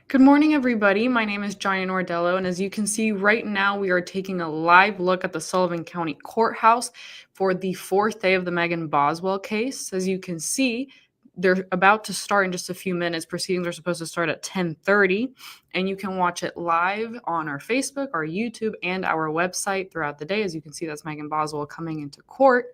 Good morning, everybody. My name is Johnny Nordello, and as you can see right now, we are taking a live look at the Sullivan County Courthouse for the fourth day of the Megan Boswell case. As you can see, they're about to start in just a few minutes. Proceedings are supposed to start at 10:30, and you can watch it live on our Facebook, our YouTube, and our website throughout the day. As you can see, that's Megan Boswell coming into court.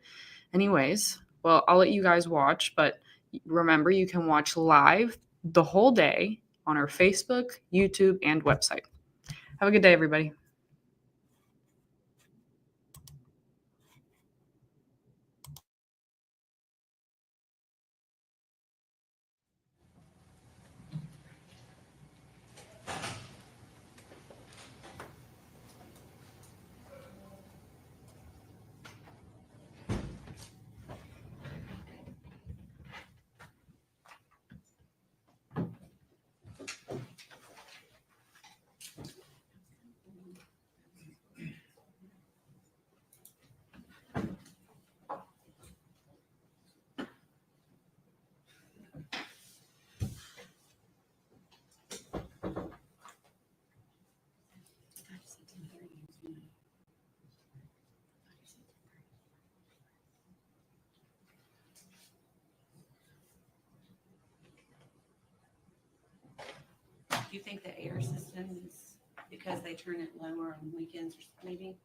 Anyways, well, I'll let you guys watch, but remember, you can watch live the whole day on our Facebook, YouTube, and website. Have a good day, everybody. Do you think the air system is because they turn it lower on weekends or maybe?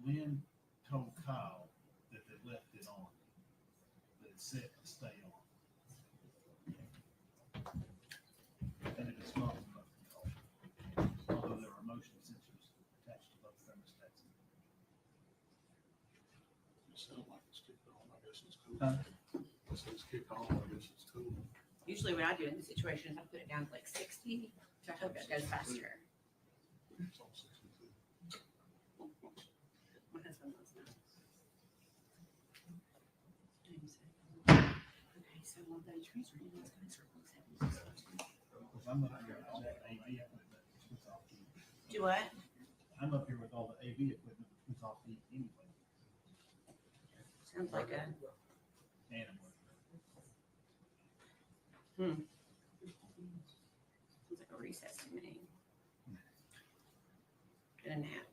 Lynn told Kyle that they left it on, that it's set to stay on. And if it's not, it must be off. Although there are motion sensors attached to both thermostats. It sounds like it's kicked on. I guess it's cool. Huh? It says kick on. I guess it's cool. Usually what I do in this situation is I put it down to like 60, so I hope it goes faster. It's on 62. My husband loves that. Okay, so while they transfer, it's going to circle 7. Because I'm up here with all that AV equipment, it's off heat. Do what? I'm up here with all the AV equipment, it's off heat anyway. Sounds like a Animal. sounds like a recess to me. Get a nap.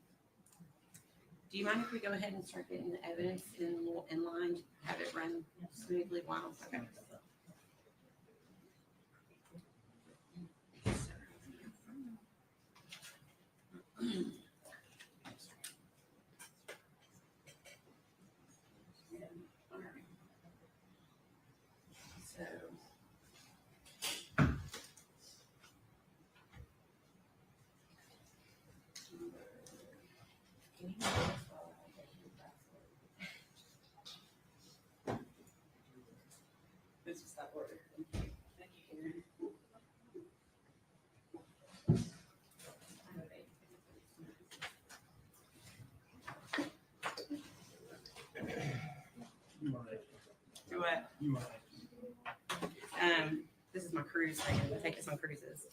Do you mind if we go ahead and start getting the evidence in line, have it run smoothly while? Okay. So. This is that word. Thank you, Karen. You are right. Do what? You are right. This is my cruise thing. I take us on cruises.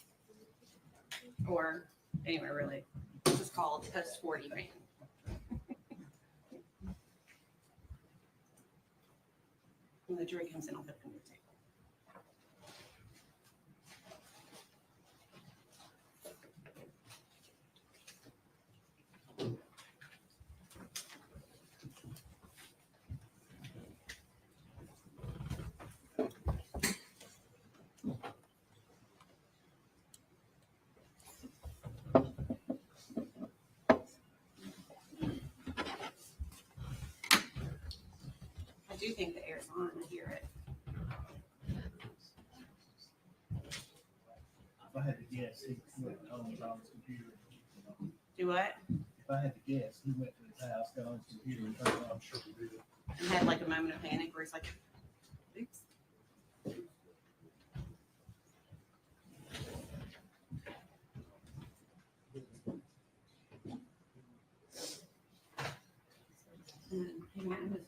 Or anywhere really. This is called Post 40 van. When the jury comes in, I'll put them on the table. I do think the air's on. I hear it. If I had to guess, he went on his computer. Do what? If I had to guess, he went to his house, got on his computer and turned it on. I'm sure we did. And had like a moment of panic where he's like, oops. Hang on.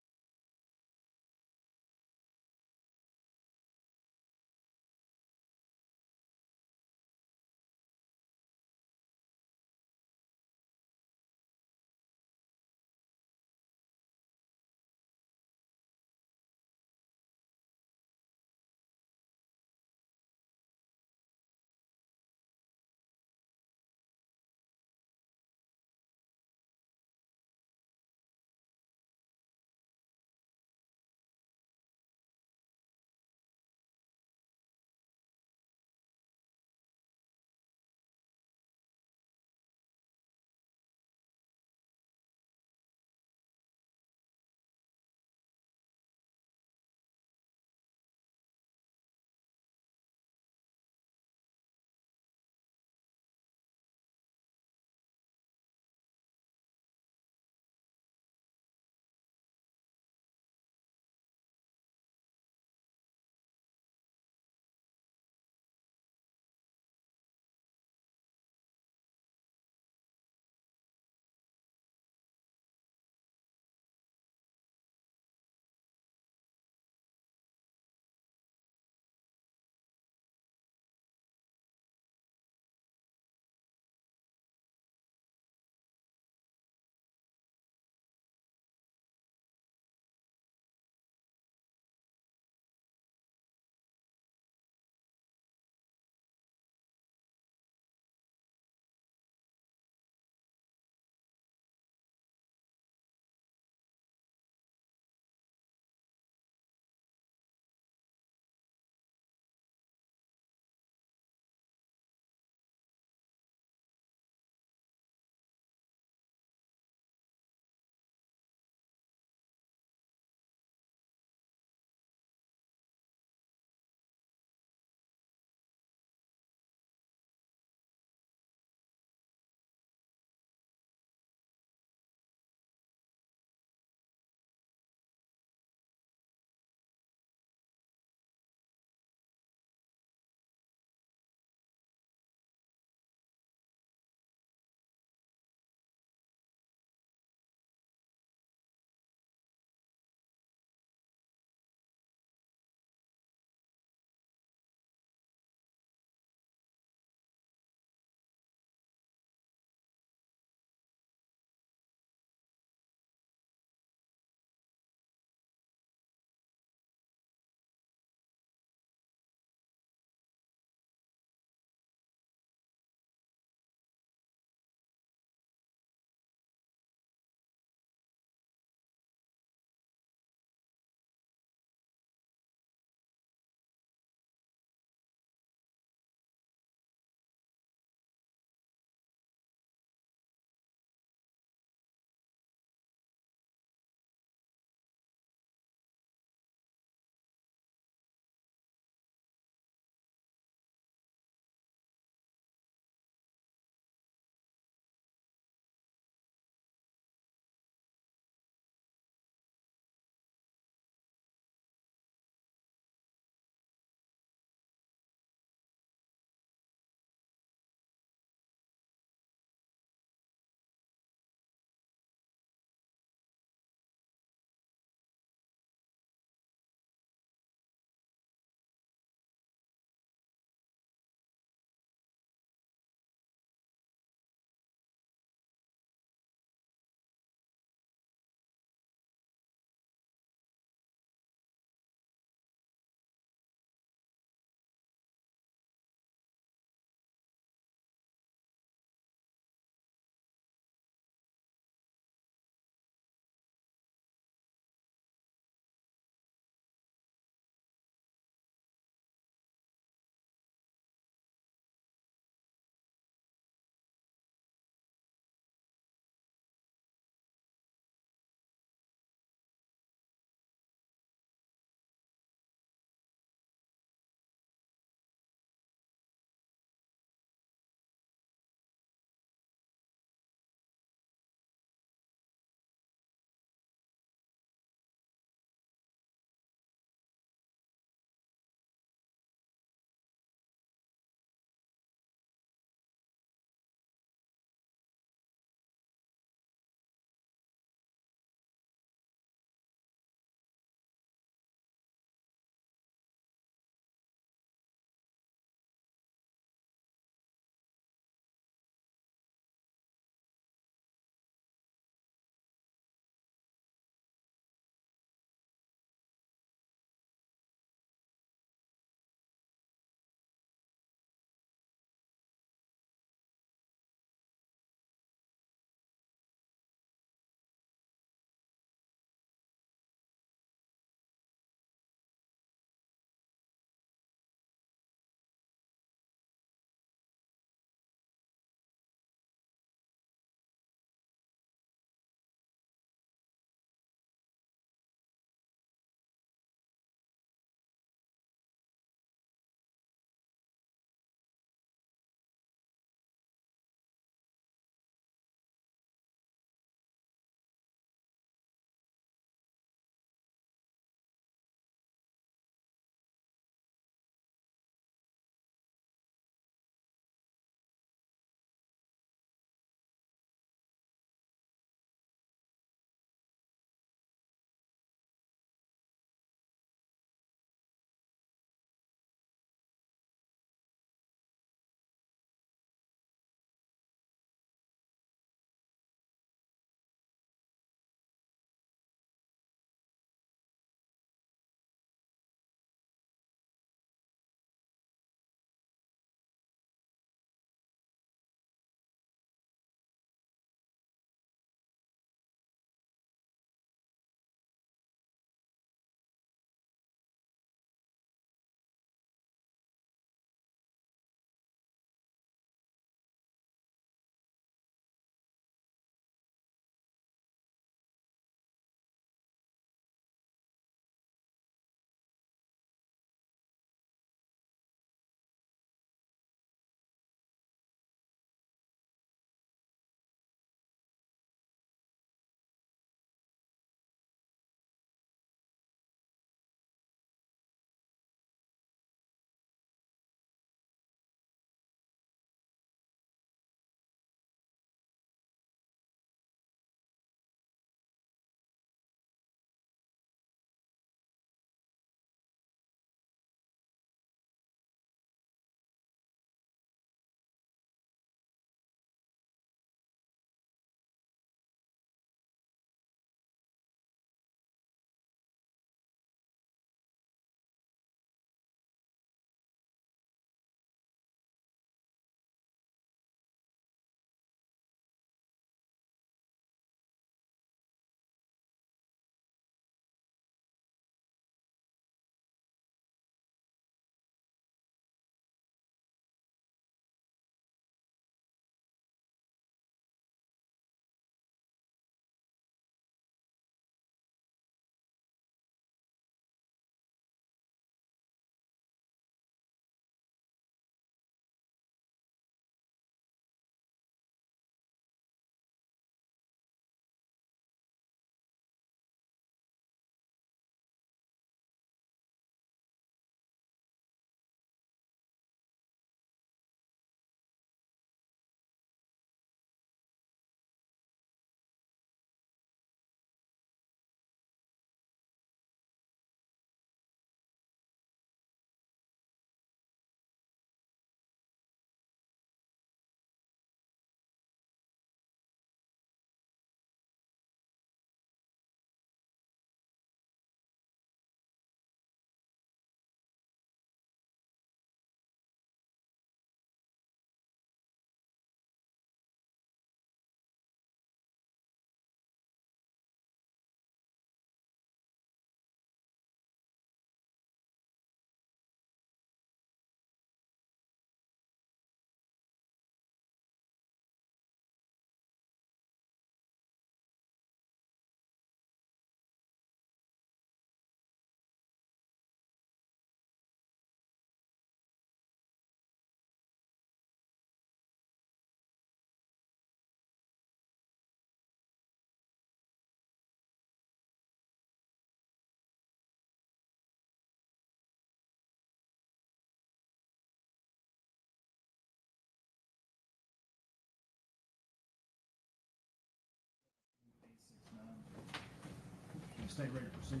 State ready to proceed?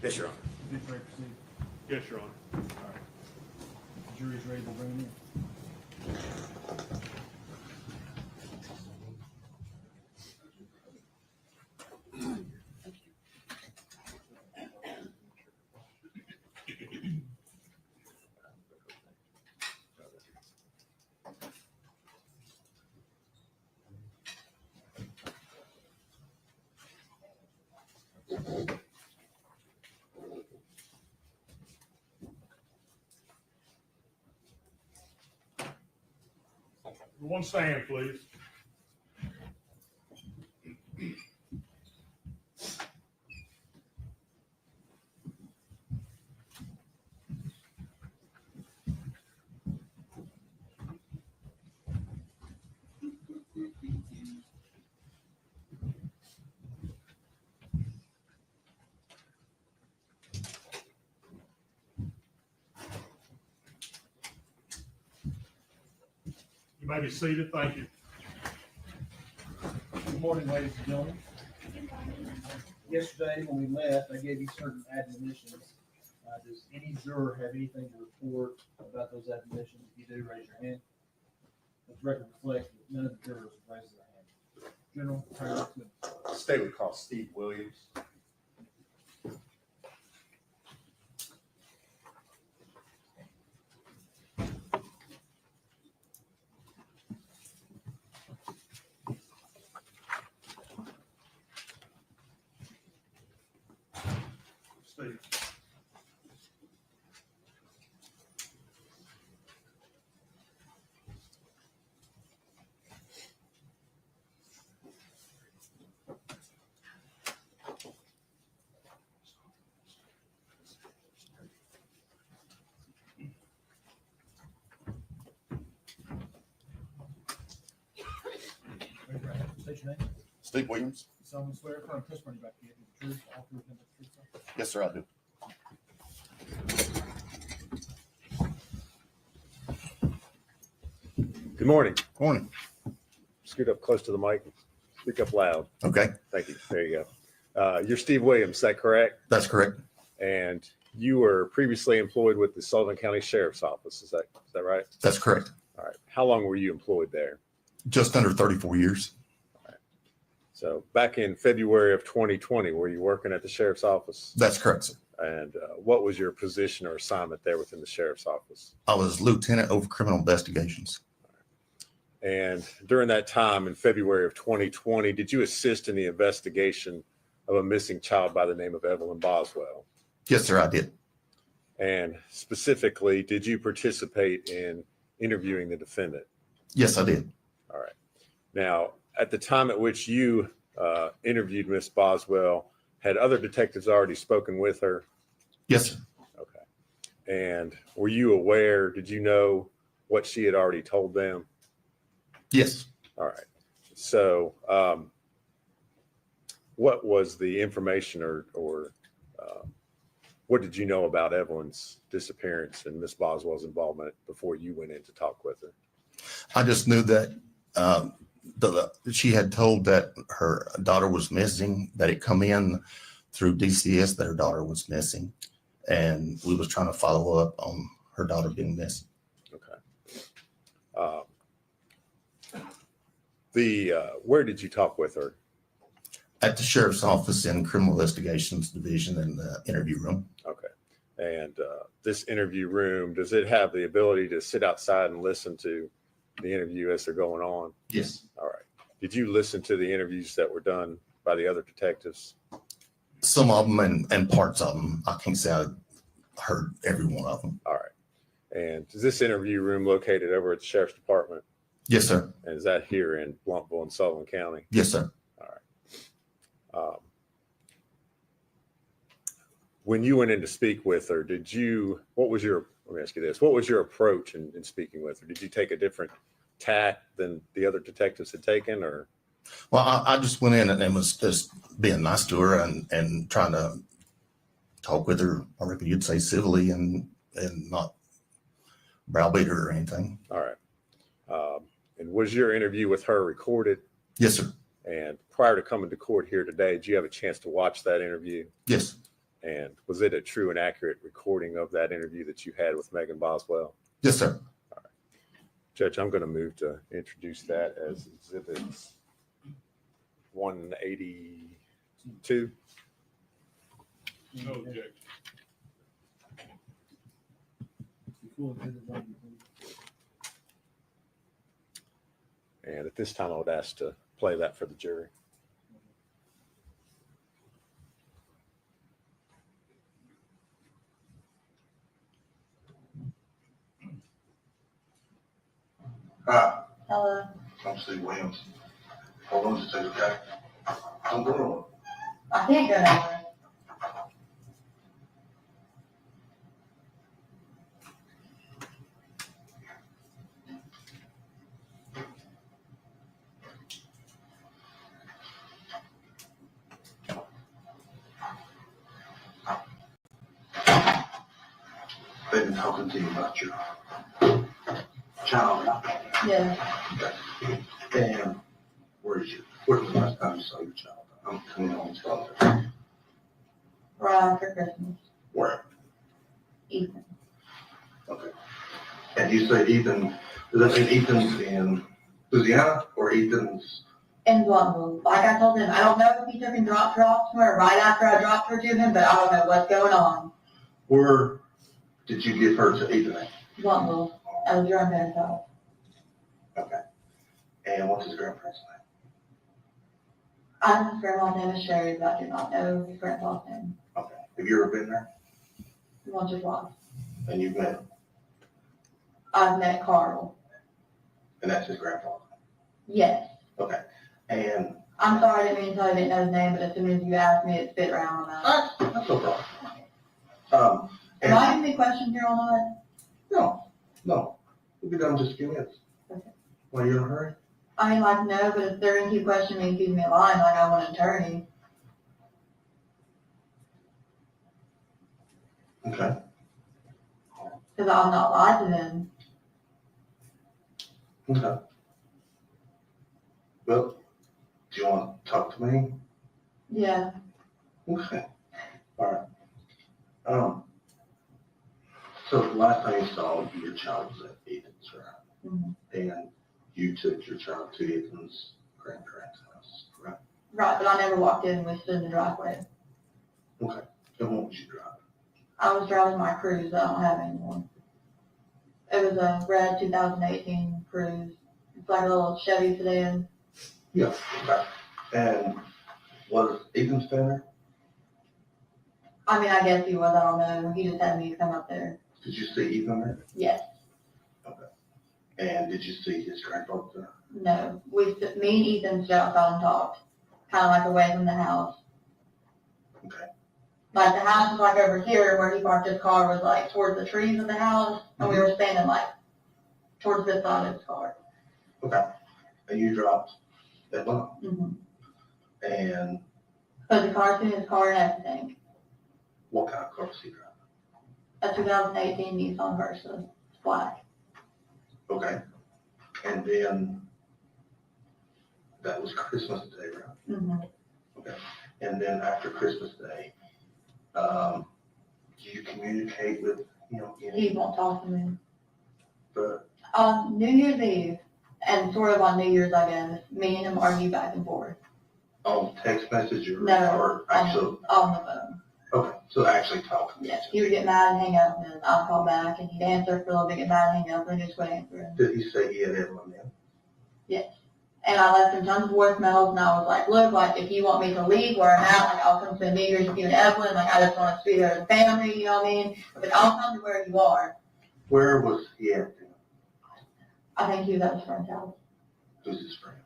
Yes, Your Honor. Defense ready to proceed? Yes, Your Honor. All right. The jury's ready to bring him in. One stand, please. You may be seated. Thank you. Good morning, ladies and gentlemen. Yesterday, when we left, I gave you certain admonitions. Does any juror have anything to report about those admonitions? If you do, raise your hand. Let the record reflect that none of the jurors have raised their hand. General, turn it to State would call Steve Williams. Steve. raise your hand. State your name. Steve Williams? You solemnly swear affirm testimony about to give you the truth, all truth, and the truth, sir? Yes, sir, I do. Good morning. Morning. Scoot up close to the mic. Speak up loud. Okay, Thank you. There you go. You're Steve Williams, is that correct? that's correct. And you were previously employed with the Sullivan County Sheriff's Office. Is that right? That's correct. All right. How long were you employed there? Just under 34 years. So back in February of 2020, were you working at the Sheriff's Office? That's correct, sir. And what was your position or assignment there within the Sheriff's Office? I was lieutenant over criminal investigations. And during that time in February of 2020, did you assist in the investigation of a missing child by the name of Evelyn Boswell? Yes, sir, I did. And specifically, did you participate in interviewing the defendant? Yes, I did. All right. Now, at the time at which you interviewed Miss Boswell, had other detectives already spoken with her? Yes, sir. Okay. And were you aware, did you know what she had already told them? Yes. All right. So what was the information or what did you know about Evelyn's disappearance and Miss Boswell's involvement before you went in to talk with her? I just knew that she had told that her daughter was missing, that it come in through DCS that her daughter was missing. And we was trying to follow up on her daughter being missing. Okay. Where did you talk with her? At the sheriff's office in criminal investigations division in the interview room. Okay. And this interview room, does it have the ability to sit outside and listen to the interview as they're going on? Yes. All right. Did you listen to the interviews that were done by the other detectives? Some of them and parts of them. I can't say I heard every one of them. All right. And is this interview room located over at the Sheriff's Department? Yes, sir. And is that here in Blumpville and Sullivan County? Yes, sir. When you went in to speak with her, let me ask you this, what was your approach in speaking with her? Did you take a different tack than the other detectives had taken, or? Well, I just went in and was just being nice to her and trying to talk with her. I reckon you'd say civilly and not browbeat her or anything. All right. And was your interview with her recorded? Yes, sir. And prior to coming to court here today, did you have a chance to watch that interview? Yes, And was it a true and accurate recording of that interview that you had with Megan Boswell? yes, sir. Judge, I'm going to move to introduce that as Exhibit 182. No objection. Before the end of the meeting, please. And at this time, I would ask to play that for the jury. Hi, Hello. I'm Steve Williams. Hold on just a second, okay? I'm going. I can't go nowhere. They've been talking to you about your child, Yeah. and where's the last time you saw your child? I'm coming home to tell you. Right after Christmas. Where? Ethan. Okay. And you say Ethan, does that mean Ethan's in Louisiana or Ethan's? In Boswell. Like I told him, I don't know if he took and dropped her off somewhere right after I dropped her to him, but I don't know what's going on. Where did you give her to Ethan at? Boswell. I was your grandparents' house. Okay. And what's his grandparents' name? I know his grandma's name is Sherry, but I do not know his grandpa's name. Okay. Have you ever been there? Once or twice. And you've met him? I've met Carl. And that's his grandfather? Yes. Okay. And I'm sorry, I didn't mean to tell you I didn't know his name, but as soon as you asked me, it fit right on that. that's no problem. Am I asking questions here all night? No, we'll be done in just a few minutes. Okay. Why, you in a hurry? I mean, like, no, but if they're gonna keep questioning me and keeping me in line, like, I want an attorney. Okay. Because I'm not lied to them. Okay. Well, do you want to talk to me? Yeah. Okay. All right. So the last time you saw your child was at Ethan's, right? Mhm. And you took your child to Ethan's grandparents' house, right? Right, but I never walked in and we stood in the driveway. Okay. And what was you driving? I was driving my Cruise that I don't have anymore. It was a red 2018 Cruise. It's like a little Chevy sedan. Yeah. Okay. And was Ethan staying there? I mean, I guess he was, I don't know. He just had me come up there. Did you see Ethan there? Yes. And did you see his grandfather there? No. Me and Ethan stood outside and talked. Kind of like away from the house. Okay. Like the house was like over here where he parked his car was like towards the trees of the house. And we were standing like towards this side of his car. Okay. And you dropped that bomb. Mm-hmm. And Put the car in his car and everything. what kind of car was he driving? A 2018 Nissan Versa. It's black. Okay. And then that was Christmas Day, right? Mm-hmm. Okay. And then after Christmas Day, do you communicate with, He won't talk to me. the, On New Year's Eve, and sort of on New Year's, I guess, me and him argue back and forth. on text message or, No, or actually? On the phone. Okay. So actually talking. Yes. He would get mad and hang up, and then I'd call back, and he'd answer for a little bit, get mad and hang up, and just quit answering. Did he say he had Evelyn in? Yes. And I left him tons of voicemails, and I was like, look, like, if you want me to leave where I'm at, like, I'll come spend New Year's with you and Evelyn, like, I just want to be there as a family, you know what I mean? But I'll come to where you are. Where was he at then? I think he was at his friend's house. Who's his friend?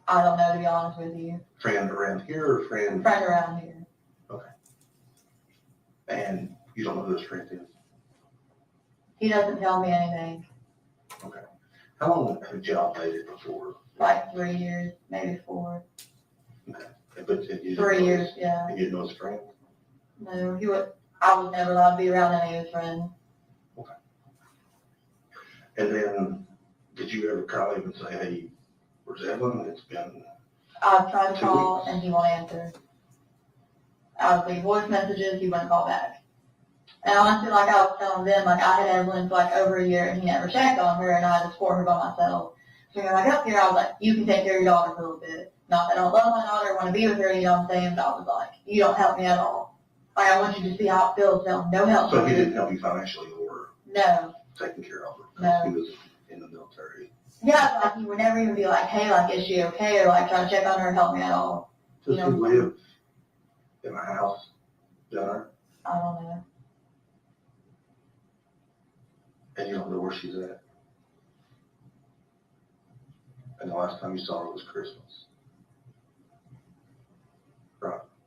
I don't know, to be honest with you. Friend around here or friend? Friend around here. And you don't know who his friend is? He doesn't tell me anything. Okay. How long have y'all dated before? Like 3 years, maybe 4. Okay. But you didn't 3 know years, his- yeah. And you didn't know his friend? No, I was never allowed to be around any of his friends. And then, did you ever call him and say, hey, where's Evelyn? It's been I've tried to 2 call weeks. and he won't answer. I'll leave voice messages, he wouldn't call back. And honestly, like I was telling them, like I had Evelyn for like over a year and he never checked on her and I had to support her by myself. So when I got up here, I was like, you can take care of your daughter for a little bit. Not that I don't love my daughter or want to be with her, you know what I'm saying? But I was like, you don't help me at all. Like I want you to see how it feels, no help. So he didn't help you financially or No. taking care of her? No. He was in the military. Yeah, like he would never even be like, hey, like, is she okay? Or like try to check on her and help me at all. Does You he know. live in a house down there? I don't know. And you don't know where she's at? And the last time you saw her was Christmas.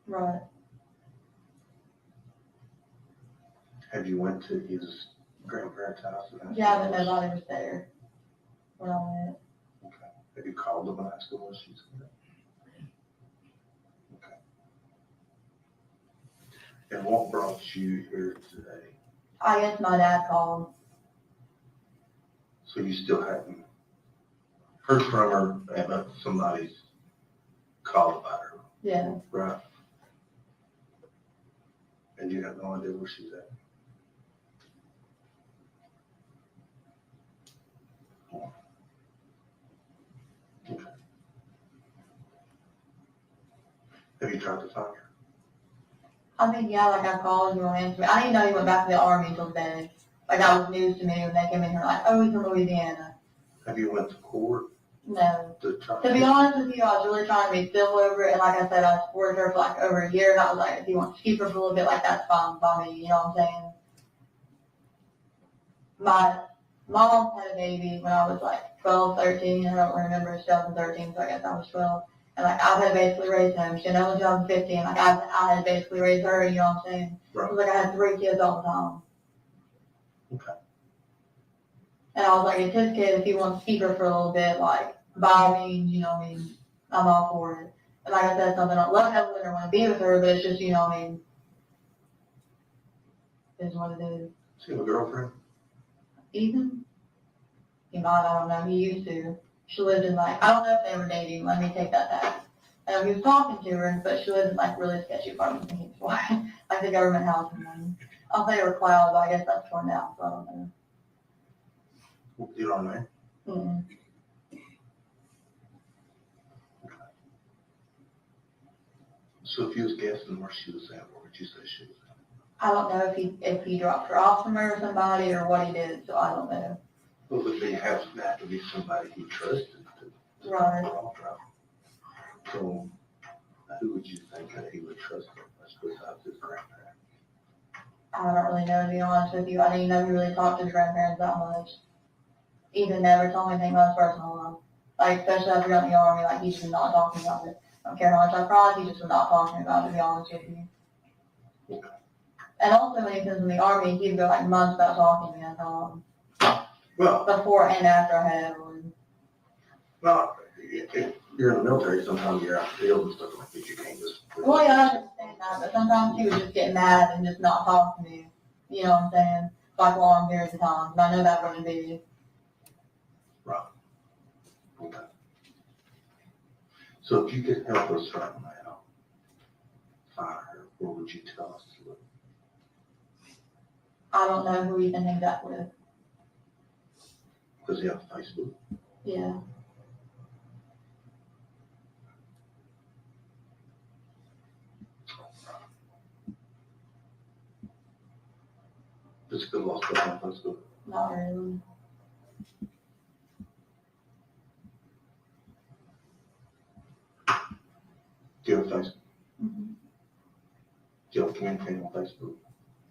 Right. Have you went to his grandparents' house? And asked Yeah, him but where nobody was there when I went. she- Okay. Have you called them and asked them where she's at? Okay. And what brought you here today? I guess my dad called. So you still hadn't heard from her, but somebody's called about her, Yeah. right? And you have no idea where she's at? Okay. Have you tried to find her? I mean, yeah, like I called and you won't answer me. I didn't know he went back to the army until today. Like that was news to me when they came in here like, oh, he's from Louisiana. Have you went to court No. to try? To be honest with you, I was really trying to be civil over it. And like I said, I supported her for like over a year. And I was like, if he wants to keep her for a little bit, like that's fine by me. You know what I'm saying? My mom had a baby when I was like 12, 13. I don't remember. It's 2013, so I guess I was 12. And like I had basically raised him. She only 2015. Like I had basically raised her. You know what I'm saying? Right. It was like I had 3 kids all the time. Okay. And I was like, it's his kid. If he wants to keep her for a little bit, like by all means, you know what I mean? I'm all for it. And like I said, something I don't love Evelyn or want to be with her, but it's just, you know what I mean? Is what it is. Does he have a girlfriend? Ethan? He might, I don't know. He used to. She lived in like, I don't know if they were dating. Let me take that back. He was talking to her, but she lived in like really sketchy apartments in Kingsway. Like the government housing one. I'll say her cloud, but I guess that's torn down, so I don't know. You know what I mean? Mm-mm. So if you was guessing where she was at, where would you say she was at? I don't know if he dropped her off somewhere or somebody or what he did, so I don't know. Well, would they have to be somebody he trusted to Right. drop her off? So who would you think that he would trust besides his grandparents? I don't really know, to be honest with you. I didn't even know he really talked to his grandparents that much. Ethan never told me anything about his personal life. Like, especially after he got in the army, like, he just would not talk to me about it. I don't care how much I cried, he just would not talk to me about it, to be honest with you. Okay. And also, when he was in the army, he'd go, like, months without talking to me, I tell him. Well, Before and after I had Evelyn. if you're in the military, sometimes you're out in the field and stuff like that, you can't just. Well, yeah, I understand that, but sometimes he would just get mad and just not talk to me. You know what I'm saying? Like, long periods of time. And I know that wouldn't be. Okay. So if you could help us right now find her, where would you tell us to look? I don't know who Ethan hangs out with. Does he have Facebook? Yeah. Does he lost stuff on Facebook? Not really. Do you have Facebook? Mm-hmm. Do you have communicating on Facebook?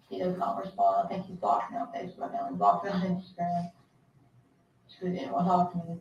He does not respond. I think he's blocked me on Facebook. I only blocked me on Instagram. Just because he didn't want to talk to me.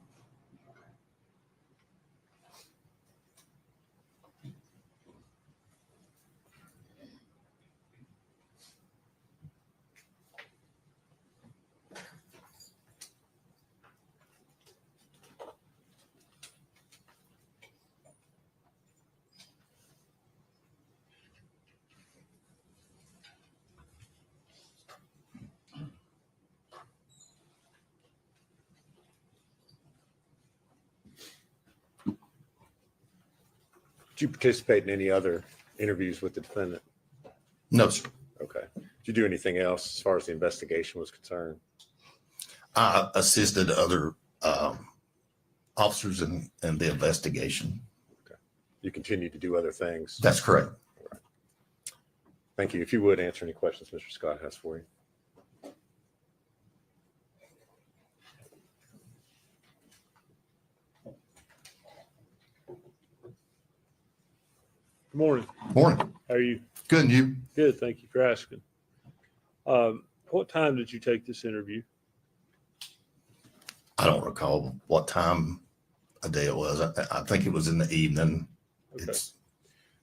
Did you participate in any other interviews with the defendant? No, sir. Okay. Did you do anything else as far as the investigation was concerned? I assisted other officers in the investigation. You continue to do other things? That's correct. Thank you. If you would answer any questions Mr. Scott has for you. Good morning. Morning. How are you? Good, and you? Good. Thank you for asking. What time did you take this interview? I don't recall what time of day it was. I think it was in the evening. Okay.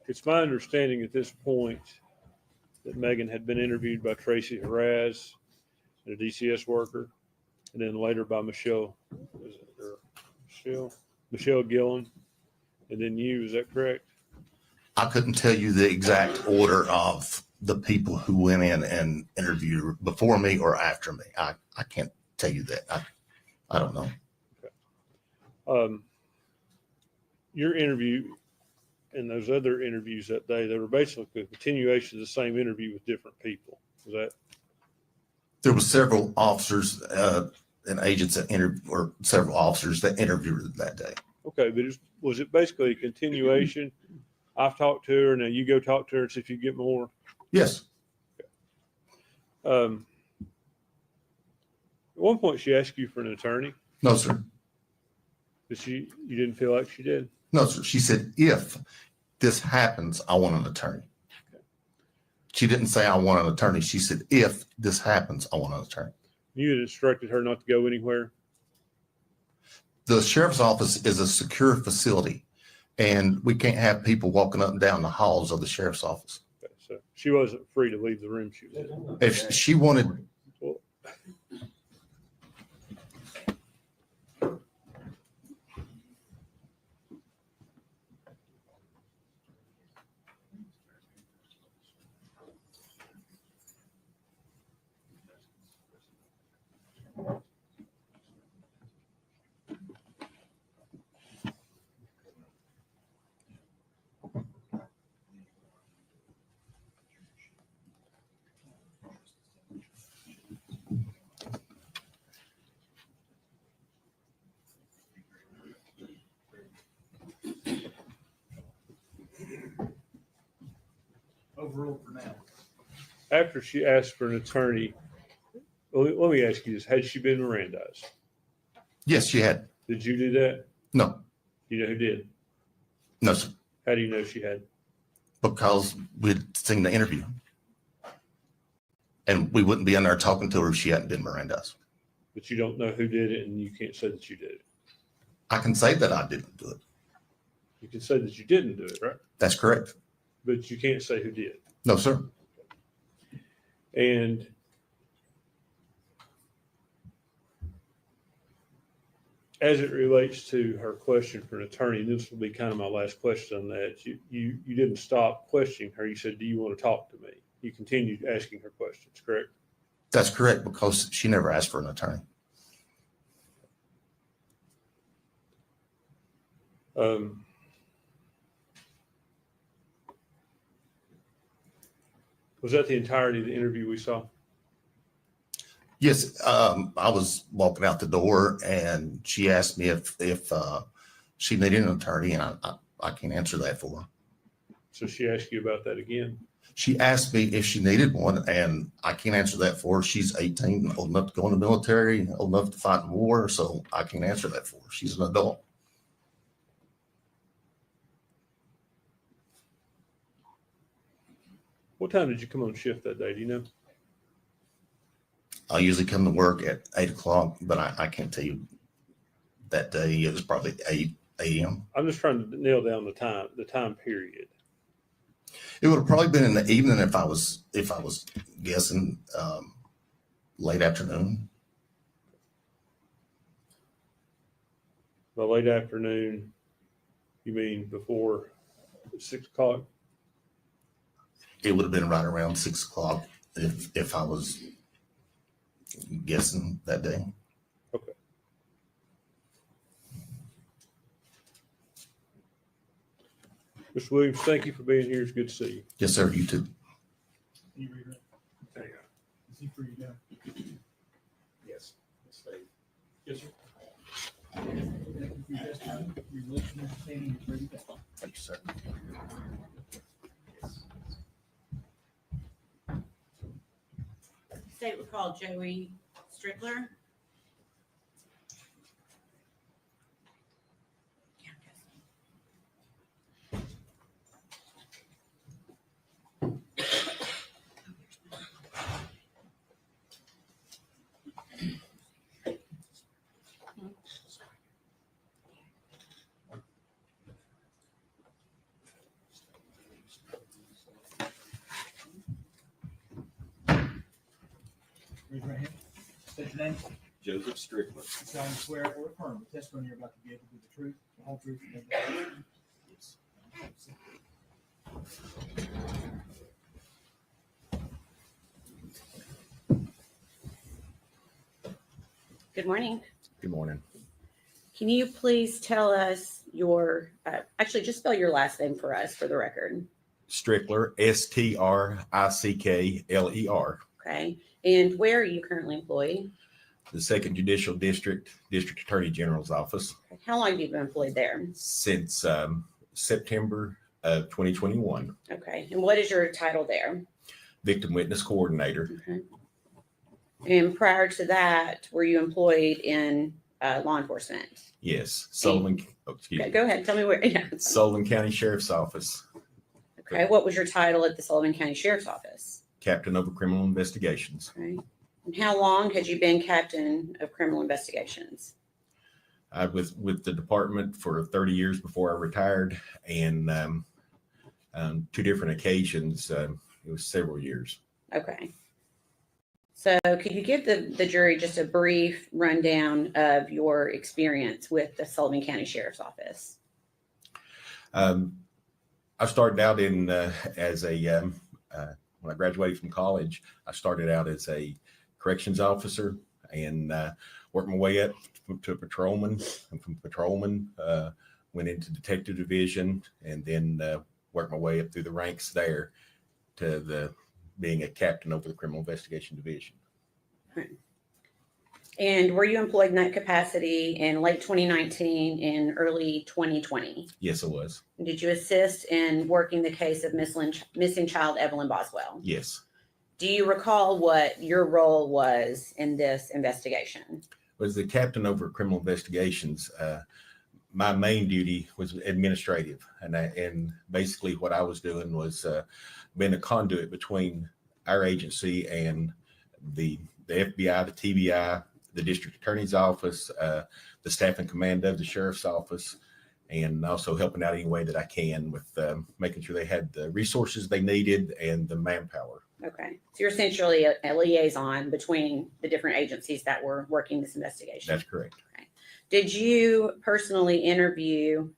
It's my understanding at this point that Megan had been interviewed by Tracy Haraz, a DCS worker, and then later by Michelle Gillen, and then you. Is that correct? I couldn't tell you the exact order of the people who went in and interviewed before me or after me. I can't tell you that. I don't know. Your interview and those other interviews that day, they were basically a continuation of the same interview with different people. Was that? There were several officers and agents that interviewed, or several officers that interviewed that day. Okay, but was it basically a continuation? I've talked to her, now you go talk to her and see if you get more. Yes. At one point, she asked you for an attorney, No, sir. but you didn't feel like she did. No, sir. She said, if this happens, I want an attorney. She didn't say I want an attorney. She said, if this happens, I want an attorney. You had instructed her not to go anywhere. The sheriff's office is a secure facility, and we can't have people walking up and down the halls of the sheriff's office. Okay, so she wasn't free to leave the room she was in. If she wanted, Overruled for now. After she asked for an attorney, let me ask you this. Had she been Mirandized? yes, she had. Did you do that? No, You know who did? no, sir. How do you know she had? Because we'd seen the interview. And we wouldn't be in there talking to her if she hadn't been Mirandized. But you don't know who did it, and you can't say that you did it. I can say that I didn't do it. You can say that you didn't do it, right? That's correct. But you can't say who did. No, sir. And as it relates to her question for an attorney, and this will be kind of my last question on that. You didn't stop questioning her. You said, "Do you want to talk to me?" You continued asking her questions, correct? That's correct, because she never asked for an attorney. Was that the entirety of the interview we saw? Yes, I was walking out the door and she asked me if she needed an attorney, and I can't answer that for her. So she asked you about that again? She asked me if she needed one, and I can't answer that for her. She's 18, old enough to go in the military, old enough to fight in war, so I can't answer that for her. She's an adult. What time did you come on shift that day? Do you know? I usually come to work at 8 o'clock, but I can't tell you that day. It was probably 8 a.m. I'm just trying to nail down the time period. It would have probably been in the evening if I was guessing, late afternoon. By late afternoon, you mean before 6 o'clock? It would have been right around 6 o'clock if I was guessing that day. Okay. Mr. Williams, thank you for being here. It's good to see you. Yes, sir. You too. Can you read it? There you go. Is he free to go? Yes. Yes, sir. Thank you for your testimony. Your religion and understanding is ready to go. Thank you, sir. State would call Joey Strickler. Raise your right hand. State your name. Joseph Strickler. You solemnly swear or affirm the testimony you're about to give will be the truth, the whole truth, and nothing but the truth. Yes. Good morning. Good morning. Can you please tell us your, actually just spell your last name for us for the record, Strickler, Strickler. okay? And where are you currently employed? The Second Judicial District, District Attorney General's Office How long have you been employed there? since September of 2021. Okay, and what is your title there? Victim Witness Coordinator. Okay. And prior to that, were you employed in law enforcement? Yes. Sullivan, excuse Okay, me. go ahead, tell me where, yeah. Sullivan County Sheriff's Office, Okay, what was your title at the Sullivan County Sheriff's Office? Captain of Criminal Investigations. Okay. And how long had you been captain of criminal investigations? I was with the department for 30 years before I retired, and two different occasions, it was several years. Okay. So could you give the jury just a brief rundown of your experience with the Sullivan County Sheriff's Office? I started out in as a when I graduated from college, I started out as a corrections officer and worked my way up to a patrolman, and from patrolman went into detective division, and then worked my way up through the ranks there to being a captain over the criminal investigation division. And were you employed in that capacity in late 2019 and early 2020? Yes, I was. Did you assist in working the case of missing child Evelyn Boswell? Yes. Do you recall what your role was in this investigation? Was the captain over criminal investigations. My main duty was administrative, and basically what I was doing was being a conduit between our agency and the FBI, the TBI, the district attorney's office, the staff and command of the sheriff's office, and also helping out any way that I can with making sure they had the resources they needed and the manpower. Okay, so you're essentially a liaison between the different agencies that were working this investigation. That's correct. Did you personally interview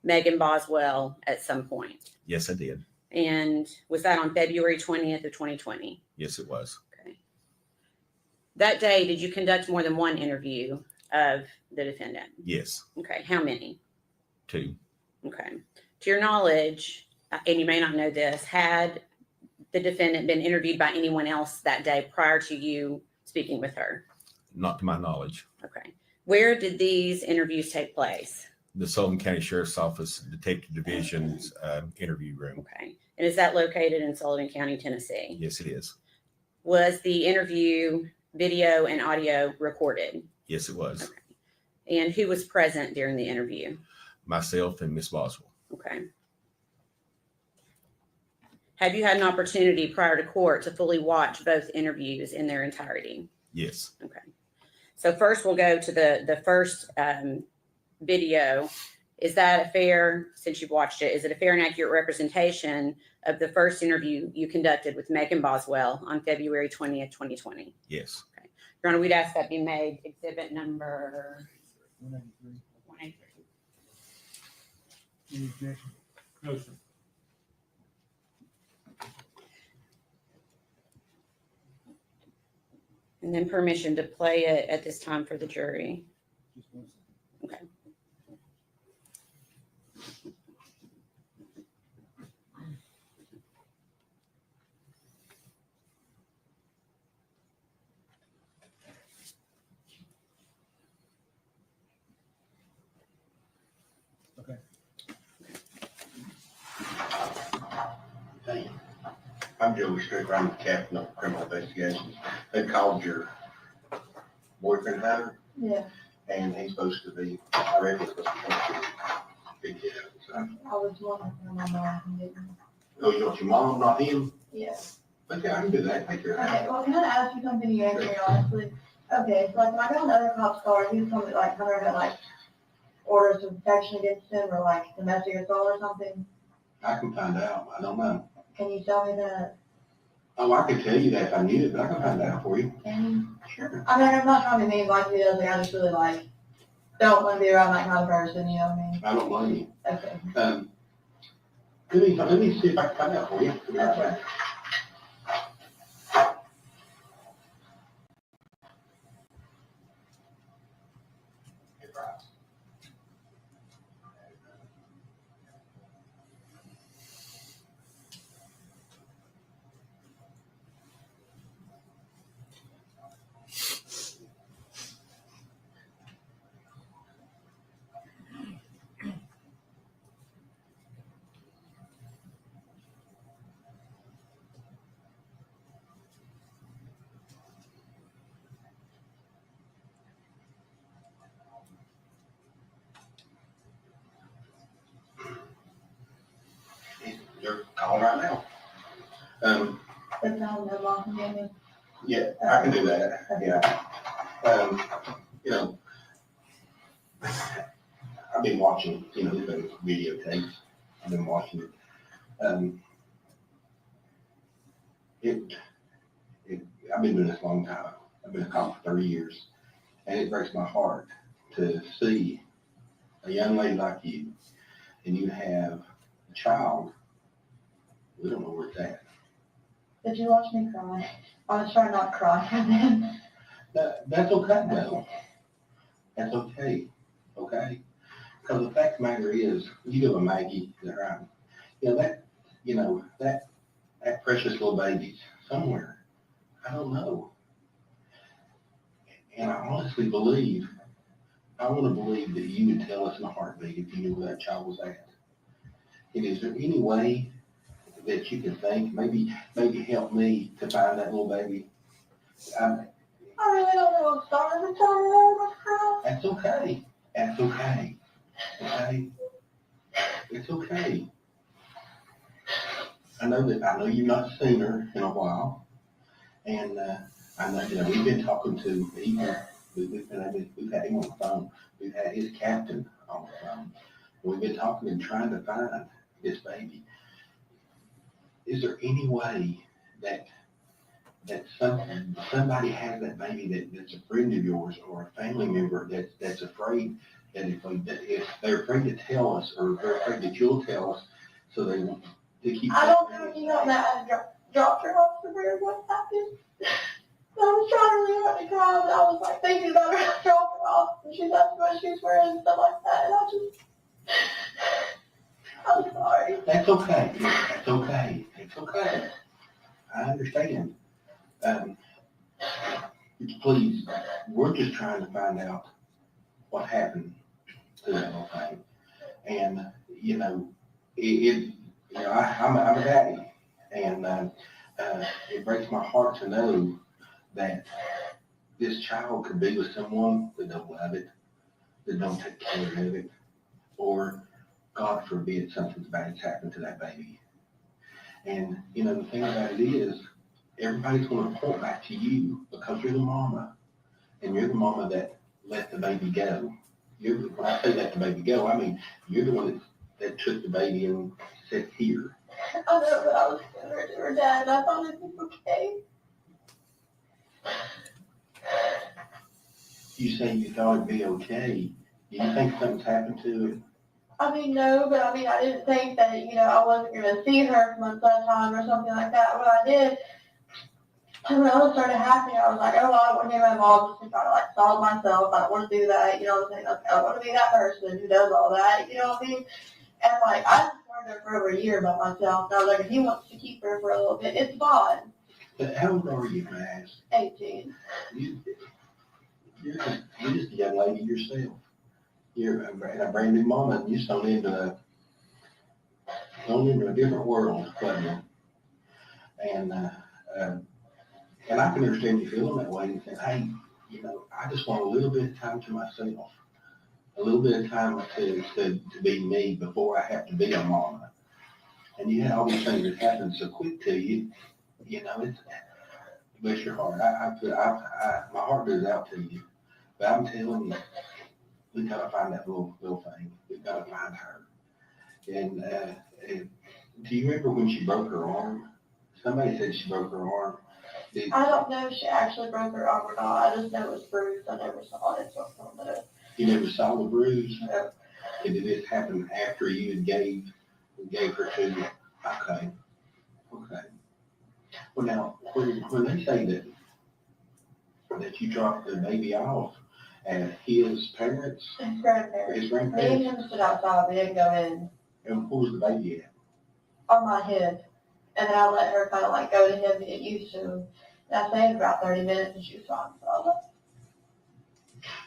Megan Boswell at some point? Yes, I did. And was that on February 20th of 2020? Yes, it was. Okay. That day, did you conduct more than one interview of the defendant? Yes, Okay, how many? 2. Okay. To your knowledge, and you may not know this, had the defendant been interviewed by anyone else that day prior to you speaking with her? Not to my knowledge. Okay. Where did these interviews take place? The Sullivan County Sheriff's Office Detective Division's interview room. Okay. And is that located in Sullivan County, Tennessee? Yes, it is. Was the interview video and audio recorded? Yes, it was. And who was present during the interview? Myself and Miss Boswell. Okay. Have you had an opportunity prior to court to fully watch both interviews in their entirety? Yes. Okay. So first we'll go to the first video. Is that a fair, since you've watched it, is it a fair and accurate representation of the first interview you conducted with Megan Boswell on February 20th, 2020? Yes. Your Honor, we'd ask that be made exhibit number 183. 183. Any objection? No, sir. And then permission to play it at this time for the jury. Just 1 second. Okay. I'm Joey Stricker. I'm the captain of criminal investigations. They called your boyfriend Hunter, Yeah, and he's supposed to be, I reckon, supposed to be dead. So, I was wondering when my mom didn't. oh, you want your mom, not him? Yeah. Okay, I can do that. Take care of that. Okay, well, can I ask you something you answered me honestly? Okay, so like when I got another cop's car, he was telling me like Hunter had like orders of protection against him or like domestic assault or something. I can find out. I don't know. Can you tell me that? Oh, I could tell you that if I knew it, but I can find out for you. Can you? Sure. I mean, I'm not trying to be mean like he does, like I just really like, don't want to be around that kind of person, you know what I mean? I don't blame you. Okay. Let me see if I can find out for you. Give me a second. They're calling right now. That's not no mom can give me. Yeah, I can do that. Yeah. You know, I've been watching, you know, the videotapes. I've been watching it. I've been doing this a long time. I've been a cop for 30 years, and it breaks my heart to see a young lady like you, and you have a child. We don't know where it's at. Did you watch me cry? I was trying not to cry and then. That's okay, though. That's okay, okay? Because the fact of the matter is, you have a Maggie, is that right? That precious little baby's somewhere. I don't know. And I honestly believe, I want to believe that you would tell us in a heartbeat if you knew where that child was at. And is there any way that you can think, maybe help me to find that little baby? I really don't know what started to tell me that. That's okay. That's okay. Okay? It's okay. I know you've not seen her in a while, and I know, you know, we've been talking to even, we've had him on the phone. We've had his captain on the phone. We've been talking and trying to find this baby. Is there any way that somebody has that baby that's a friend of yours or a family member that's afraid that if they're afraid to tell us or they're afraid that you'll tell us, so they want to keep. I don't know if you know that I dropped her off somewhere what happened. I was trying really hard to cry, but I was like thinking about her, I dropped her off, and she's asking what she's wearing and stuff like that, and I'm sorry. That's okay. That's okay. It's okay. I understand. Please, we're just trying to find out what happened to that little thing. And, you know, I'm a daddy, and it breaks my heart to know that this child could be with someone that don't love it, that don't take care of it, or God forbid something bad's happened to that baby. And, you know, the thing about it is, everybody's going to point back to you because you're the mama, and you're the mama that let the baby go. When I say let the baby go, I mean, you're the one that took the baby and said, here. I know, but I was scared to her dad, and I thought it was okay. You say you thought it'd be okay. Do you think something's happened to it? I mean, no, but I mean, I didn't think that, you know, I wasn't going to see her for months at a time or something like that. What I did, and when all started happening, I was like, oh, I don't want to hear my mom just to try to like solve myself. I don't want to do that, you know what I'm saying? I don't want to be that person who does all that, you know what I mean? And like, I just learned her for over a year by myself. And I was like, if he wants to keep her for a little bit, it's fine. But how old are you, man? 18. You're just a young lady yourself. You're a brand new mama, and you're thrown into a different world, wasn't you? And, and I can understand you feeling that way and saying, hey, you know, I just want a little bit of time to myself, a little bit of time to be me before I have to be a mama. And you had all these things that happen so quick to you, you know, it bless your heart. My heart goes out to you, but I'm telling you, we gotta find that little thing. We gotta find her. And do you remember when she broke her arm? Somebody said she broke her arm. I don't know if she actually broke her arm or not. I just know it was bruised. I never saw it. So I don't know. You never saw the bruise? No. And did this happen after you had gave her to you? Okay. Okay. Well, now, when they say that you dropped the baby off at his parents, His grandparents. his Me grandparents, and him stood outside. We didn't go in. and where was the baby at? On my head. And then I let her kind of like go to him to get used to him. And I stayed about 30 minutes and she was fine. So I left.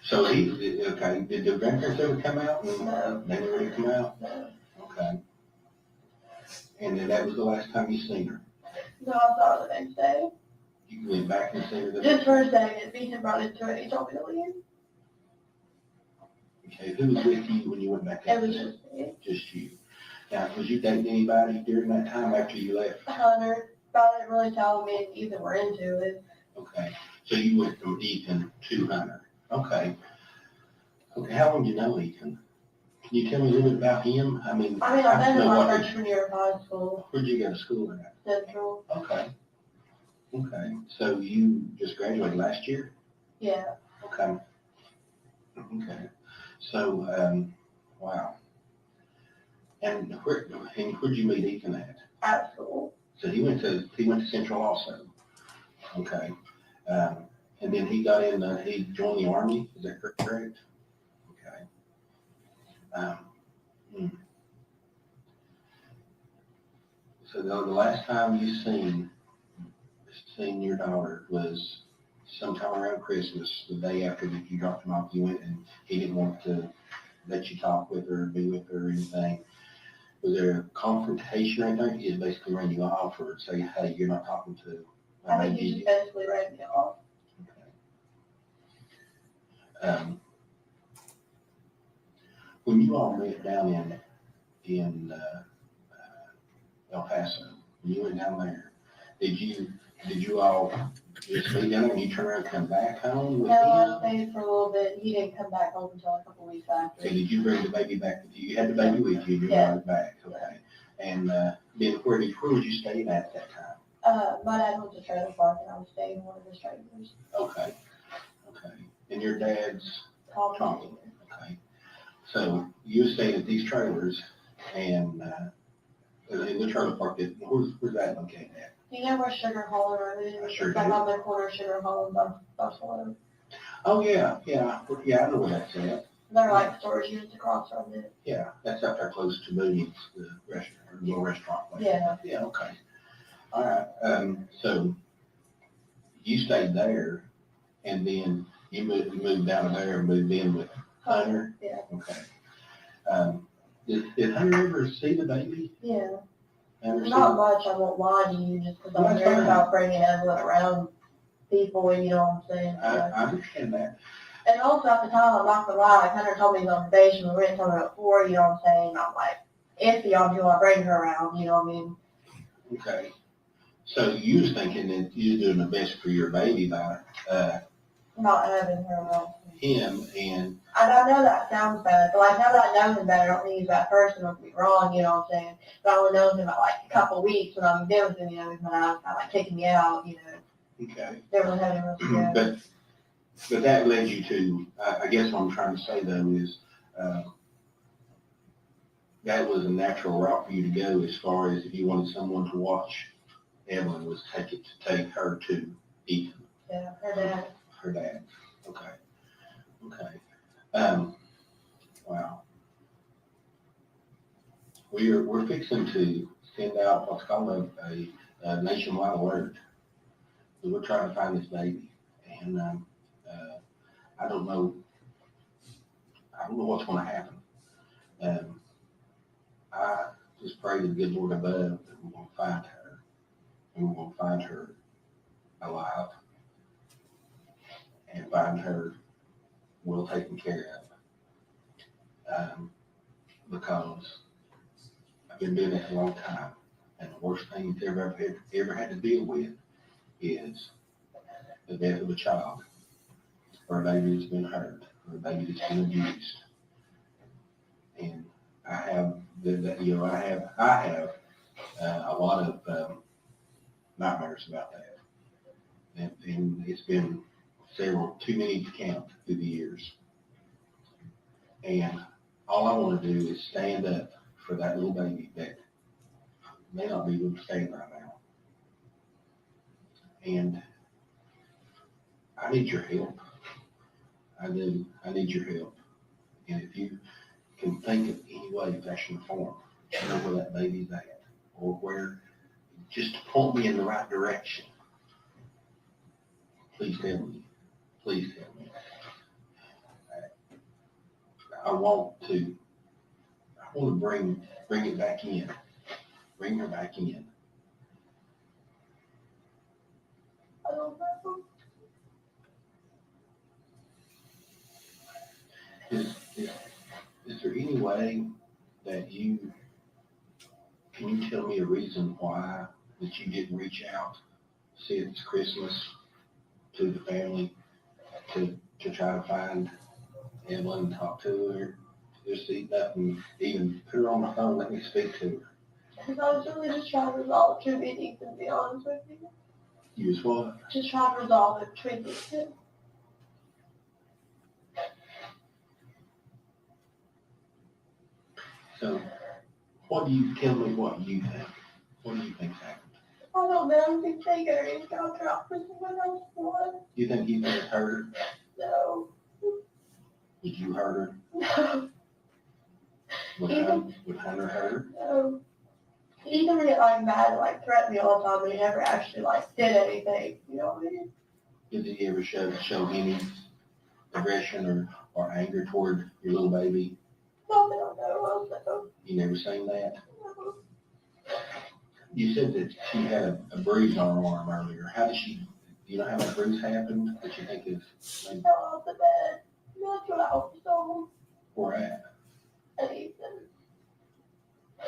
So okay, did the grandparents ever come out? No. They never really come out? No. Okay. And then that was the last time you seen her? No, I saw her the next day. You went back and seen her the Just for a second. Beaton brought into it. He told me to leave. Okay, who was with you when you went back It out was there? just me. Just you. Now, was you dating anybody during that time after you left? Hunter. But I didn't really tell me if Ethan were into it. Okay, so you went from Ethan to Hunter. Okay. Okay, how long do you know Ethan? Can you tell me a little bit about him? I mean, I met him my freshman year of high school. Where'd you go to school at? Central. Okay. Okay, so you just graduated last year? Yeah. Okay. Okay. So, wow. And where'd you meet Ethan at? At school. So he went to Central also. Okay. And then he got in, he joined the Army, is that correct? Okay. Hmm. So the last time you seen your daughter was sometime around Christmas, the day after that you dropped him off, you went and he didn't want to let you talk with her, be with her or anything. Was there a confrontation or anything? He just basically ran you off or say, hey, you're not talking to my I think he just basically ran me off. Okay. When you all met down in El Paso, when you went down there, did you all just meet down there and you turn around and come back home with No, I him? stayed for a little bit. He didn't come back home until a couple weeks after. So did you bring the baby back with you? You had the baby with you, you brought it back, okay. And then where was you staying at that time? My dad went to trailer park and I was staying in one of his trailers. Okay, okay. And your dad's Tommy. okay. So you were staying at these trailers and in the trailer park, where's that located at? You know where Sugar Hall Road is? I sure It's like do. on the corner of Sugar Hall and Boswell. Oh, yeah, I know where that's at. They're like storage units across from it. Yeah, that's up there close to Mooney's, the restaurant, or little restaurant place. Yeah. Yeah, okay. All right, so you stayed there and then you moved down there and moved in with Hunter? Yeah. Okay. Did Hunter ever see the baby? Yeah. Ever see Not it? much, I won't lie to you, just because I'm That's worried fine. about bringing Evelyn around people, you know what I'm saying? I understand that. And also at the time, I'm not gonna lie, like Hunter told me he's on probation, but we didn't tell me before, you know what I'm saying? I'm like, iffy on who I bring her around, you know what I mean? Okay. So you was thinking that you was doing the best for your baby by Not having her around. him and And I know that sounds bad, but like now that I know him better, I don't think he's that person, don't get me wrong, you know what I'm saying? But I only know him about like a couple weeks when I'm there with him, you know, he's not like taking me out, you know, okay. never really having else to go. But that led you to, I guess what I'm trying to say though is, that was a natural route for you to go as far as if you wanted someone to watch Evelyn was take her to Ethan, Yeah, her dad. her dad. Okay. Okay. Wow. We're fixing to send out what's called a nationwide alert. So we're trying to find this baby, and I don't know what's going to happen. I just pray to the good Lord above that we're going to find her, and we're gonna find her alive and find her well taken care of. Because I've been doing this a long time, and the worst thing you've ever had to deal with is the death of a child, or a baby that's been hurt, or a baby that's been abused. And I have I have a lot of nightmares about that, and it's been too many to count through the years. And all I want to do is stand up for that little baby that may not be able to stand right now. And I need your help. I do. I need your help. And if you can think of any way, fashion, or form, to know where that baby's at, or where, just to point me in the right direction, please tell me. Please tell me. I want to bring it back in. Bring her back in. I don't know. Is there any way that can you tell me a reason why that you didn't reach out since Christmas to the family to try to find Evelyn and talk to her? Just even put her on the phone, let me speak to her. Because I was really just trying to resolve two meetings, to be honest with you. You was what? Just trying to resolve it between the two. So tell me what you think? What do you think's happened? I don't know. I think they got her got her out for someone else. One. You think you could have hurt her? No. Did you hurt her? No. Would Hunter hurt her? No. He never get like mad and like threaten me all the time, but he never actually like did anything. You know what I mean? Did he ever show any aggression or anger toward your little baby? No, they don't know. No. You never seen that? No. You said that she had a bruise on her arm earlier. Do you know how that bruise happened that you think is maybe Fell off the bed. That's what I was told. where at? And he said,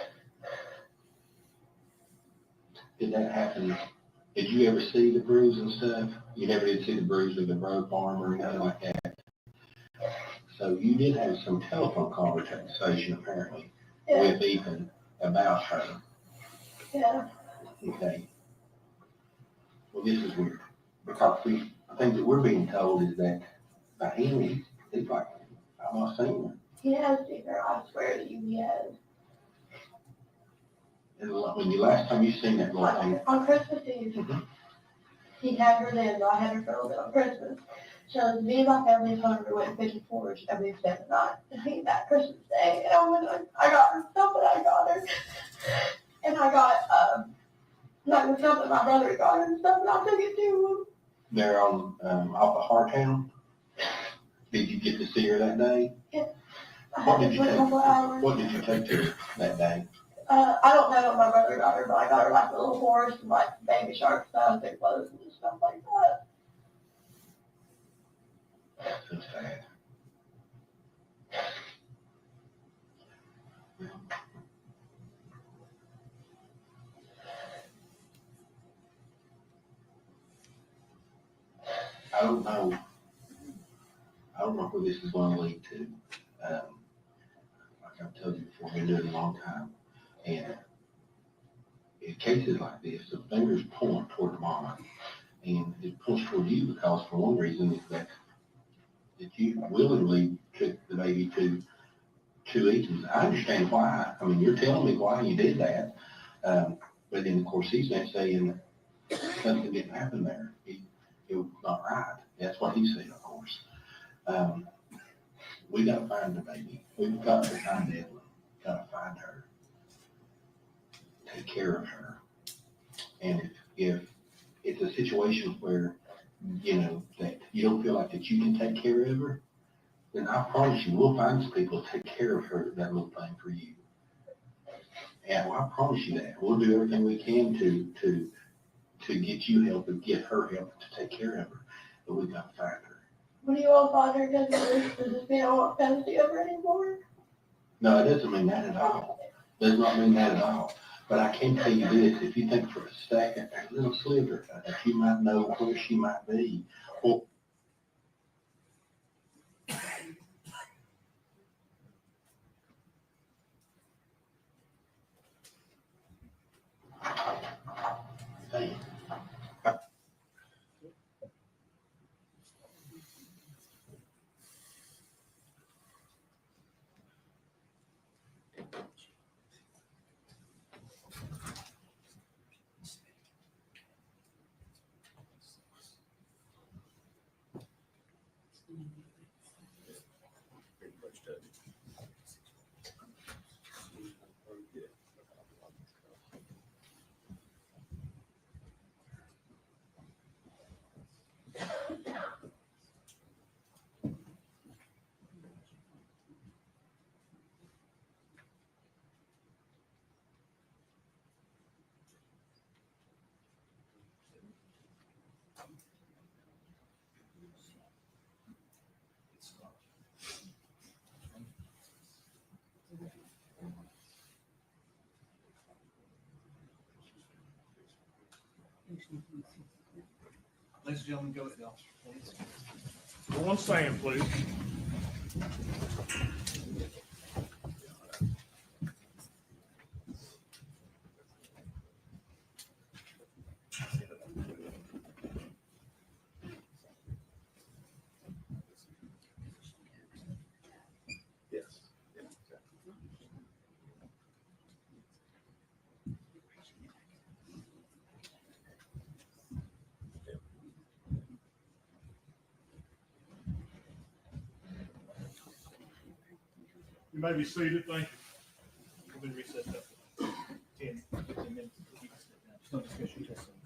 Did that happen? Did you ever see the bruise and stuff? You never did see the bruise or the broke arm or anything like that? So you did have some telephone conversation apparently yeah, with Ethan about her. yeah. Okay. Well, this is weird because I think that we're being told is that by him, he's like, I've not seen her. He has seen her. I swear to you, he has. And when last time you seen that little thing, On Christmas Eve, he had her then, but I had her for a little bit on Christmas. So me and my family and home, we went fishing forage every second night. And he that Christmas Day, and I got her stuff that I got her. And I got, like the stuff that my brother got her and stuff, and I took it to him. they're on off of Hartown. Did you get to see her that day? I What had did her you for a take? couple hours. What did you take to her that day? I don't know what my brother got her, but I got her like a little horse and like baby shark stuff and clothes and stuff like that. So sad. I don't know. I don't know where this is going to lead to. Like I've told you before, I've been doing it a long time. And in cases like this, the fingers point toward mama. And it points toward you because for one reason is that you willingly took the baby to Ethan's. I understand why. I mean, you're telling me why you did that. But then, of course, he's not saying something didn't happen there. It was not right. That's what he said, of course. We got to find the baby. We've got to find Evelyn. Got to find her. Take care of her. And if it's a situation where, that you don't feel like that you can take care of her, then I promise you, we'll find some people to take care of her, that little thing for you. And I promise you that. We'll do everything we can to to get you help and get her help to take care of her, but we gotta find her. What do you all father does this mean I won't custody of her anymore? No, it doesn't mean that at all. Does not mean that at all. But I can tell you this, if you think for a second, that little sliver, that you might know where she might be, well, hey, Ladies and gentlemen, go ahead, officer, please. Go on stand, please. Yes. You may be seated. Thank you. We'll be recessed up to 10, 15 minutes. Just no discussion testimony.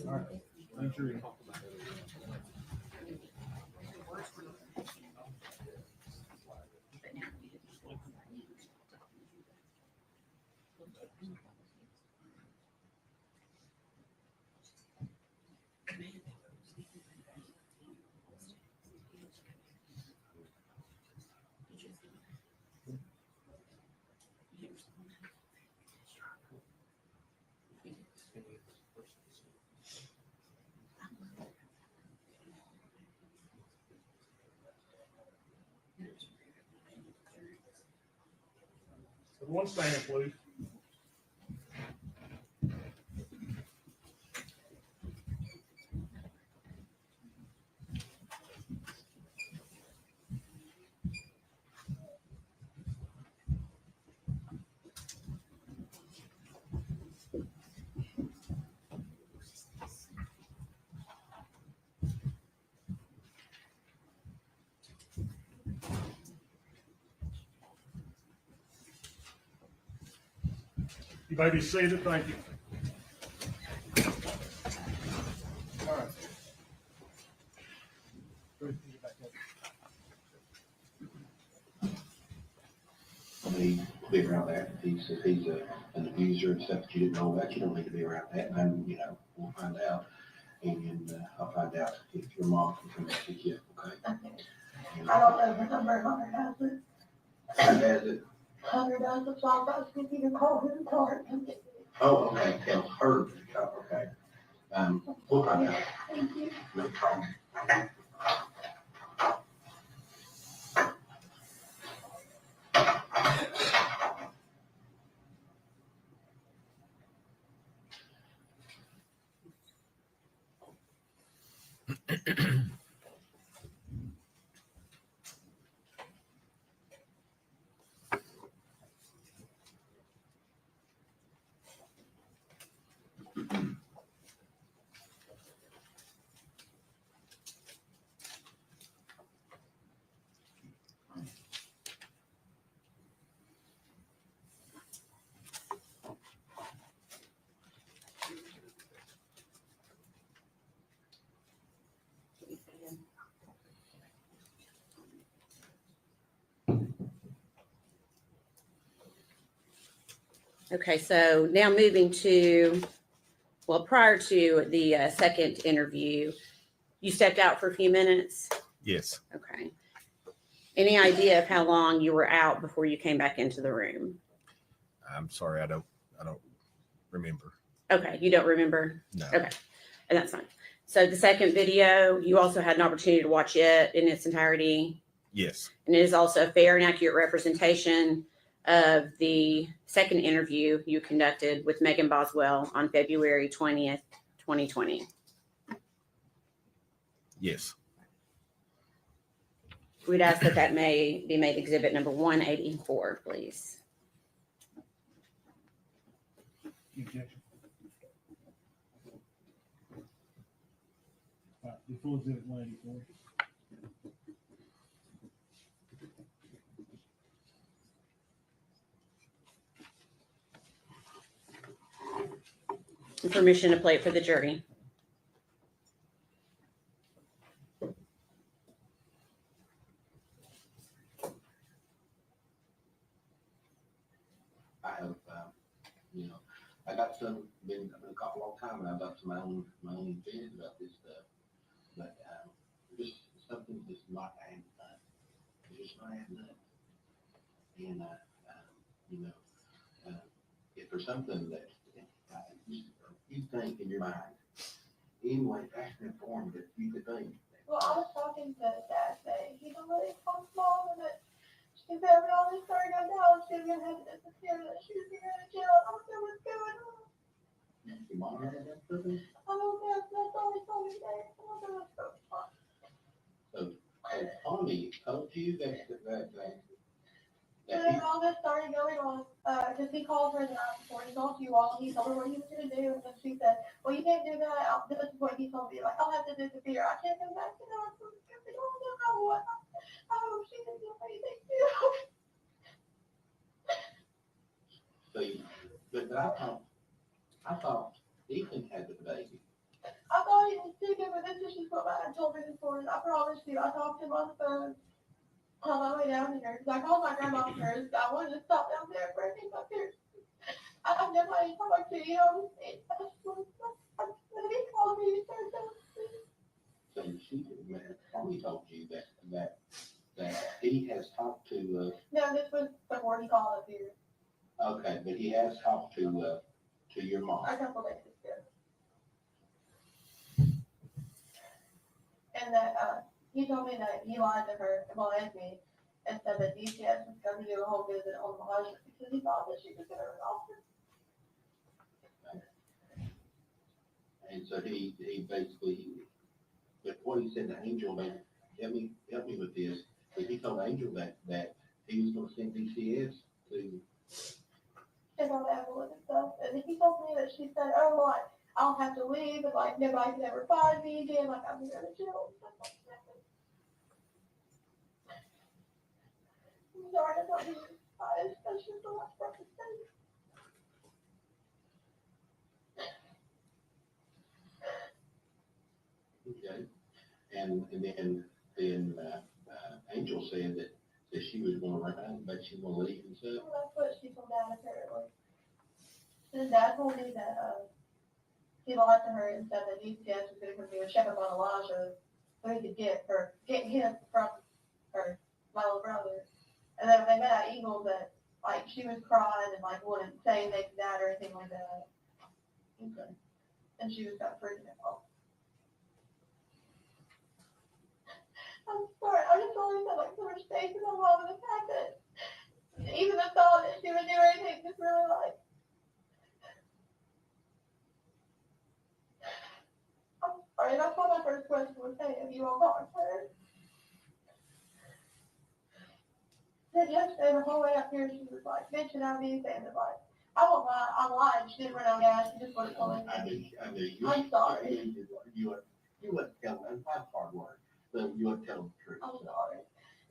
All right. Thanks, Rudy. One stand, please. You may be seated. Thank you. All right. Rudy, get back up. I mean, be around that. If he's an abuser and stuff that you didn't know about, you don't need to be around that. And then, you know, we'll find out. And I'll find out if your mom can come and pick you up, okay? And, I don't know the number, Hunter has it. Has it? Hunter does, so I was asking if you can call his car and come get me. Oh, okay, tell her, okay. We'll find out. Thank you. No problem. Okay, so now moving to, well, prior to the second interview, you stepped out for a few minutes? Yes. Okay. Any idea of how long you were out before you came back into the room? I'm sorry, I don't remember. Okay, you don't remember? No. Okay, and that's fine. So the second video, you also had an opportunity to watch it in its entirety, Yes. and it is also a fair and accurate representation of the second interview you conducted with Megan Boswell on February 20th, 2020. Yes. We'd ask that that may be made exhibit number 184, please. Objection. All right, before exhibit 184. And permission to play it for the jury. I have, you know, I got some, been a couple long time, and I've got some my own opinions about this stuff. But, just something that's not adding up. It's just not adding up. And, you know, if there's something that you think in your mind, anyway, that's an form that you could think. Well, I was talking to Dad today. He's already talked mom and that she's having all this story goes down. She's gonna have to disappear. That she's gonna go to jail. I don't know what's going on. Your mom had that something? I don't know. That's all he told me today. I don't know what's going on. So Tommy told you that And all this started going on, because he called her the night before he called you all, and he told her what he was gonna do, and then she said, well, you can't do that. This is what he told me, like, I'll have to disappear. I can't go back to that. I don't know what. I hope she didn't do anything too. See, but I thought Ethan had the baby. She gave me this, and she put back and told me this morning. I promise you, I talked to him on the phone on my way down here, because I called my grandma first. I wanted to stop down there for anything up here. I've never had any talk to you, know. He called me, he started telling me. So she, man, Tommy told you that he has talked to, No, this was before he called up here, okay, but he has talked to your mom. a couple days ago. And that, he told me that he lied to her, well, and me, and said that DCS was going to do a whole visit on Elijah because he thought that she was going to resolve it. And so he basically, but what he said to Angel, man, help me with this. But he told Angel that he was gonna send DCS to, And all that and stuff. And he told me that she said, oh, well, I'll have to leave, and like nobody can ever find me again, like I'm going to jail and stuff like that. I'm sorry, I thought he was biased. That's just the last part to say. okay. And then Angel said that she was gonna run, but she was gonna leave and stuff. Well, that's what she told Dad apparently. His dad told me that he lied to her and said that DCS was going to do a checkup on Elijah so he could get him from her, my little brother. And then when they met at Eagle, that like she was crying and like wouldn't say anything to Dad or anything like that. Okay. And she was kind of freaking out. I'm sorry, I just always had like so much faith in my mom and the fact that even the thought that she would do anything just really like. I'm sorry, that's what my first question was saying. Have you all talked to her? Then yesterday, the whole way up here, she was like bitching at me, saying that like, I won't lie, I lied. She didn't run out of gas. She just wasn't telling I me. knew. I'm sorry. You wouldn't tell them, that's hard work, but you wouldn't tell them the truth. I'm sorry.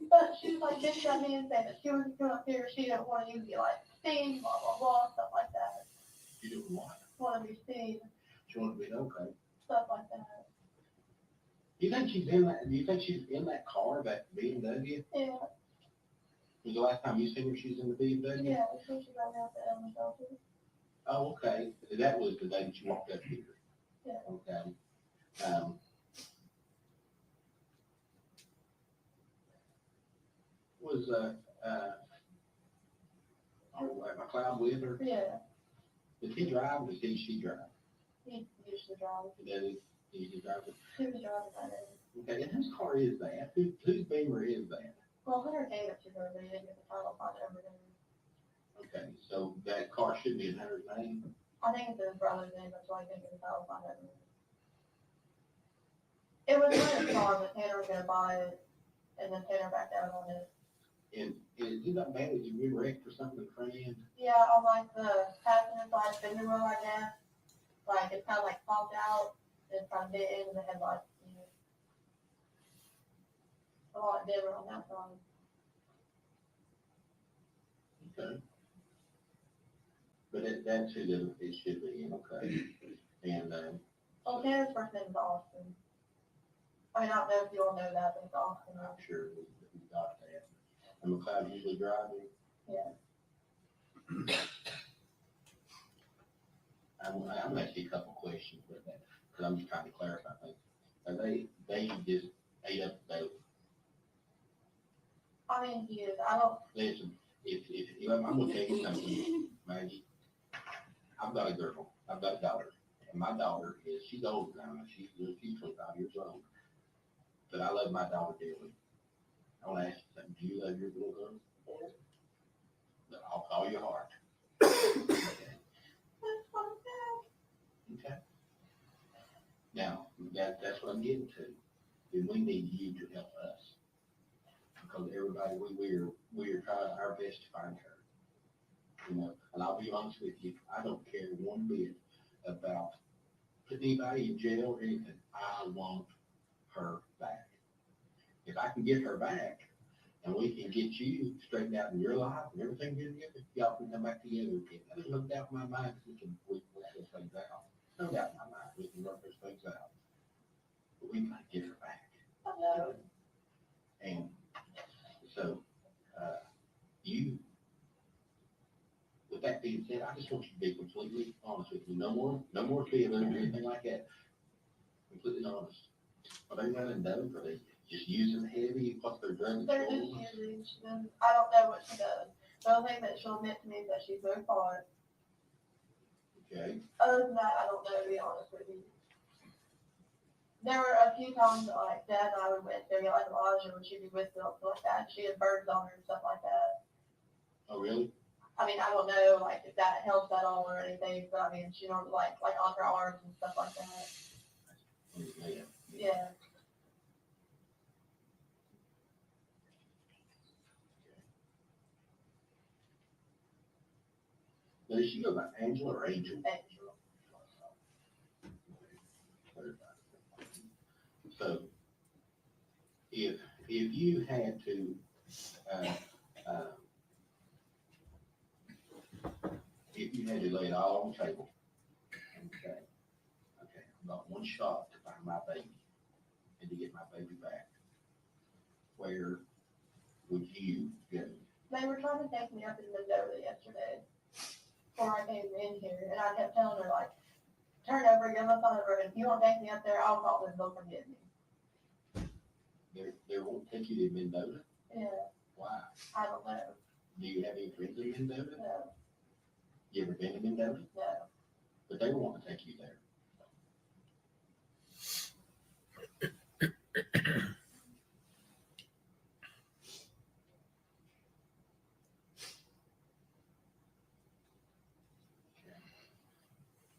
But she was like bitching at me and saying that she was going up here, she didn't want you to be like seen, blah, blah, blah, stuff like that. You didn't want it. Want to be seen, She wanted to be okay. stuff like that. Do you think she's in that car, that BMW? Yeah, Was the last time you seen her, she was in the BMW? yeah, so she got me out the animal shelter. Oh, okay. That was the day that you walked up here. Yeah. Okay. Was McLeod with her? Yeah, Did he drive or did she drive? he used to drive. Did he usually drive it? He was driving that day. Okay, and whose car is that? Whose Beamer is that? Well, Hunter gave it to her, but he didn't get the title on it over there. Okay, so that car should be in Hunter's name? I think it's his brother's name, that's why he didn't get the title on it. It was Hunter's car, but Tanner was gonna buy it, and then Tanner backed out on it. And is it not bad that you re-wrecked or something, a friend? Yeah, on like the passenger side fender wheel, I guess. Like it kind of like popped out and kind of bit into the headlights. You know. A lot dimmer on that side. Okay. But that's who it should be, okay? And, Well, Tanner's first name is Austin. I mean, I don't know if you all know that, but it's Austin. I'm sure we got that. And McLeod usually driving? Yeah. I'm gonna ask you a couple questions with that, because I'm just trying to clarify things. Are they just ate up the boat? I mean, he is. I don't. Listen, if I'm gonna tell you something, Maggie. I've got a girl, I've got a daughter, and my daughter she's old now, she's 25 years old. But I love my daughter dearly. I wanna ask you something, do you love your little girl? Yeah. With all your heart. Okay. Now, that's what I'm getting to. Then we need you to help us. Because everybody, we're trying our best to find her. You know, and I'll be honest with you, I don't care one bit about putting anybody in jail or anything. I want her back. If I can get her back and we can get you straightened out in your life and everything good together, y'all can come back together again. There's no doubt in my mind we can work those things out. No doubt in my mind we can work those things out. but we gotta get her back. I know. And so, with that being said, I just want you to be completely honest with me. No more feelings or anything like that. Completely honest. Are they running dope? Are they just using heavy? What's their drug? They're just using, I don't know what she does. The only thing that she'll admit to me is that she's very far. Okay, Other than that, I don't know, to be honest with you. There were a few times that like Dad and I would went there, like Elijah when she'd be with them, like that. She had birds on her and stuff like that. oh, really? I mean, I don't know, like, if that helps at all or anything, but I mean, she don't like on her arms and stuff like that. Yeah. Now, does she go by Angela or Angel? Angel. So, if you had to, if you had to lay it all on the table, okay, I got one shot to find my baby and to get my baby back, where would you go? They were trying to take me up in Mendoza yesterday before I came in here, and I kept telling her, like, turn over, get on the phone over, and if you won't take me up there, I'll call them, they'll forget me. They won't take you to Mendoza? Yeah, Why? I don't know. Do you have any friends in Mendoza? No, You ever been to Mendoza? no. But they want to take you there.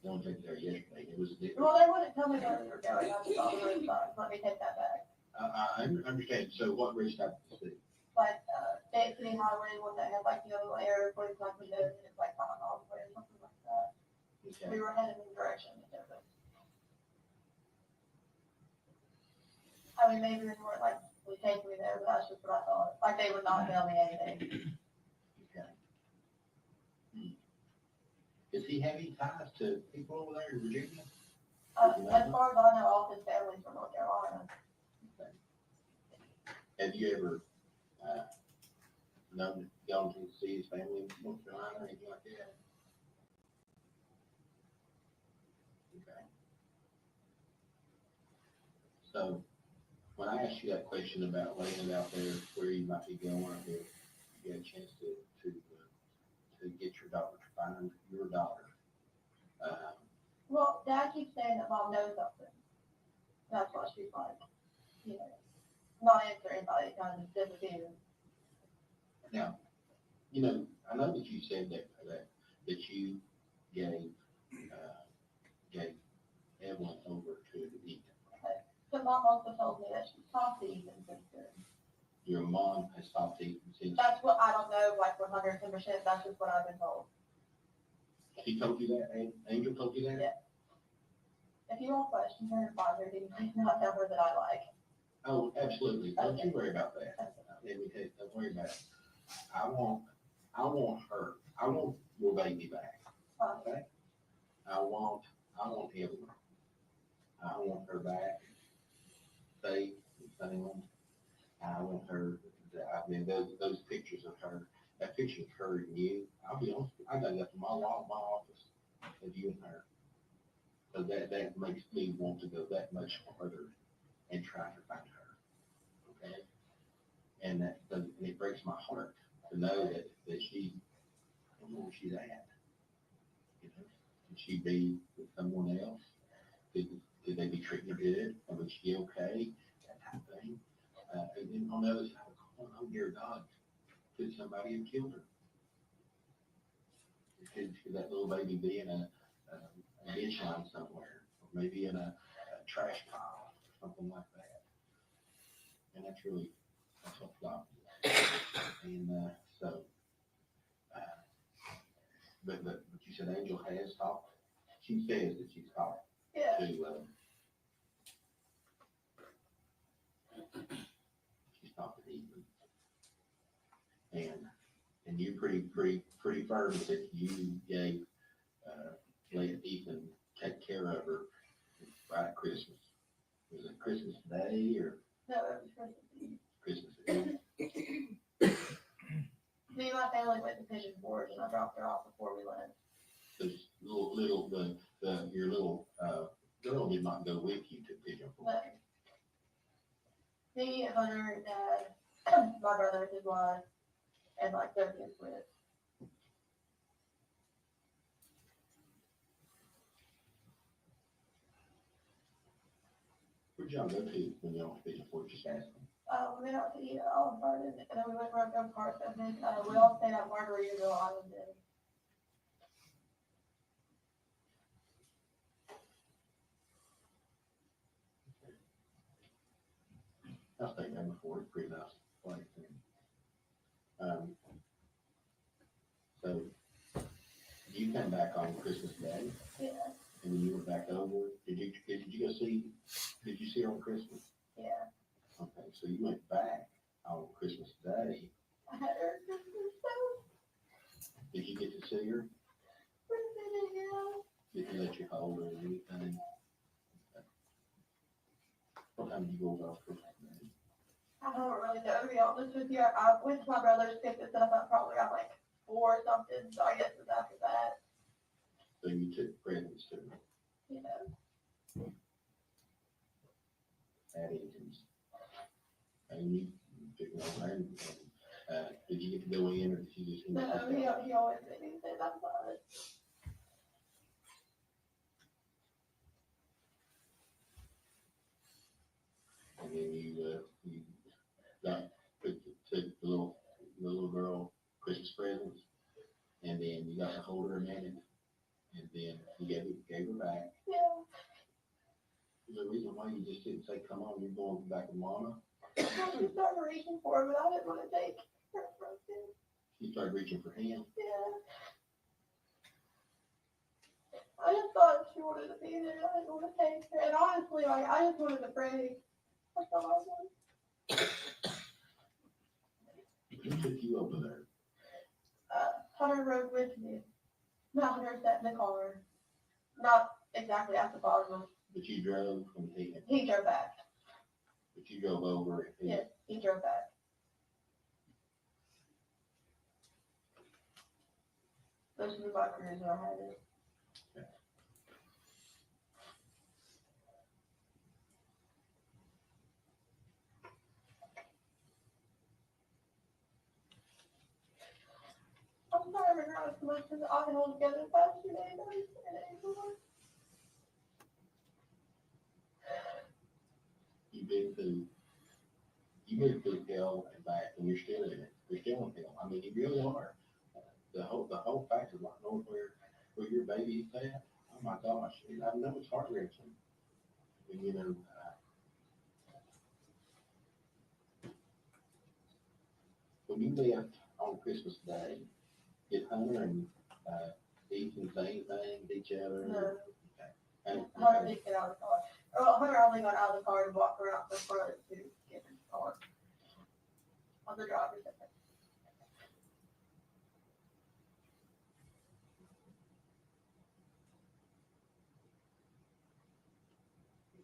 They won't take you there yesterday. It was a different. Well, they wouldn't tell me where we were going. I just thought the road signs. Let me take that back. I understand. So what race type is it? Like, State City Highway, one that had like, the area where it's like Mendoza, and it's like 5 miles away or something like that. Okay. We were headed in the direction of Mendoza. I mean, maybe they weren't like, we take me there, but that's just what I thought. Like, they would not tell me anything. Okay. Does he have any ties to people over there in Virginia? As far as I know, all his family's from North Carolina. Have you ever, gone to see his family in North Carolina or anything like that? Okay. So, when I asked you that question about laying it out there where you might be going, or if you had a chance to get your daughter, to find your daughter, Well, Dad keeps saying that Mom knows something. That's what she's like, you know, not answering anybody, kind of just disappearing. now, I know that you said that you gave Evelyn over to Ethan. But Mom also told me that she talked to Ethan since then. Your mom has talked to Ethan since. That's what, I don't know, like 110%, that's just what I've been told. She told you that? Angel told you that? Yeah. If you want questions her and find her, you can not tell her that I like. Oh, absolutely. Don't you Okay. worry about that. Let me tell you, don't worry about it. I want her. I want your baby back. Okay? I want Evelyn. I want her back. Safe and sound. I want her. I mean, those pictures of her. That picture of her and you. I'll be honest. I got that from my wall, my office of you and her. So that makes me want to go that much further and try to find her. Okay. And it breaks my heart to know that she, I don't know where she's at. You know, could she be with someone else? Could they be treating her good? Or was she okay? That type of thing. And then on the other side of the coin, oh dear God, could somebody have killed her? Could that little baby be in a ditch line somewhere, or maybe in a trash pile, or something like that? And that's what flop is. And so, but you said Angel has talked. She says that she's talked Yeah. to. She's talked to Ethan. And you're pretty firm that you gave let Ethan take care of her right at Christmas. Was it Christmas Day or No, it was Christmas Eve. Christmas Eve? Me and my family went to Pigeon Forge and I dropped her off before we left. This your little, girl did not go with you to Pigeon Forge. But me, Hunter, Dad, my brother, his wife, and like their kids with. Where'd y'all go to when y'all went to Pigeon Forge? Just ask them. We went out to eat at Olive Garden, and then we went for a go-kart, and then, we all stayed at Margaritaville Island Inn. I've stayed there before, it's a pretty nice place. So you came back on Christmas Day Yeah, and then you went back over. Did you see her on Christmas? yeah. Okay, so you went back on Christmas Day. I had her Christmas stuff. Did you get to see her? Did you let you hold her and anything? Okay. What time did you go over on Christmas Day? I don't really know, to be honest with you. I went to my brother's, picked this stuff up probably at like 4 or something, so I guess it was after that, So you took presents to her you know. at Eaton's. And you took it over and, did you get to go in or did you just? No, he always made me say that's fine. And then you took the little girl Christmas presents, and then you got to hold her a minute, and then you gave her back. Yeah. There's a reason why you just didn't say, "Come on, you're going back with Mama." She started reaching for him, but I didn't want to take her from him. She started reaching for him. Yeah. I just thought she wanted to be there. I didn't want to take her. And honestly, like, I just wanted to pray. That's all I wanted. Who took you over there? Hunter rode with me. No, Hunter sat in the car. Not exactly at the bottom. But you drove from here. He drove back. But you drove over. And Yeah, he drove back. Those were my careers that I had it. I'm sorry to grow so much because I've been all together the past 2 days. I just can't anymore. You've been through hell and back, and you're still in it. You're still in hell. I mean, you really are. The whole fact of not knowing where your baby is at. Oh my gosh, and I know it's heart wrenching. And you know, when you left on Christmas Day, did Hunter and Ethan say anything with each other? No. Okay. And, Hunter didn't get out of the car. Well, Hunter only got out of the car and walked around the front to get in the car. On the driver's side.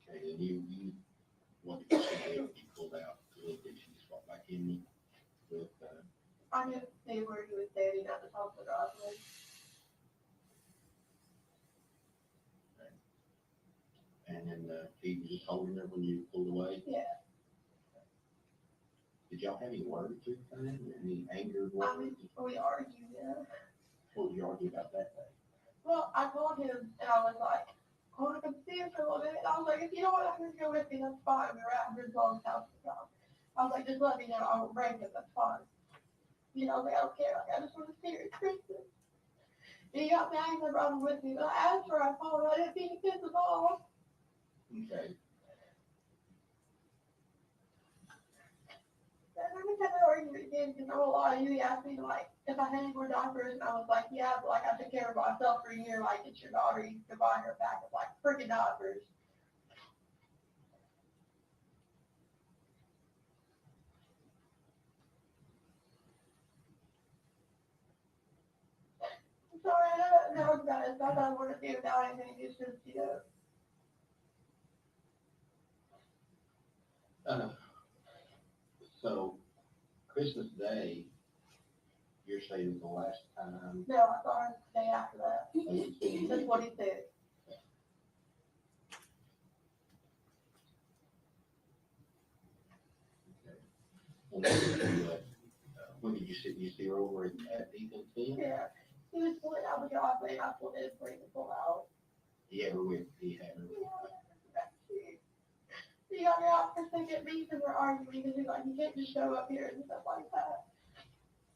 okay, and you what did you say when you pulled out a little bit? You just walked back in with I didn't see where he was standing at the top of the driveway. and then he was just holding her when you pulled away. Yeah. Did y'all have any words or anything? Any anger I mean, words? we argued, yeah. What did you argue about that day? Well, I called him and I was like, I want to come see him for a little bit. I was like, if you don't want to go with me, that's fine. We were at Bridgewell's house at the time. I was like, just let me know. I will bring him. That's fine. You know, like, I don't care. Like, I just want to see her at Christmas. And he got mad because I brought him with me, but I asked her. I told her I didn't mean to piss him off. Okay. And then we had that argument again because I'm a lot of you. He asked me to, like, if I had any more diapers, and I was like, yeah, but like I took care of myself for a year. Like, it's your daughter. You can buy her back with like freaking diapers. I'm sorry, I don't know guys. I don't want to do without anything. It's just, you know. So Christmas Day, you're saying is the last time? No, I saw her the day after that. Okay. The 26th. And then, when did you see her over at Ethan's tent? Yeah. He was pulling out the driveway, and I pulled in for him to pull out. He had her with, he had her. He got me out for second me because we're arguing, because he's like, you can't just show up here and stuff like that.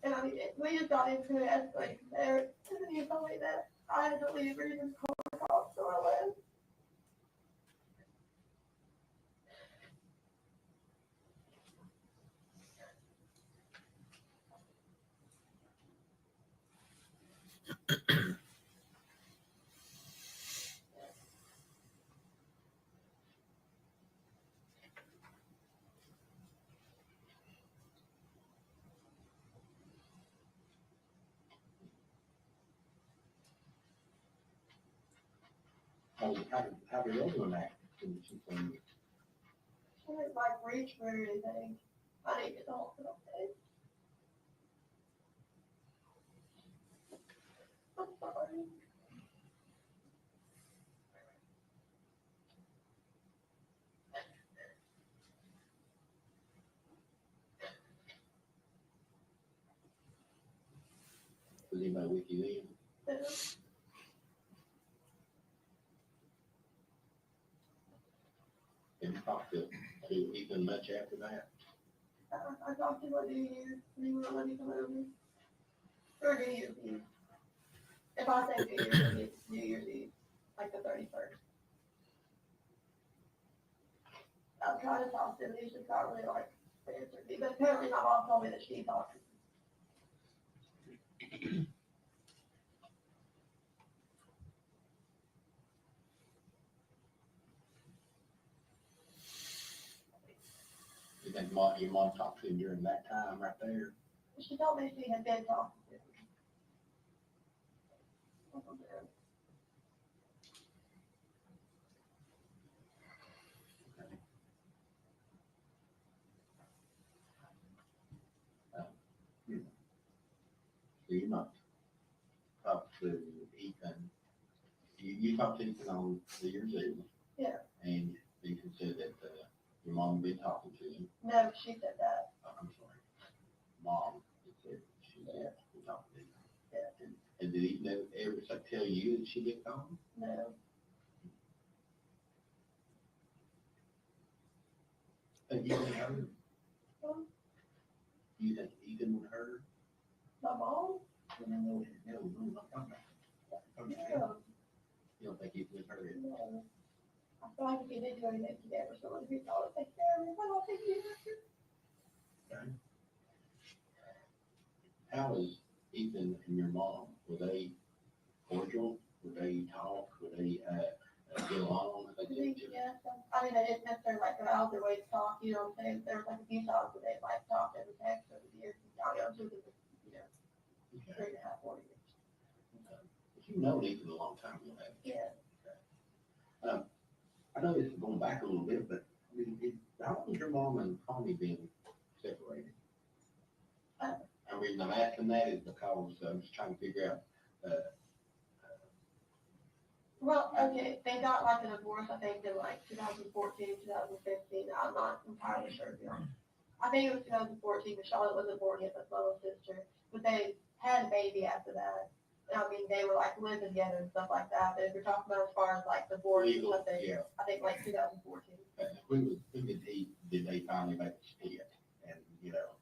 And I mean, we just got into it as like there, and then he told me that I had to leave or even call, so I left. How did everyone act? She didn't like reach for anything. I didn't get the whole thing. I'm sorry. Was anybody with you then? Have you talked to Ethan much after that? I talked to him on New Year's, and he wouldn't let me come over. Or New Year's Eve. If I say New Year's Eve, it's New Year's Eve, like the 31st. I'm trying to talk to him, he just got really like answered me, but apparently my mom told me that she talked to him. You think your mom talked to him during that time right there? She told me she had been talking to him. So you not talked to Ethan, you talked to Ethan on New Year's Eve? Yeah. And Ethan said that, your mom had been talking to him. No, she said that. I'm sorry. Mom said she said we talked to him. Yeah. And did Ethan ever tell you that she did call him? No. Think Ethan heard? Um, You think Ethan would heard? My mom? No. Okay. No. You don't think Ethan would heard it? No. I feel like if you did do anything today or someone who thought it take care of me, I don't think you would. Okay. How is Ethan and your mom? Were they cordial? Would they talk? Would they get along? I think, yeah, I mean, I didn't necessarily like go out their way to talk, you know what I'm saying? There was like a few times where they like talked over text over the years. I was with them, you know, 3.5, 4 years. But you've known Ethan a long time, you know, haven't you? Yeah. I know this is going back a little bit, but I mean, how long has your mom and Connie been separated? I mean, I'm asking that is because I'm just trying to figure out, Well, okay, they got like a divorce, I think, in like 2014, 2015. I'm not entirely sure, to be honest. I think it was 2014, but Charlotte wasn't born yet, but little sister. But they had a baby after that. I mean, they were like living together and stuff like that. But if you're talking about as far as like divorce and Legal, something, yeah. I think like 2014. who did they finally make the split? And, you know,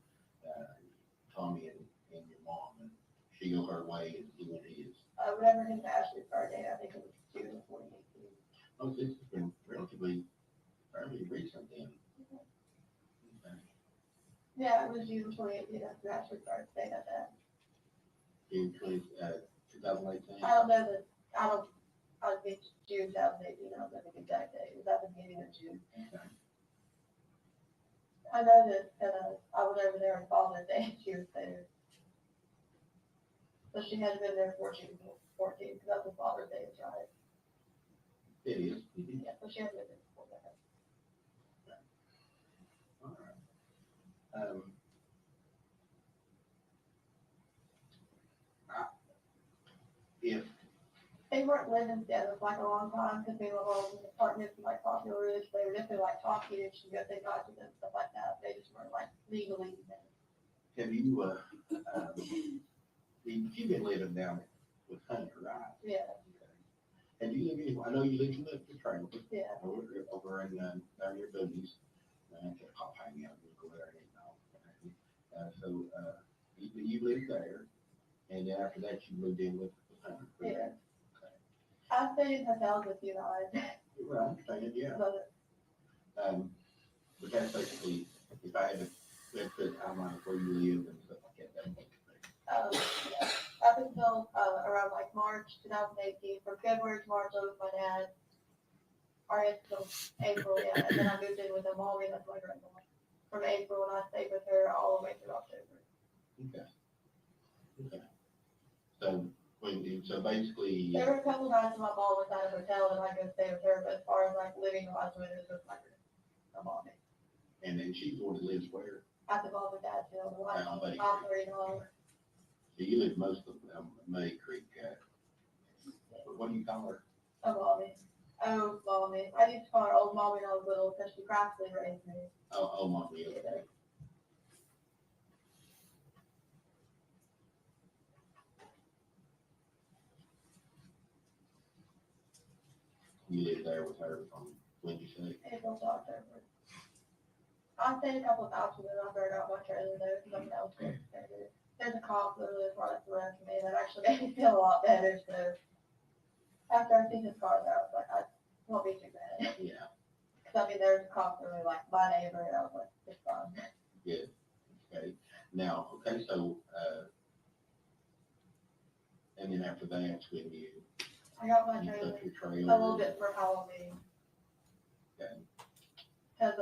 Tommy and your mom, and she go her way and he went his. Whatever his Ashley's birthday, I think it was June of 2018. Oh, this has been relatively fairly recent then. Okay. Yeah, it was June 2018, after Ashley's birthday, that. June 2018. I don't know that, I think June 2018, I don't know the exact date, it was at the beginning of June. Okay. I know that, I was over there on Father's Day, and she was there. So she had been there before she was 14, because that's when Father's Day is, right? It is. Mhm. Yeah, so she hasn't been there before that. All right. Um, If, They weren't living together for like a long time because they were all in apartments and like popular rich. They were definitely like talking and she got they got to them and stuff like that. They just weren't like legally. have you, you've been living down with Hunter, right? Yeah, And you live in, I know you live in the trailer, yeah. over in, down near Boone's. I'll hang out and go there and all. You lived there, and then after that you moved in with Hunter. correct? Yeah. I stayed in hotels with you guys. Right, I understand, yeah. But But that's basically, if I had to, let's put a timeline of where you live and stuff like that, that's what yeah. Up until around like March 2018, from February to March, I was with my dad. Or until April, yeah, and then I moved in with a mommy, that's my grandma. From April, and I stayed with her all the way through October. Okay. Okay. So, so basically, There were a couple nights my mom was at a hotel and I go stay with her, but as far as like living wise with her, it was like a mommy. and then she's the one that lives where? At the mom and dad's hill, like Down Bay operating on. So you live most of May Creek, what do you call her? A mommy. Oh, mommy. I used to call her old mommy when I was little because she practically raised me. Oh, Mommy, okay. You lived there with her from, when you say? April to October. I stayed a couple of times with her after I got my trailer though, because I'm elsewhere. There's a cop that lives right up the road from me that actually made me feel a lot better, so. After I seen his car there, I was like, I won't be too bad. Yeah, Cause I mean, there's a cop really like my neighbor, and I was like, it's fine. good, okay. Now, okay, so, and then after that's when you I got my took trailer your a trailer. little bit for Halloween. Okay. Cause,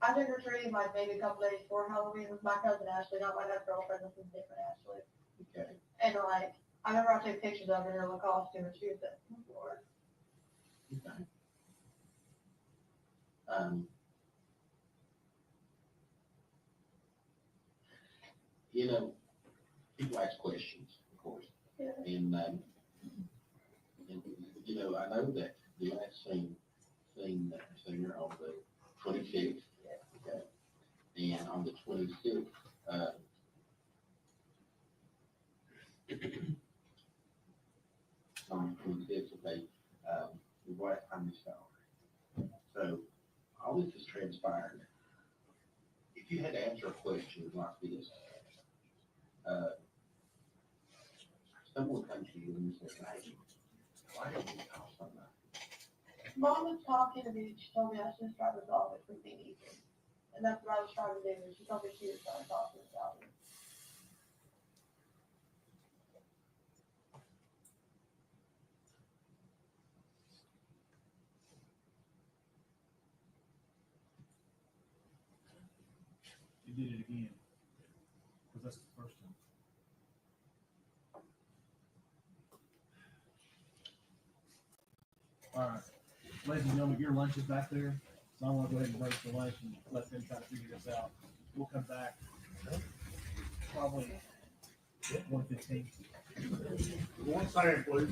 I took her tree like maybe a couple days before Halloween with my cousin Ashley, not my ex-girlfriend, this is different Ashley. Okay, And like, I remember I took pictures of her in her little costume and she was at the floor. okay. You know, people ask questions, of course, Yeah. and, you know, I know that the last singer on the 26th, okay, and on the 26th, on the 26th, okay, your wife, I'm just sorry. So, all this has transpired. If you had to answer a question like this, someone comes to you and says, hey, why did you call somebody? Mom was talking to me, she told me I should just try to resolve it with me. And that's what I was trying to do, she told me she was trying to talk to me about it. You did it again, because that's the first time. All right, ladies and gentlemen, your lunch is back there, so I want to go ahead and break the lunch and let them try to figure this out. We'll come back probably 1:15. One second, please.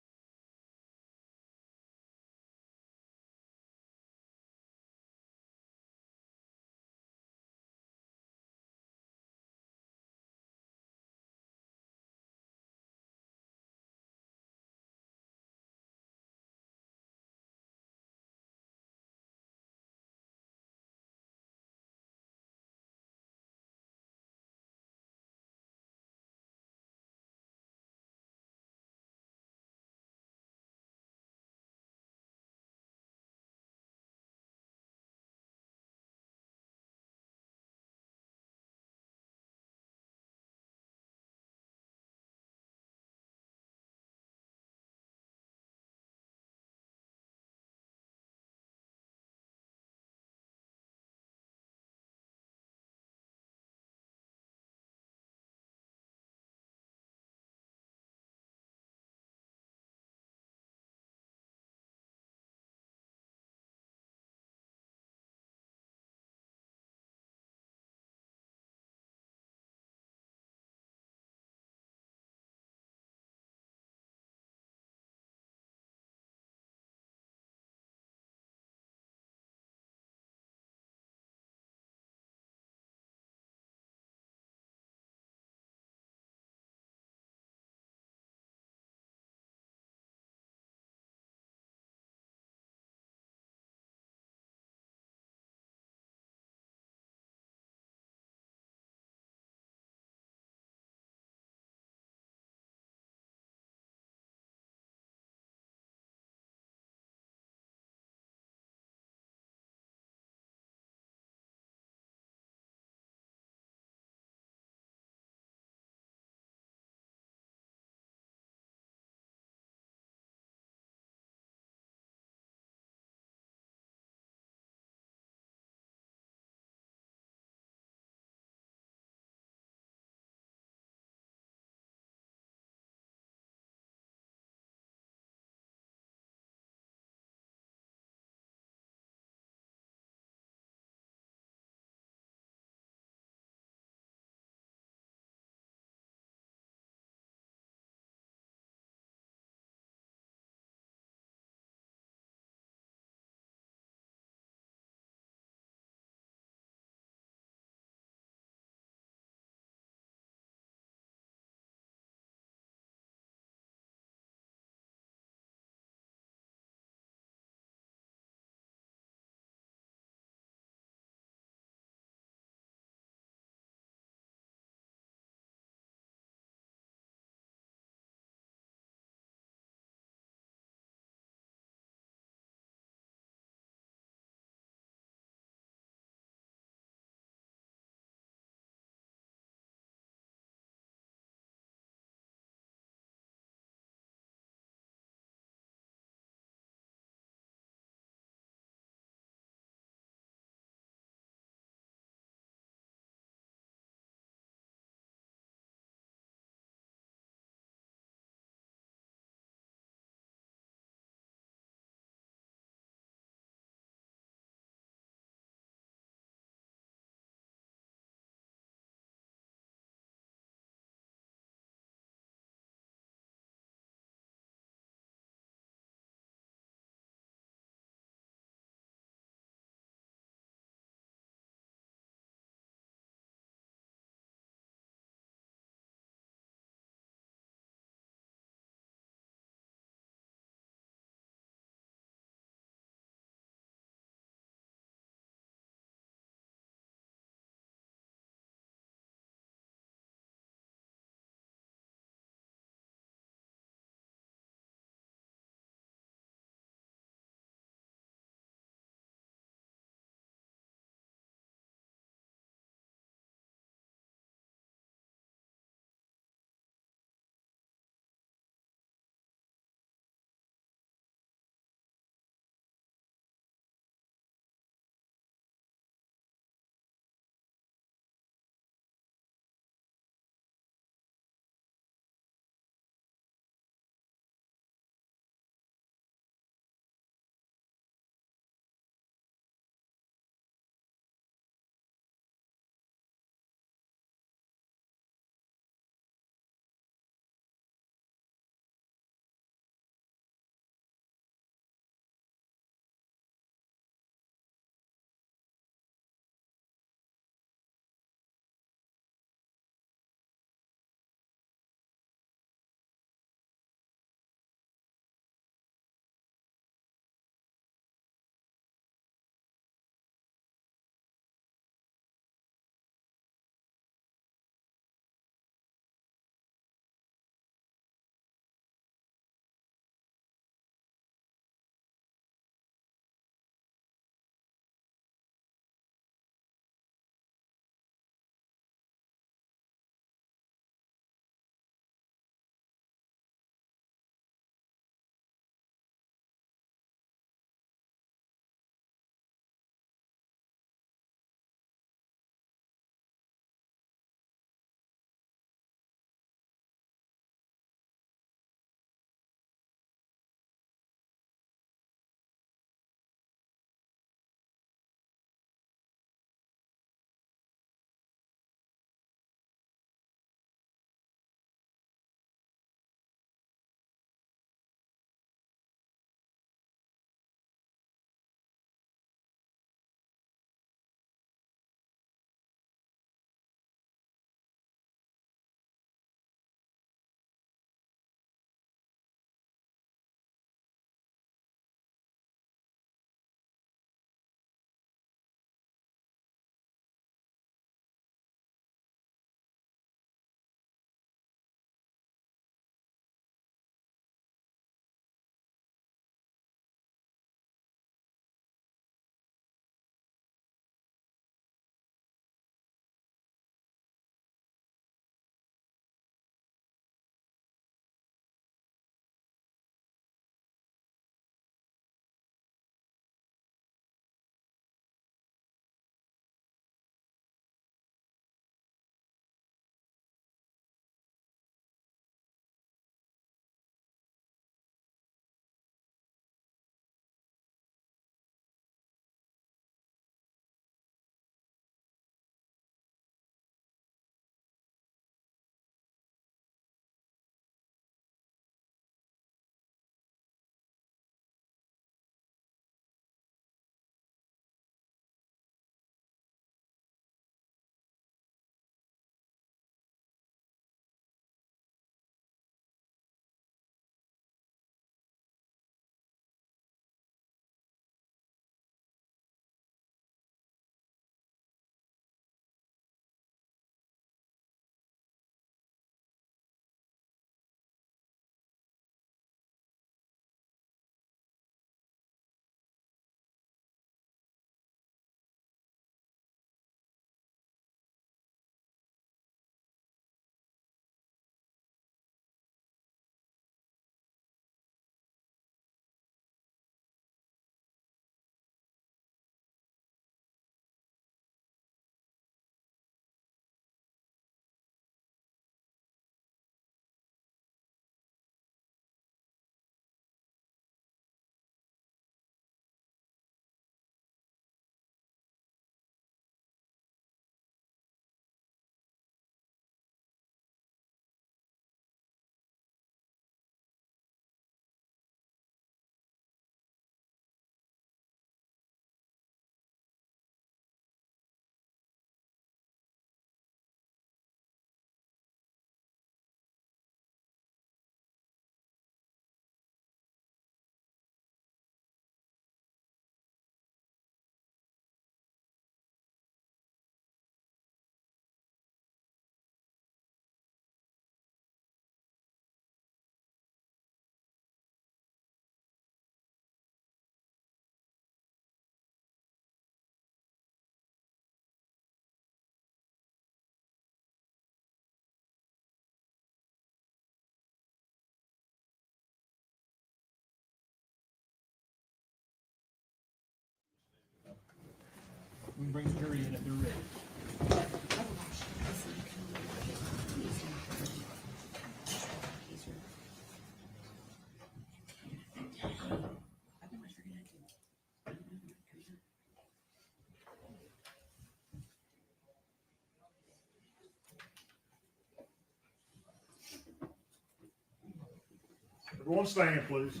Everyone stand, please.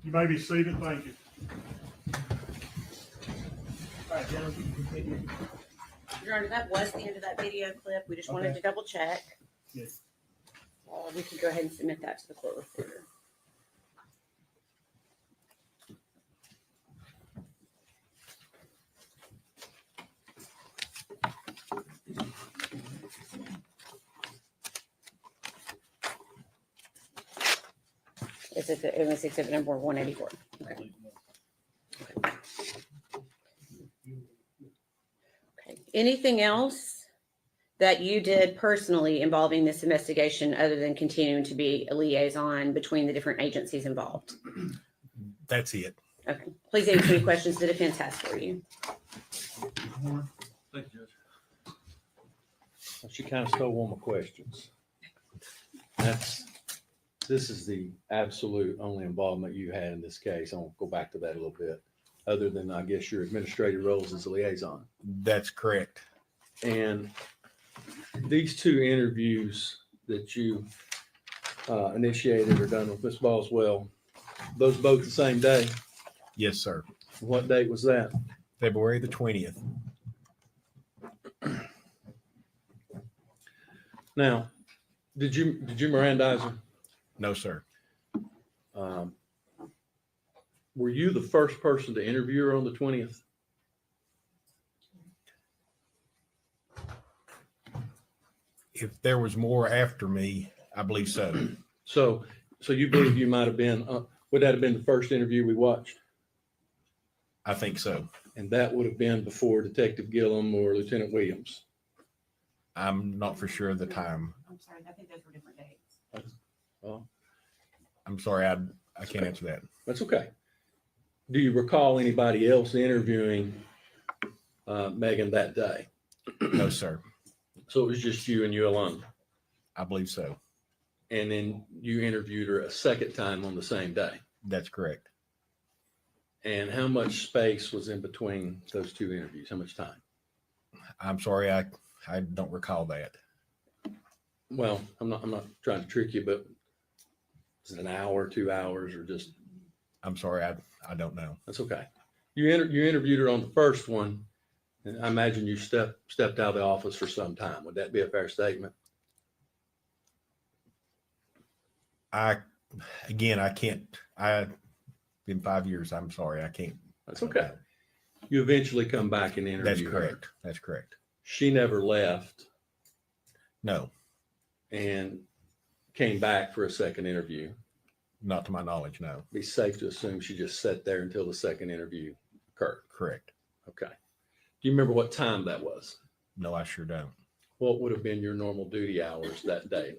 You may be seated. Thank you. All right, Jennifer, you can continue. Your Honor, that was the end of that video clip. We just wanted to double check. Yes. We can go ahead and submit that to the court reporter. It was exhibit number 184. Okay. Okay. Anything else that you did personally involving this investigation other than continuing to be a liaison between the different agencies involved? That's it. Okay. Please answer any questions the defense has for you. Thank you, Judge. Well, she kind of stole one of my questions. This is the absolute only involvement you had in this case. I won't go back to that a little bit, other than I guess your administrative roles as a liaison. That's correct. And these two interviews that you initiated or done with Ms. Boswell, those both the same day? Yes, sir. What date was that? February the 20th. Now, did you Mirandize her? No, sir. Were you the first person to interview her on the 20th? If there was more after me, I believe so. So you believe you might have been, would that have been the first interview we watched? I think so. And that would have been before Detective Gillum or Lieutenant Williams? I'm not for sure of the time. I'm sorry, I think those were different dates. Well, I'm sorry, I can't answer that. that's okay. Do you recall anybody else interviewing Megan that day? No, sir. So it was just you and you alone? I believe so. And then you interviewed her a second time on the same day? That's correct. And how much space was in between those two interviews? How much time? I'm sorry, I don't recall that. Well, I'm not trying to trick you, but is it an hour, 2 hours, or just? I'm sorry, I don't know. That's okay. You interviewed her on the first one, and I imagine you stepped out of the office for some time. Would that be a fair statement? I been 5 years. I'm sorry, I can't. That's okay. You eventually come back and interview That's her. correct. That's correct. She never left No, and came back for a second interview. not to my knowledge, no. Be safe to assume she just sat there until the second interview occurred. Correct. Okay. Do you remember what time that was? No, I sure don't. What would have been your normal duty hours that day?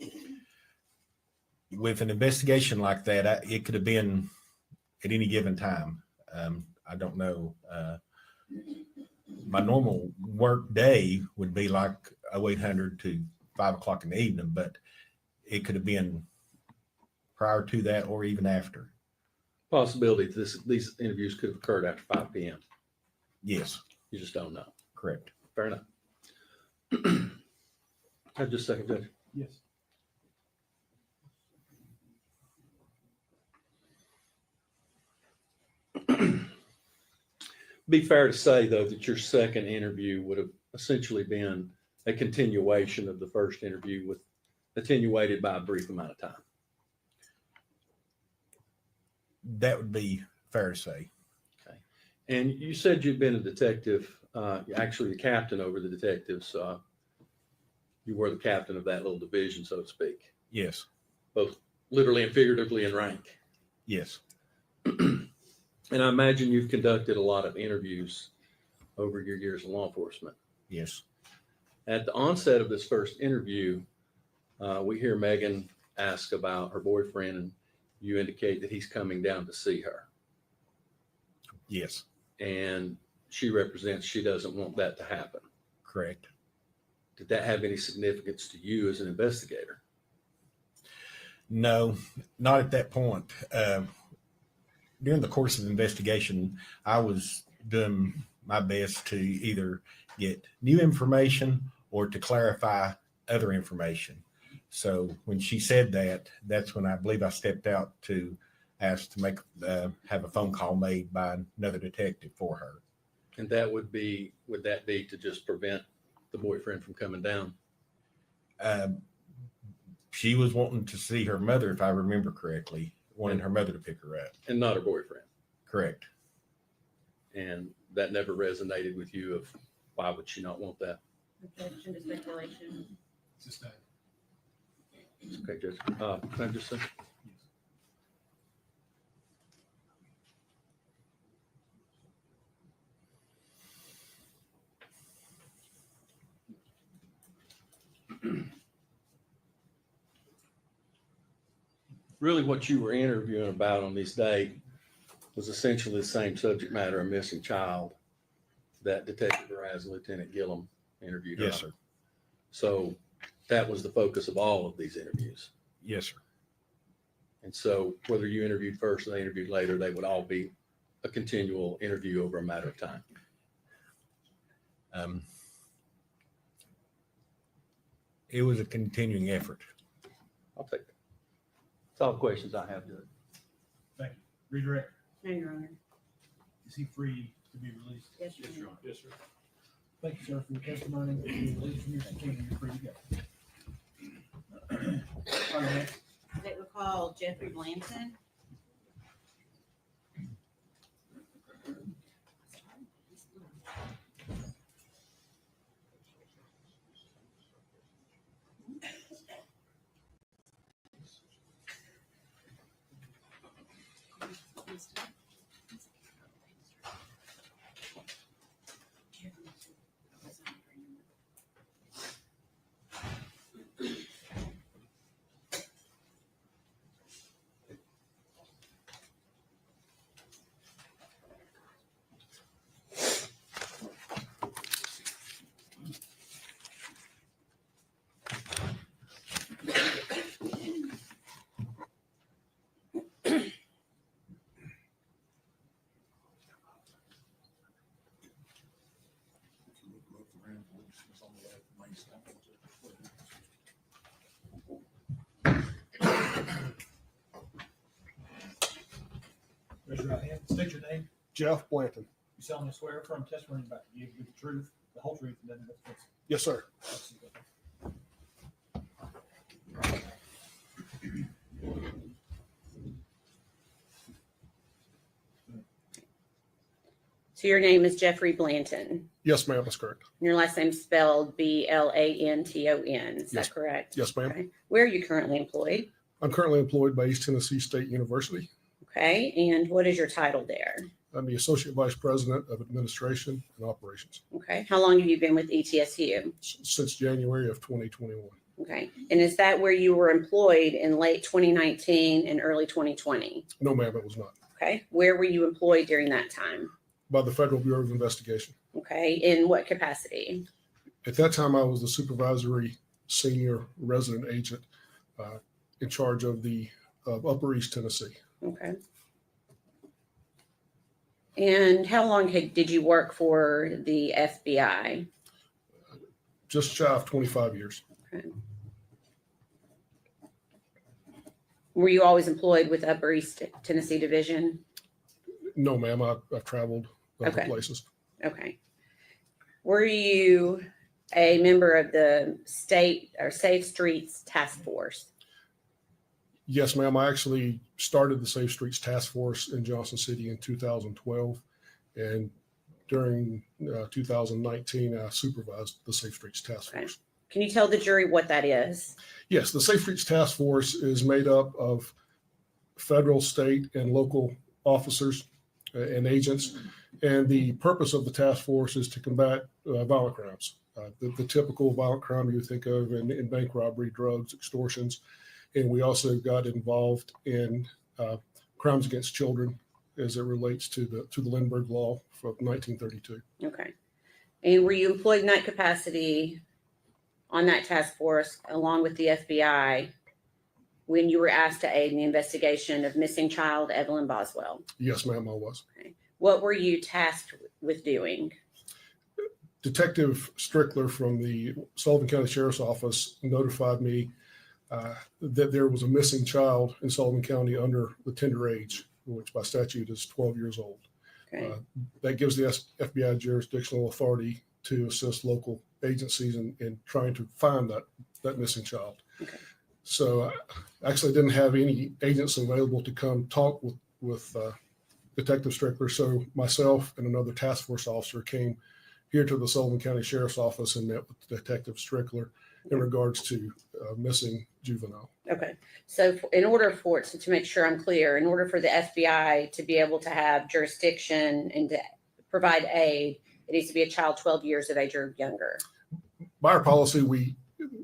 With an investigation like that, it could have been at any given time. I don't know. My normal work day would be like 0800 to 5 o'clock in the evening, but it could have been prior to that or even after. Possibility these interviews could have occurred after 5 p.m. Yes, You just don't know. correct. Fair enough. Just a second, Judge. Yes. Be fair to say, though, that your second interview would have essentially been a continuation of the first interview with attenuated by a brief amount of time. That would be fair to say. Okay. And you said you'd been a detective, actually the captain over the detectives. You were the captain of that little division, so to speak, Yes, both literally and figuratively in rank. yes, And I imagine you've conducted a lot of interviews over your years in law enforcement. yes, At the onset of this first interview, we hear Megan ask about her boyfriend, and you indicate that he's coming down to see her. yes, And she represents, she doesn't want that to happen. Correct. Did that have any significance to you as an investigator? No, not at that point. During the course of the investigation, I was doing my best to either get new information or to clarify other information. So when she said that, that's when I believe I stepped out to ask to have a phone call made by another detective for her. And would that be to just prevent the boyfriend from coming down? She was wanting to see her mother, if I remember correctly, wanting her mother to pick her up. And not her boyfriend? Correct. And that never resonated with you of why would she not want that? Objection to speculation. Sustained. Okay, Judge. Can I just say? Really what you were interviewing about on this day was essentially the same subject matter, a missing child, that Detective Baraz and Lieutenant Gillum interviewed. Yes, about. sir. So that was the focus of all of these interviews. Yes, sir. And so whether you interviewed first or they interviewed later, they would all be a continual interview over a matter of time. It was a continuing effort. I'll take that. That's all the questions I have, Judge. Thank you. Redirect, No, Your Honor. is he free to be released? Yes, Your Honor. Yes, sir. Thank you, sir, for your testimony. You're released from your detention. You're free to go. All right, next. They will call Jeffrey Blanton. Raise your right hand. State your name. Jeff Blanton. You solemnly swear or affirm testimony about to give you the truth, the whole truth, and nothing but the truth. Yes, sir. So your name is Jeffrey Blanton. Yes, ma'am, that's correct. And your last name spelled Blanton. Is Yes. that correct? Yes, ma'am. Okay. Where are you currently employed? I'm currently employed by East Tennessee State University. Okay. And what is your title there? I'm the Associate Vice President of Administration and Operations Okay. How long have you been with ETSU? since January of 2021. Okay. And is that where you were employed in late 2019 and early 2020? No, ma'am, it was not. Okay. Where were you employed during that time? By the Federal Bureau of Investigation. Okay. In what capacity? At that time, I was the supervisory senior resident agent in charge of the Upper East Tennessee. Okay. And how long did you work for the FBI? Just shy of 25 years. Okay. Were you always employed with Upper East Tennessee Division? No, ma'am, I've traveled other Okay. places. Okay. Were you a member of the state or Safe Streets Task Force? Yes, ma'am. I actually started the Safe Streets Task Force in Johnson City in 2012. And during 2019, I supervised the Safe Streets Task Okay. Force. Can you tell the jury what that is? Yes, the Safe Streets Task Force is made up of federal, state, and local officers and agents. And the purpose of the task force is to combat violent crimes. The typical violent crime you think of in bank robbery, drugs, extortions. And we also got involved in crimes against children as it relates to the Lindbergh Law of 1932. Okay. And were you employed in that capacity on that task force along with the FBI when you were asked to aid in the investigation of missing child Evelyn Boswell? Yes, ma'am, I was. Okay. What were you tasked with doing? Detective Strickler from the Sullivan County Sheriff's Office notified me that there was a missing child in Sullivan County under the tender age, which by statute is 12 years old. Okay. That gives the FBI jurisdictional authority to assist local agencies in trying to find that missing child. Okay. So I actually didn't have any agents available to come talk with Detective Strickler. So myself and another task force officer came here to the Sullivan County Sheriff's Office and met with Detective Strickler in regards to missing juvenile. Okay. So in order for, to make sure I'm clear, in order for the FBI to be able to have jurisdiction and to provide aid, it needs to be a child 12 years of age or younger. By our policy, we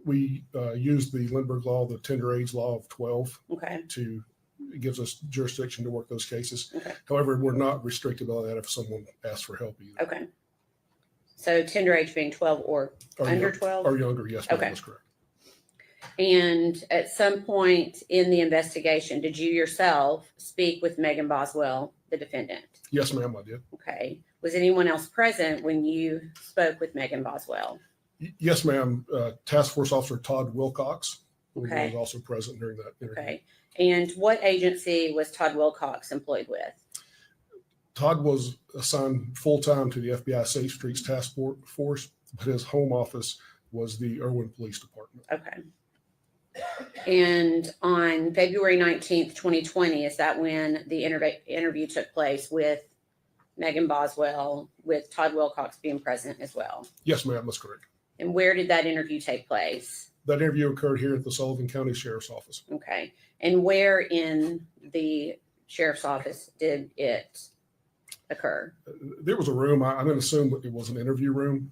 use the Lindbergh Law, the tender age law of 12, Okay. it gives us jurisdiction to work those cases. Okay. However, we're not restricted by that if someone asks for help either. Okay. So tender age being 12 or under 12? Or younger, yes, ma'am, Okay. that's correct. And at some point in the investigation, did you yourself speak with Megan Boswell, the defendant? Yes, ma'am, I did. Okay. Was anyone else present when you spoke with Megan Boswell? Yes, ma'am. Task Force Officer Todd Wilcox Okay. was also present during that interview. Okay. And what agency was Todd Wilcox employed with? Todd was assigned full-time to the FBI Safe Streets Task Force, but his home office was the Irwin Police Department. Okay. And on February 19th, 2020, is that when the interview took place with Megan Boswell, with Todd Wilcox being present as well? Yes, ma'am, that's correct. And where did that interview take place? That interview occurred here at the Sullivan County Sheriff's Office. Okay. And where in the sheriff's office did it occur? There was a room, I'm going to assume it was an interview room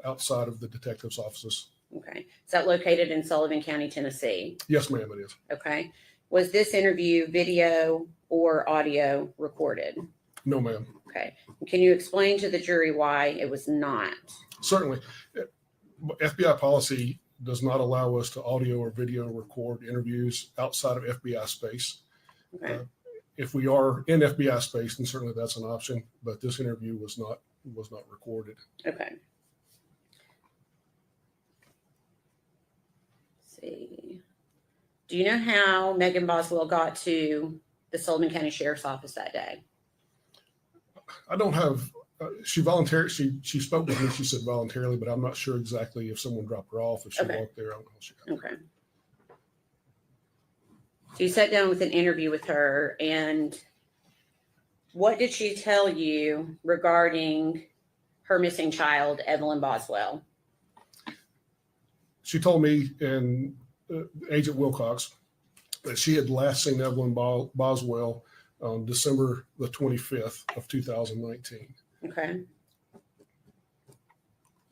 outside of the detective's offices. Okay. Is that located in Sullivan County, Tennessee? Yes, ma'am, it is. Okay. Was this interview video or audio recorded? No, ma'am. Okay. Can you explain to the jury why it was not? Certainly. FBI policy does not allow us to audio or video record interviews outside of FBI space. Okay. If we are in FBI space, then certainly that's an option, but this interview was not recorded. Okay. Let's see. Do you know how Megan Boswell got to the Sullivan County Sheriff's Office that day? I don't have, she volunteered, she spoke with me, she said voluntarily, but I'm not sure exactly if someone dropped her off, if she Okay. walked there. I don't know how she got there. Okay. So you sat down with an interview with her, and what did she tell you regarding her missing child, Evelyn Boswell? She told me and Agent Wilcox that she had last seen Evelyn Boswell on December the 25th of 2019. Okay.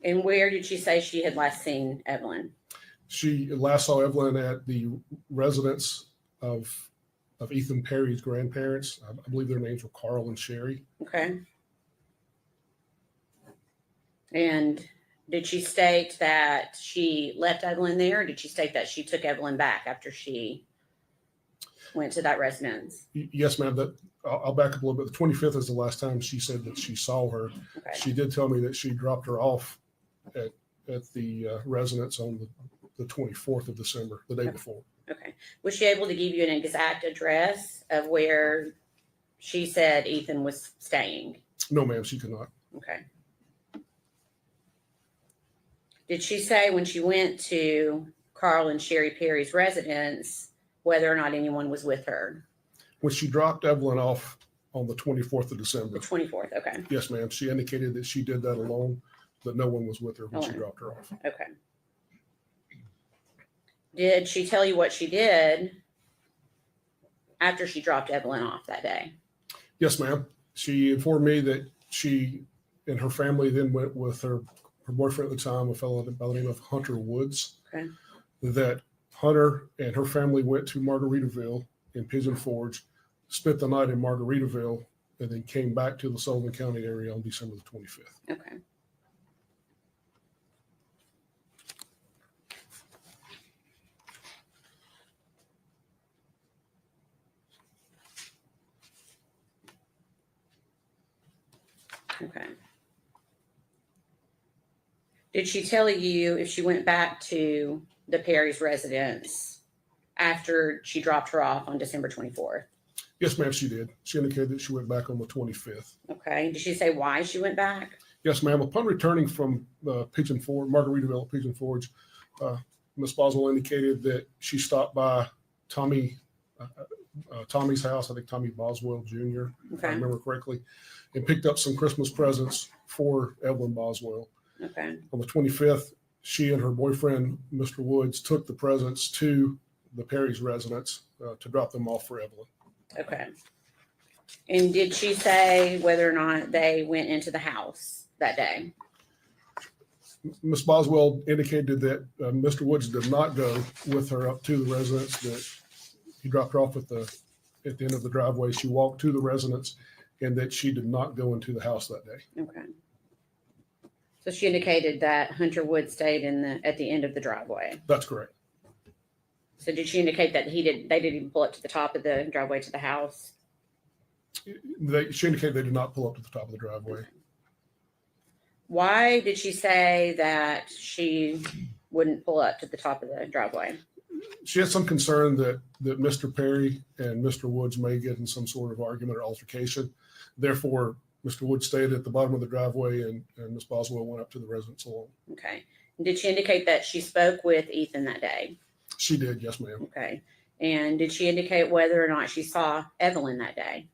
And where did she say she had last seen Evelyn? She last saw Evelyn at the residence of Ethan Perry's grandparents. I believe their names were Carl and Sherry. Okay. And did she state that she left Evelyn there, or did she state that she took Evelyn back after she went to that residence? Yes, ma'am. I'll back up a little bit. The 25th is the last time she said that she saw her. Okay. She did tell me that she dropped her off at the residence on the 24th of December, the day before. Okay. Was she able to give you an exact address of where she said Ethan was staying? No, ma'am, she could not. Okay. Did she say when she went to Carl and Sherry Perry's residence whether or not anyone was with her? When she dropped Evelyn off on the 24th of The December, 24th. Okay. yes, ma'am, she indicated that she did that alone, that no one was with her when she Alone. dropped her off. Okay. Did she tell you what she did after she dropped Evelyn off that day? Yes, ma'am. She informed me that she and her family then went with her boyfriend at the time, a fellow by the name of Hunter Woods. Okay. That Hunter and her family went to Margaritaville in Pigeon Forge, spent the night in Margaritaville, and then came back to the Sullivan County area on December the 25th. Okay. Okay. Did she tell you if she went back to the Perry's residence after she dropped her off on December 24th? Yes, ma'am, she did. She indicated that she went back on the 25th. Okay. Did she say why she went back? Yes, ma'am. Upon returning from Pigeon Forge, Margaritaville at Pigeon Forge, Ms. Boswell indicated that she stopped by Tommy's house, I think Tommy Boswell Jr., if I Okay. remember correctly, and picked up some Christmas presents for Evelyn Boswell. Okay. On the 25th, she and her boyfriend, Mr. Woods, took the presents to the Perry's residence to drop them off for Evelyn. Okay. And did she say whether or not they went into the house that day? Ms. Boswell indicated that Mr. Woods did not go with her up to the residence, that he dropped her off at the end of the driveway. She walked to the residence, and that she did not go into the house that day. Okay. So she indicated that Hunter Wood stayed at the end of the driveway. That's correct. So did she indicate that they didn't even pull up to the top of the driveway to the house? She indicated they did not pull up to the top of the driveway. Why did she say that she wouldn't pull up to the top of the driveway? She had some concern that Mr. Perry and Mr. Woods may get in some sort of argument or altercation. Therefore, Mr. Woods stayed at the bottom of the driveway, and Ms. Boswell went up to the residence alone. Okay. Did she indicate that she spoke with Ethan that day? She did, yes, ma'am. Okay. And did she indicate whether or not she saw Evelyn that day?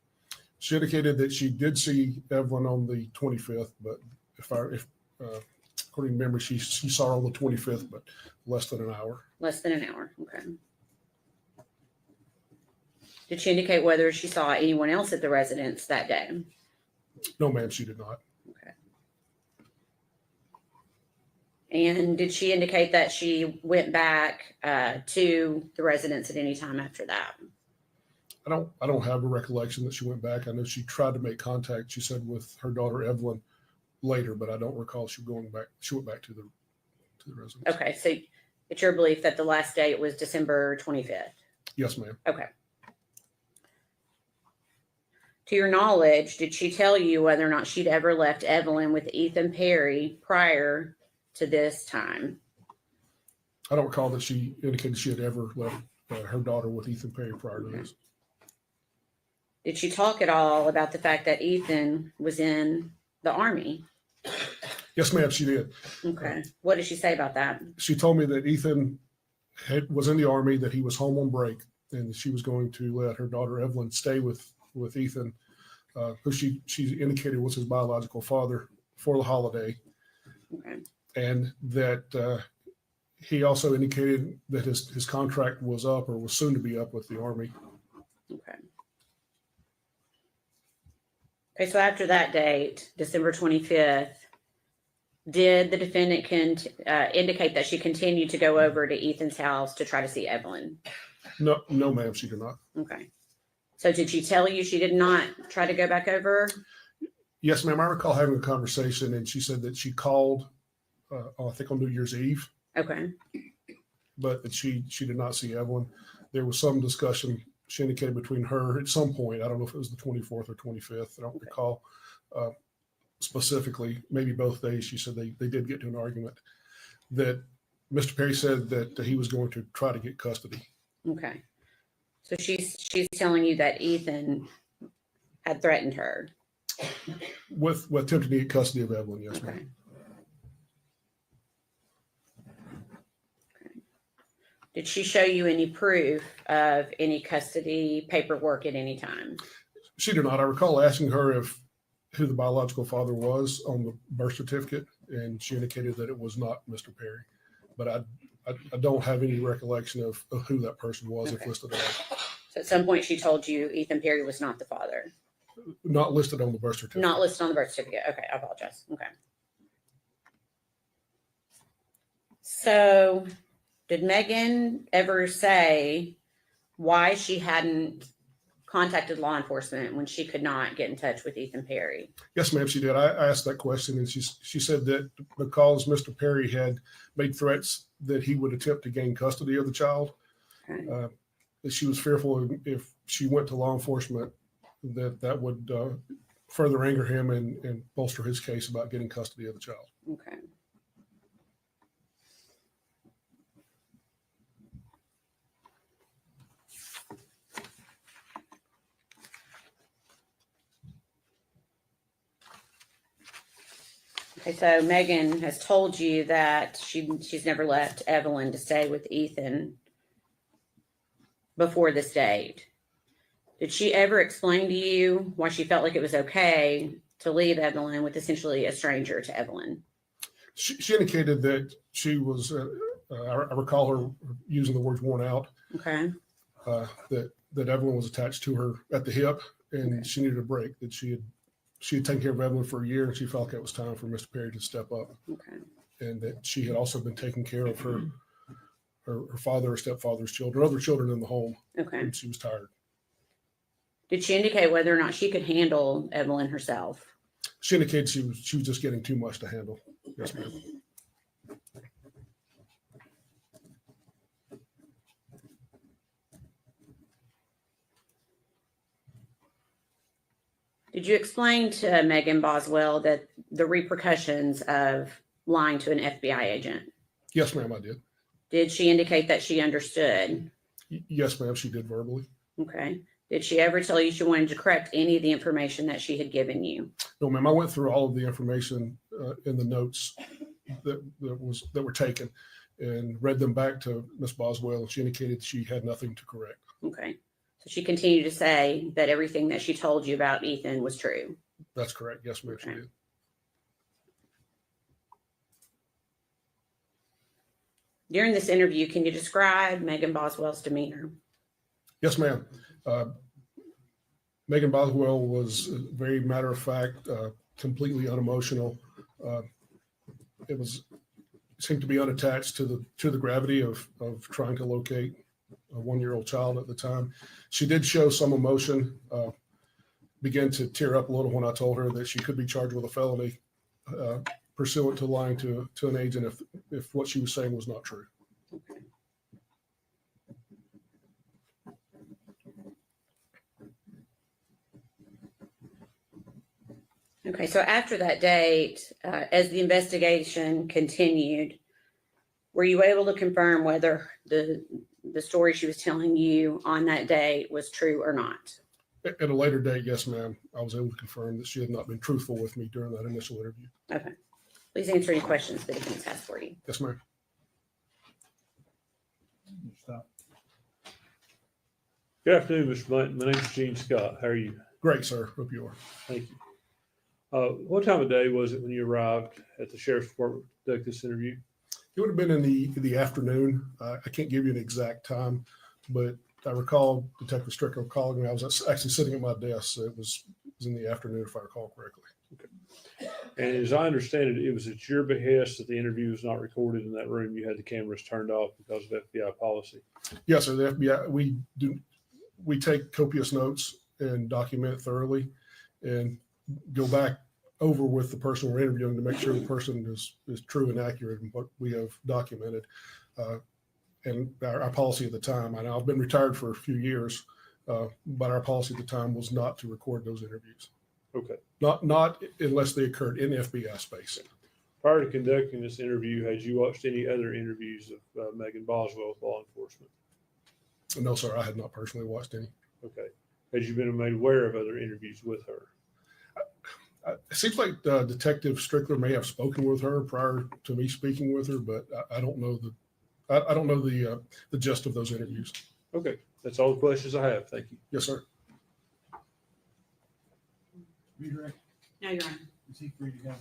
She indicated that she did see Evelyn on the 25th, but according to memory, she saw her on the 25th, but less than an hour. Less than an hour. Okay. Did she indicate whether she saw anyone else at the residence that day? No, ma'am, she did not. Okay. And did she indicate that she went back to the residence at any time after that? I don't have a recollection that she went back. I know she tried to make contact, she said, with her daughter Evelyn later, but I don't recall she went back to the residence. Okay, so it's your belief that the last date was December 25th? Yes, ma'am. Okay. To your knowledge, did she tell you whether or not she'd ever left Evelyn with Ethan Perry prior to this time? I don't recall that she indicated she had ever left her daughter with Ethan Perry prior to this. Did she talk at all about the fact that Ethan was in the Army? Yes, ma'am, she did. Okay. What did she say about that? She told me that Ethan was in the Army, that he was home on break, and she was going to let her daughter Evelyn stay with Ethan, who she indicated was his biological father, for the holiday. Okay. And that he also indicated that his contract was up, or was soon to be up, with the Army. Okay. Okay, so after that date, December 25th, did the defendant indicate that she continued to go over to Ethan's house to try to see Evelyn? No, ma'am, she did not. Okay. So did she tell you she did not try to go back over? Yes, ma'am. I recall having a conversation, and she said that she called, I think on New Year's Eve, Okay. but that she did not see Evelyn. There was some discussion, she indicated, between her at some point. I don't know if it was the 24th or 25th. I don't recall specifically. Maybe both days. She said they did get to an argument, that Mr. Perry said that he was going to try to get custody. Okay. So she's telling you that Ethan had threatened her. With attempting to get custody of Evelyn, yes, Okay. ma'am. Okay. Did she show you any proof of any custody paperwork at any time? She did not. I recall asking her who the biological father was on the birth certificate, and she indicated that it was not Mr. Perry. But I don't have any recollection of who that person was, if Okay. listed as. So at some point she told you Ethan Perry was not the father. Not listed on the birth certificate. Not listed on the birth certificate. Okay, I apologize. Okay. So did Megan ever say why she hadn't contacted law enforcement when she could not get in touch with Ethan Perry? Yes, ma'am, she did. I asked that question, and she said that because Mr. Perry had made threats that he would attempt to gain custody of the child, Okay. that she was fearful if she went to law enforcement that would further anger him and bolster his case about getting custody of the child. Okay. Okay, so Megan has told you that she's never left Evelyn to stay with Ethan before this date. Did she ever explain to you why she felt like it was okay to leave Evelyn with essentially a stranger to Evelyn? She indicated that she was, I recall her using the words worn out, Okay. that Evelyn was attached to her at the hip and Okay. she needed a break, that she had taken care of Evelyn for a year and she felt like it was time for Mr. Perry to step up, Okay. and that she had also been taking care of her father or stepfather's children, other children in the home, Okay. and she was tired. Did she indicate whether or not she could handle Evelyn herself? She indicated she was just getting too much to handle. Yes, ma'am. Did you explain to Megan Boswell that the repercussions of lying to an FBI agent? Yes, ma'am, I did. Did she indicate that she understood? Yes, ma'am, she did verbally. Okay. Did she ever tell you she wanted to correct any of the information that she had given you? No, ma'am, I went through all of the information in the notes that were taken and read them back to Miss Boswell. She indicated she had nothing to correct. Okay. So she continued to say that everything that she told you about Ethan was true. That's correct. Yes, ma'am, she Okay. did. During this interview, can you describe Megan Boswell's demeanor? Yes, ma'am. Megan Boswell was very matter of fact, completely unemotional. It seemed to be unattached to the gravity of trying to locate a 1-year-old child at the time. She did show some emotion, began to tear up a little when I told her that she could be charged with a felony pursuant to lying to an agent if what she was saying was not true. Okay. Okay, so after that date, as the investigation continued, were you able to confirm whether the story she was telling you on that date was true or not? At a later date, yes, ma'am, I was able to confirm that she had not been truthful with me during that initial interview. Okay. Please answer any questions the defense has for you. Yes, ma'am. Stop. Good afternoon, Mr. Blunt. My name is Gene Scott. How are you? Great, sir. Hope you are. Thank you. What time of day was it when you arrived at the sheriff's department to conduct this interview? It would have been in the afternoon. I can't give you an exact time, but I recall Detective Strickland calling me. I was actually sitting at my desk, so it was in the afternoon, if I recall correctly. And as I understand it, it was at your behest that the interview was not recorded in that room. You had the cameras turned off because of FBI policy. Yes, sir. The FBI, we take copious notes and document thoroughly and go back over with the person we're interviewing to make sure the person is true and accurate in what we have documented. And our policy at the time, and I've been retired for a few years, but our policy at the time was not to record those interviews. Okay. Not unless they occurred in FBI space. Prior to conducting this interview, had you watched any other interviews of Megan Boswell with law enforcement? No, sir, I had not personally watched any. Okay. Had you been made aware of other interviews with her? It seems like Detective Strickler may have spoken with her prior to me speaking with her, but I don't know the gist of those interviews. Okay. That's all the questions I have. Thank you. Yes, sir. Redirect, No, Your Honor. is he free to go?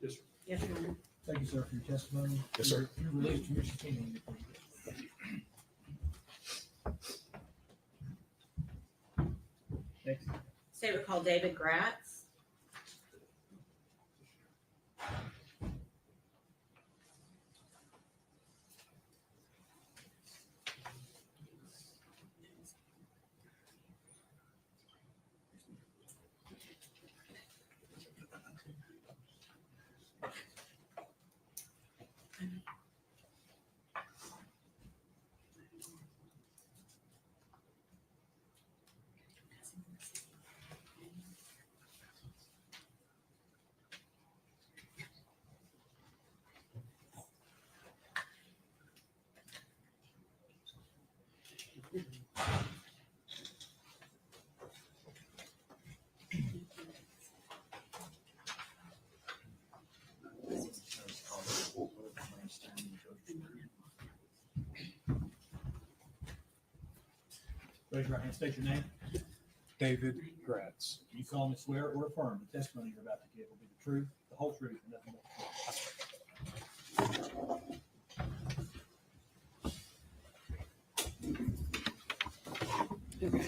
Yes, sir. Yes, Your Honor. Thank you, sir, for your testimony. Yes, sir. You're released from your subpoena. Next. State would call David Gratz. Raise your right hand, state your name. David Gratz. Do you solemnly swear or affirm the testimony you're about to give will be the truth, the whole truth, and nothing but the truth? Thank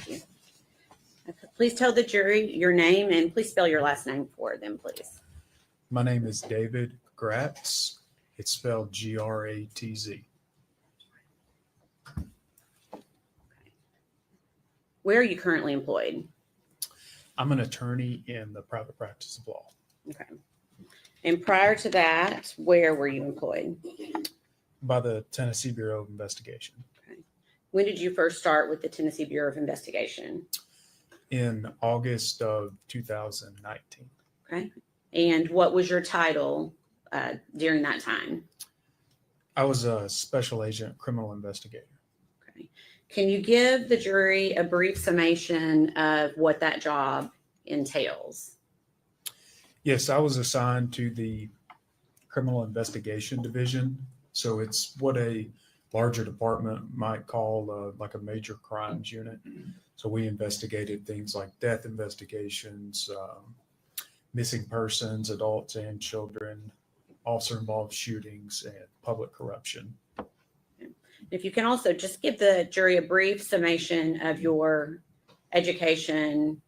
you. Okay, please tell the jury your name and please spell your last name for them, please. My name is David Gratz. It's spelled Gratz. Where are you currently employed? I'm an attorney in the private practice of law. Okay. And prior to that, where were you employed? By the Tennessee Bureau of Investigation. When did you first start with the Tennessee Bureau of Investigation? In August of 2019. Okay. And what was your title during that time? I was a special agent criminal investigator. Okay. Can you give the jury a brief summation of what that job entails? Yes, I was assigned to the criminal investigation division. So it's what a larger department might call like a major crimes unit. So we investigated things like death investigations, missing persons, adults and children, also involved shootings and public corruption. If you can also just give the jury a brief summation of your education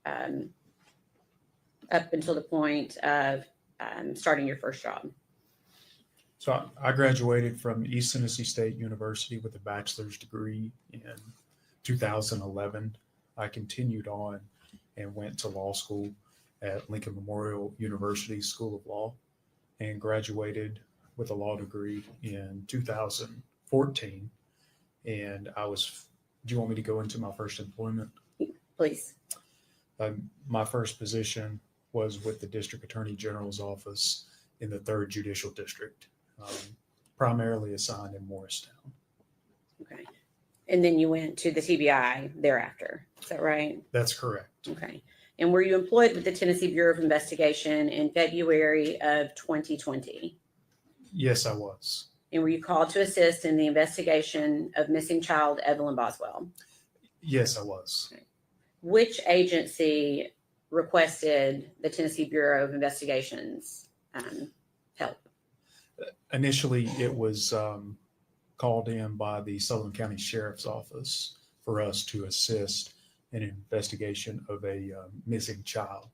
up until the point of starting your first job. So I graduated from East Tennessee State University with a bachelor's degree in 2011. I continued on and went to law school at Lincoln Memorial University School of Law and graduated with a law degree in 2014. And do you want me to go into my first employment? Please. My first position was with the District Attorney General's office in the 3rd Judicial District, primarily assigned in Morristown. Okay. And then you went to the TBI thereafter. Is that right? That's correct. Okay. And were you employed with the Tennessee Bureau of Investigation in February of 2020? Yes, I was. And were you called to assist in the investigation of missing child Evelyn Boswell? Yes, I was. Which agency requested the Tennessee Bureau of Investigation's help? Initially, it was called in by the Sullivan County Sheriff's Office for us to assist in an investigation of a missing child.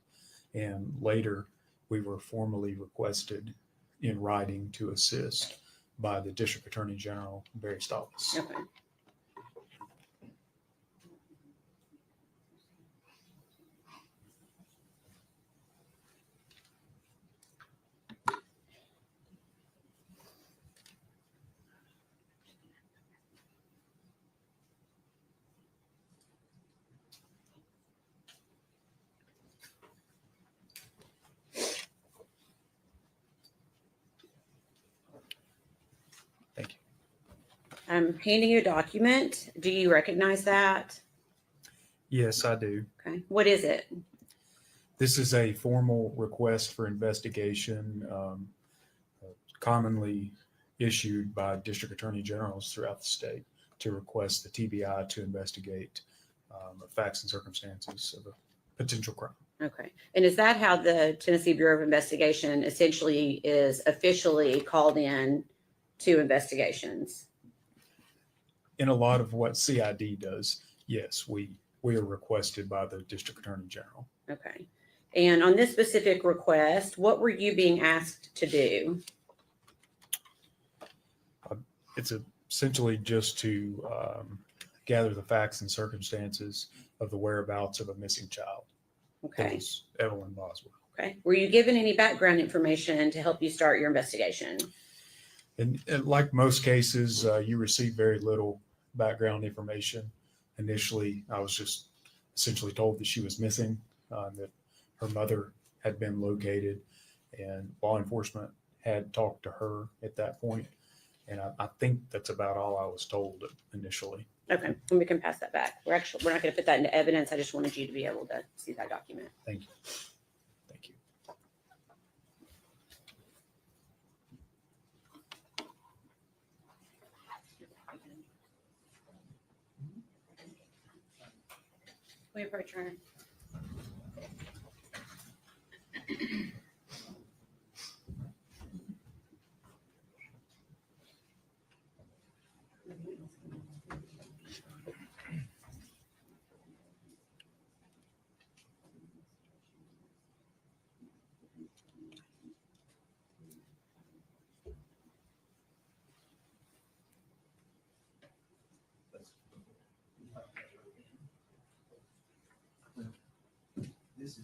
And later, we were formally requested in writing to assist by the District Attorney General, Barry's office. Okay. Thank you. I'm handing you a document. Do you recognize that? Yes, I do. Okay. What is it? This is a formal request for investigation, commonly issued by district attorney generals throughout the state to request the TBI to investigate facts and circumstances of a potential crime. Okay. And is that how the Tennessee Bureau of Investigation essentially is officially called in to investigations? In a lot of what CID does, yes, we are requested by the district attorney general. Okay. And on this specific request, what were you being asked to do? It's essentially just to gather the facts and circumstances of the whereabouts of a missing child. Okay. That was Evelyn Boswell. Okay. Were you given any background information to help you start your investigation? And like most cases, you receive very little background information. Initially, I was just essentially told that she was missing, that her mother had been located, and law enforcement had talked to her at that point. And I think that's about all I was told initially. Okay. And we can pass that back. We're not going to put that into evidence. I just wanted you to be able to see that document. Thank you. Thank you. We approach her. This is.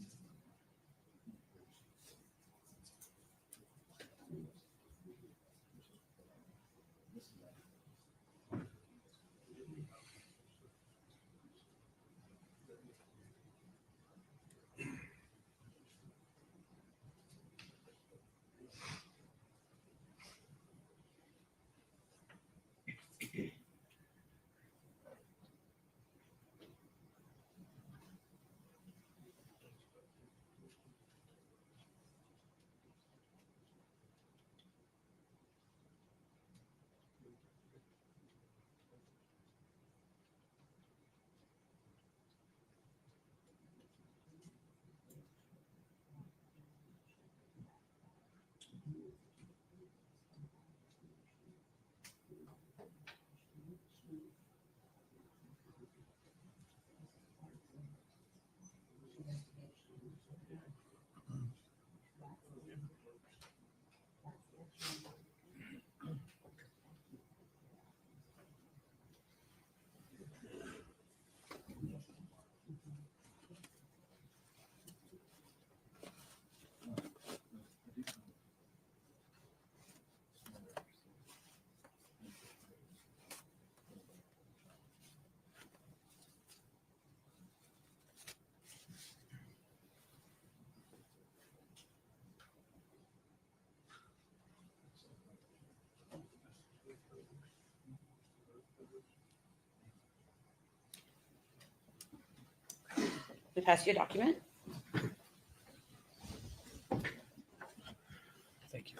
We pass you a document. Thank you.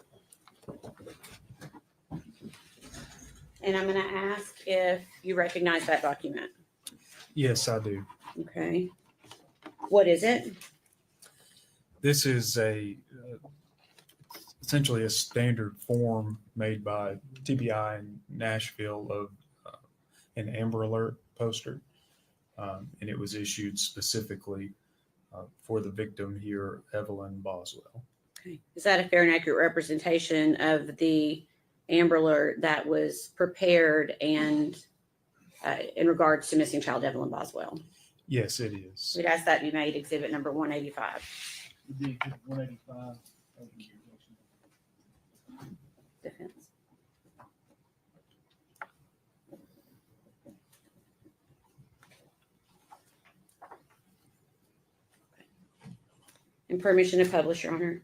And I'm going to ask if you recognize that document. Yes, I do. Okay. What is it? This is essentially a standard form made by TBI in Nashville of an Amber Alert poster. And it was issued specifically for the victim here, Evelyn Boswell. Okay. Is that a fair and accurate representation of the Amber Alert that was prepared and in regards to missing child Evelyn Boswell? Yes, it is. We'd ask that be made exhibit number 185. Would be 185. Defense. And permission to publish, Your Honor.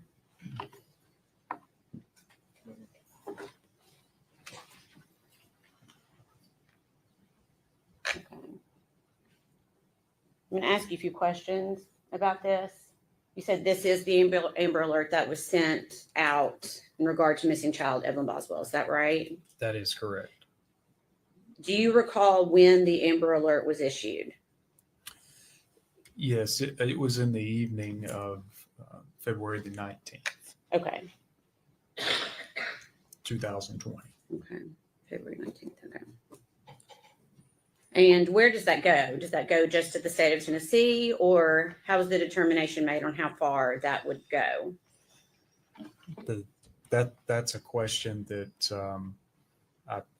Okay. I'm going to ask you a few questions about this. You said this is the Amber Alert that was sent out in regard to missing child Evelyn Boswell. Is that right? That is correct. Do you recall when the Amber Alert was issued? Yes, it was in the evening of February the 19th, Okay. 2020. Okay. February 19th. Okay. And where does that go? Does that go just to the state of Tennessee, or how is the determination made on how far that would go? That's a question that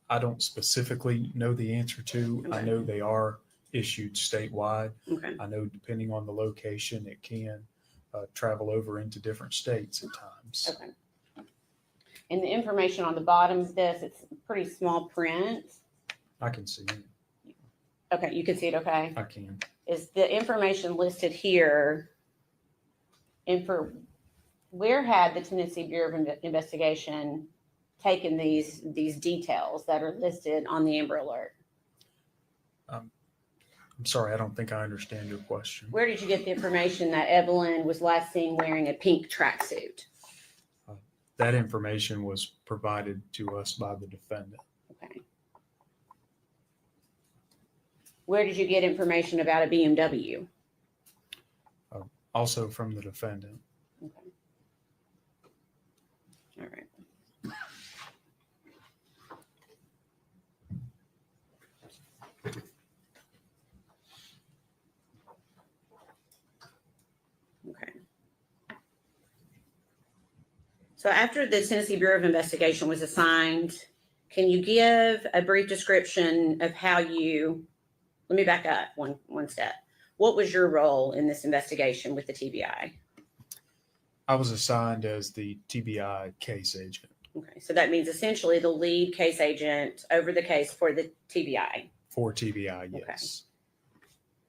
I don't specifically know the answer to. I Okay. know they are issued statewide. Okay. I know depending on the location, it can travel over into different states at times. Okay. And the information on the bottom of this, it's pretty small print. I can see it. Okay, you can see it, okay? I can. Is the information listed here, and for where had the Tennessee Bureau of Investigation taken these details that are listed on the Amber Alert? I'm sorry, I don't think I understand your question. Where did you get the information that Evelyn was last seen wearing a pink tracksuit? That information was provided to us by the defendant. Okay. Where did you get information about a BMW? Also from the defendant. Okay. All right. Okay. So after the Tennessee Bureau of Investigation was assigned, can you give a brief description of how you, let me back up one step. What was your role in this investigation with the TBI? I was assigned as the TBI case agent Okay, so that means essentially the lead case agent over the case for the TBI. for TBI, yes.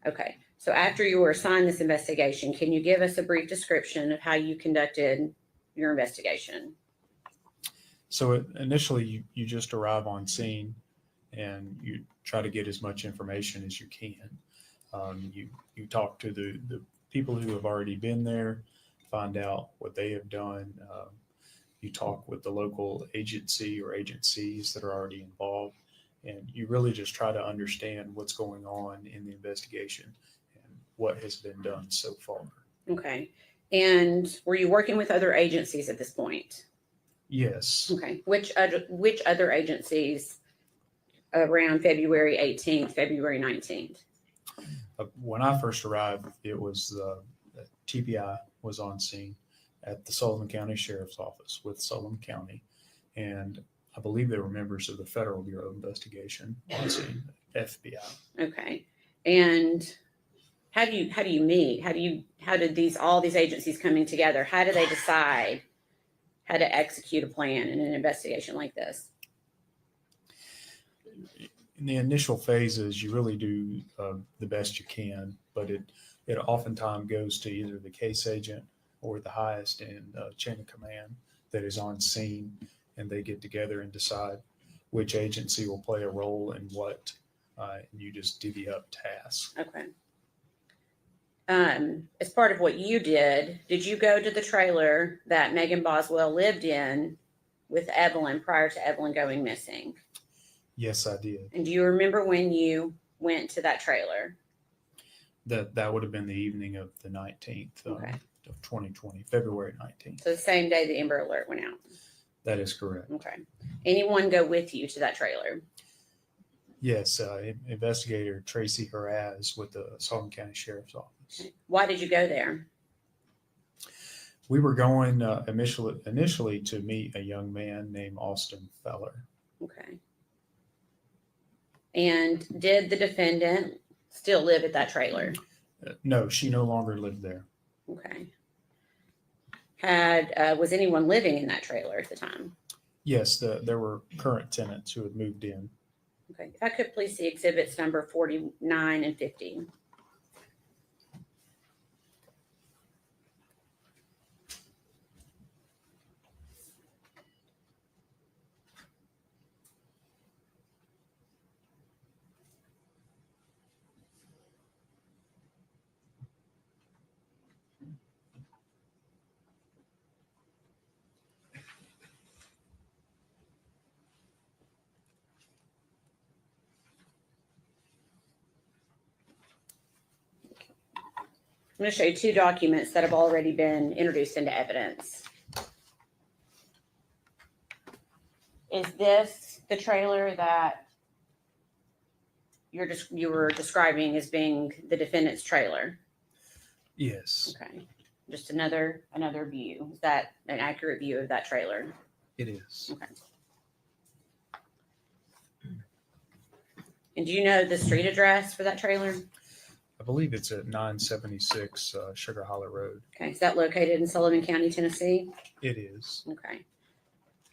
Okay, so after you were assigned this investigation, can you give us a brief description of how you conducted your investigation? So initially, you just arrive on scene and you try to get as much information as you can. You talk to the people who have already been there, find out what they have done. You talk with the local agency or agencies that are already involved, and you really just try to understand what's going on in the investigation and what has been done so far. Okay, and were you working with other agencies at this point? Yes. Okay, which other agencies around February 18th, February 19th? When I first arrived, it was TBI was on scene at the Sullivan County Sheriff's Office with Sullivan County, and I believe they were members of the Federal Bureau of Investigation on scene, FBI. Okay, and how do you meet? How did all these agencies coming together? How do they decide how to execute a plan in an investigation like this? In the initial phases, you really do the best you can, but it oftentimes goes to either the case agent or the highest in chain of command that is on scene, and they get together and decide which agency will play a role in what, and you just divvy up tasks. Okay. As part of what you did you go to the trailer that Megan Boswell lived in with Evelyn prior to Evelyn going missing? Yes, I did. And do you remember when you went to that trailer? That would have been the evening of the 19th Okay. of 2020, February 19th. So the same day the Amber Alert went out? That is correct. Okay. Anyone go with you to that trailer? Yes, investigator Tracy Haraz with the Sullivan County Sheriff's Office. Okay. Why did you go there? We were going initially to meet a young man named Austin Feller. Okay. And did the defendant still live at that trailer? No, she no longer lived there. Okay. Was anyone living in that trailer at the time? Yes, there were current tenants who had moved in. Okay. If I could please see exhibits number 49 and 50. I'm going to show you two documents that have already been introduced into evidence. Is this the trailer that you were describing as being the defendant's trailer? Yes, Okay. Just another view. Is that an accurate view of that trailer? it is. Okay. And do you know the street address for that trailer? I believe it's at 976 Sugar Hollow Road. Okay. Is that located in Sullivan County, Tennessee? It is. Okay.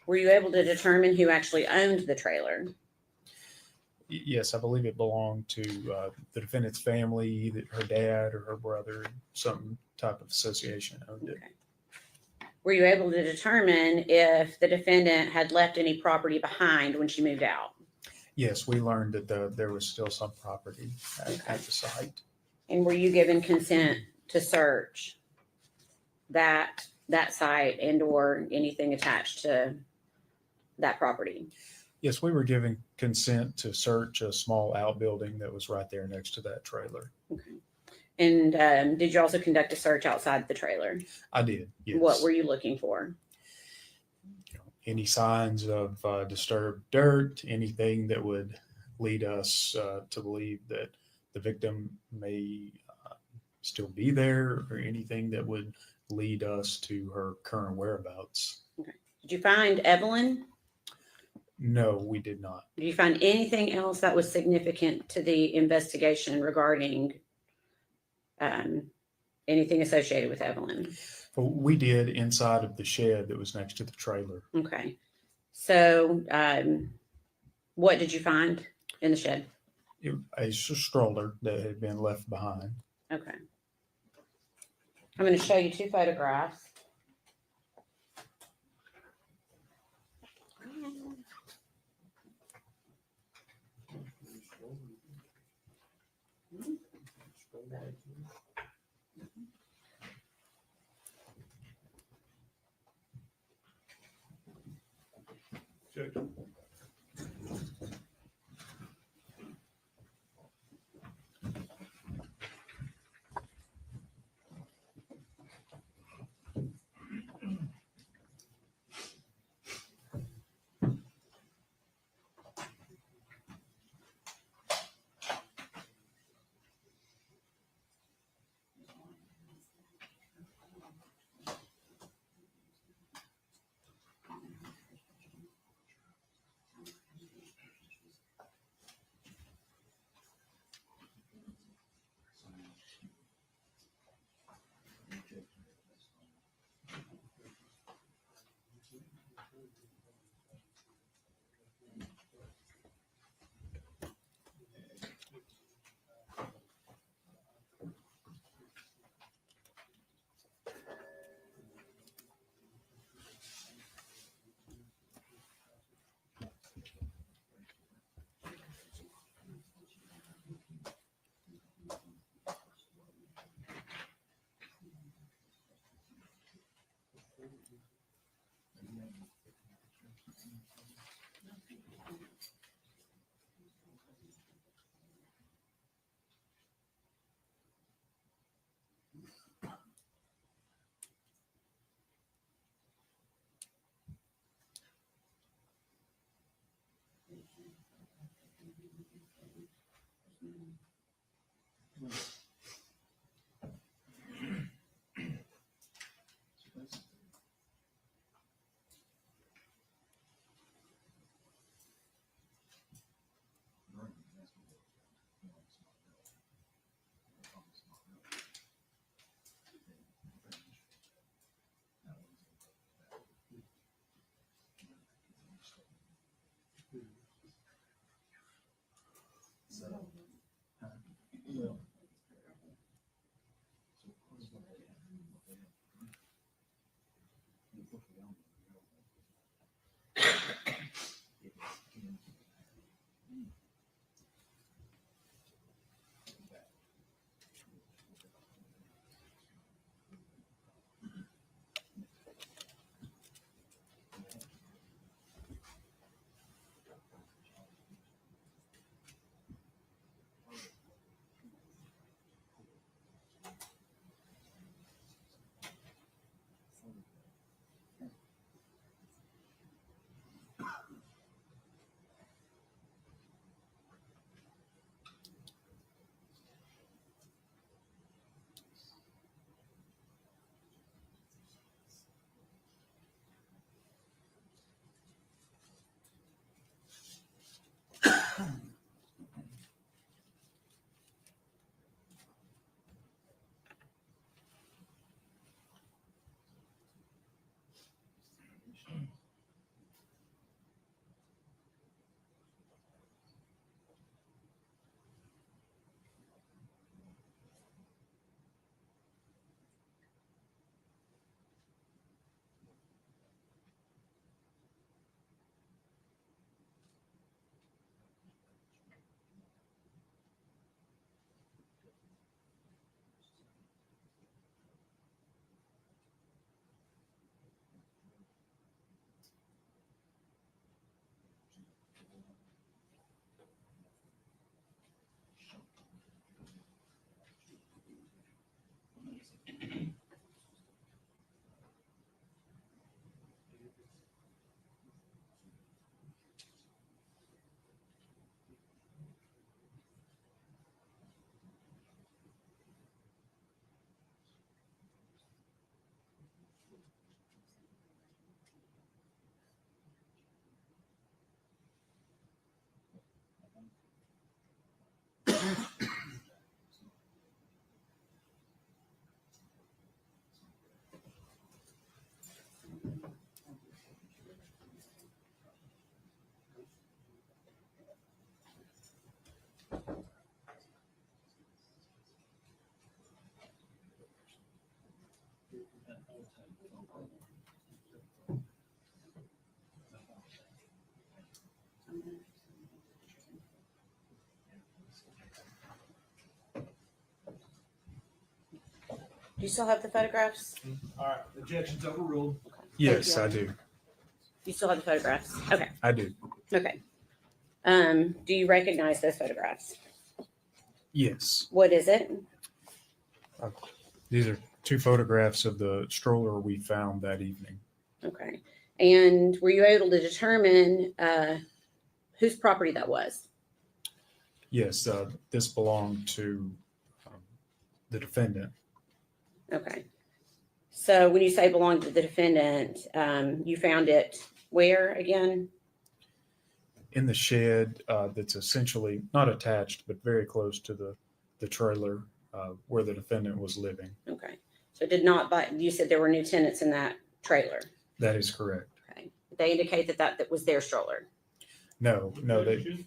Were you able to determine who actually owned the trailer? Yes, I believe it belonged to the defendant's family, either her dad or her brother, some type of association owned it. Okay. Were you able to determine if the defendant had left any property behind when she moved out? Yes, we learned that there was still some property at the site. And were you given consent to search that site and or anything attached to that property? Yes, we were given consent to search a small outbuilding that was right there next to that trailer. Okay. And did you also conduct a search outside the trailer? I did, yes. What were you looking for? Any signs of disturbed dirt, anything that would lead us to believe that the victim may still be there, or anything that would lead us to her current whereabouts. Did you find Evelyn? No, we did not. Did you find anything else that was significant to the investigation regarding anything associated with Evelyn? Well, we did inside of the shed that was next to the trailer. Okay. So what did you find in the shed? A stroller that had been left behind. Okay. I'm going to show you two photographs. Do you still have the photographs? All right, objection's overruled. Yes, you. I do. You still have the photographs? Okay, I do. okay. Do you recognize those photographs? Yes. What is it? These are two photographs of the stroller we found that evening. Okay. And were you able to determine whose property that was? Yes, this belonged to the defendant. Okay. So when you say belonged to the defendant, you found it where again? In the shed that's essentially not attached, but very close to the trailer where the defendant was living. Okay. So it did not buy, you said there were new tenants in that trailer. That is correct. Okay. They indicate that was their stroller. No, they.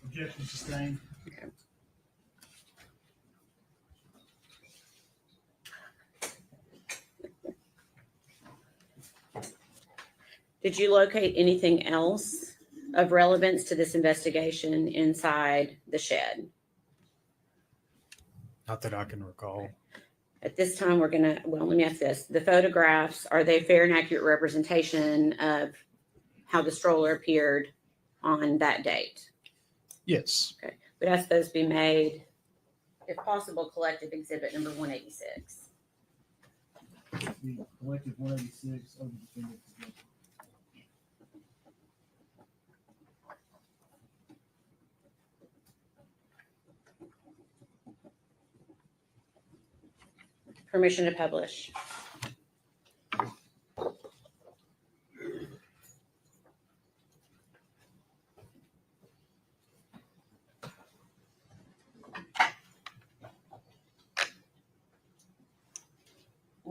Objection sustained. Did you locate anything else of relevance to this investigation inside the shed? Not that I can recall. At this time, we're gonna, well, let me ask this. The photographs, are they fair and accurate representation of how the stroller appeared on that date? Yes. Okay, we'd ask those be made, if possible, collective exhibit number 186. The collective 186 of the defendant's objection. Permission to publish.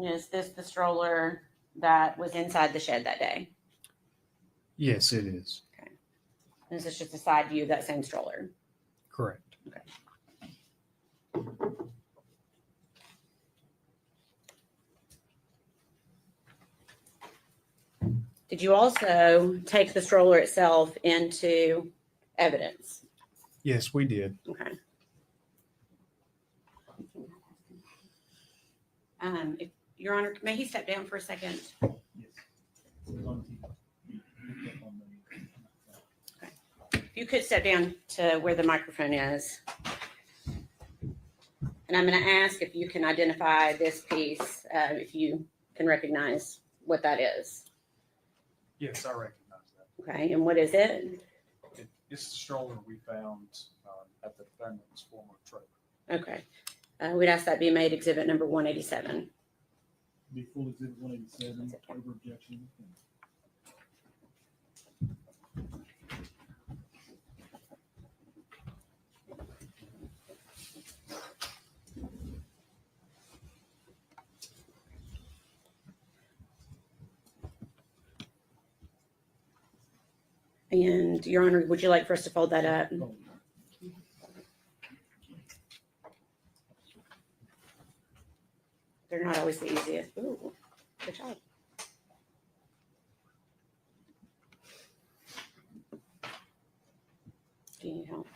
Is this the stroller that was inside the shed that day? Yes, it is. Is this just a side view of that same stroller? Correct. Did you also take the stroller itself into evidence? Yes, we did. Okay. If Your Honor, may he step down for a second? Yes. It's on TV. Picked up on the- If you could step down to where the microphone is. And I'm going to ask if you can identify this piece, if you can recognize what that is. Yes, I recognize that. Okay, and what is it? It's the stroller we found at the defendant's former trailer. Okay. We'd ask that be made exhibit number 187. Be full exhibit 187, over objection. And Your Honor, would you like for us to fold that up? They're not always the easiest. Ooh, good job. Do you need help?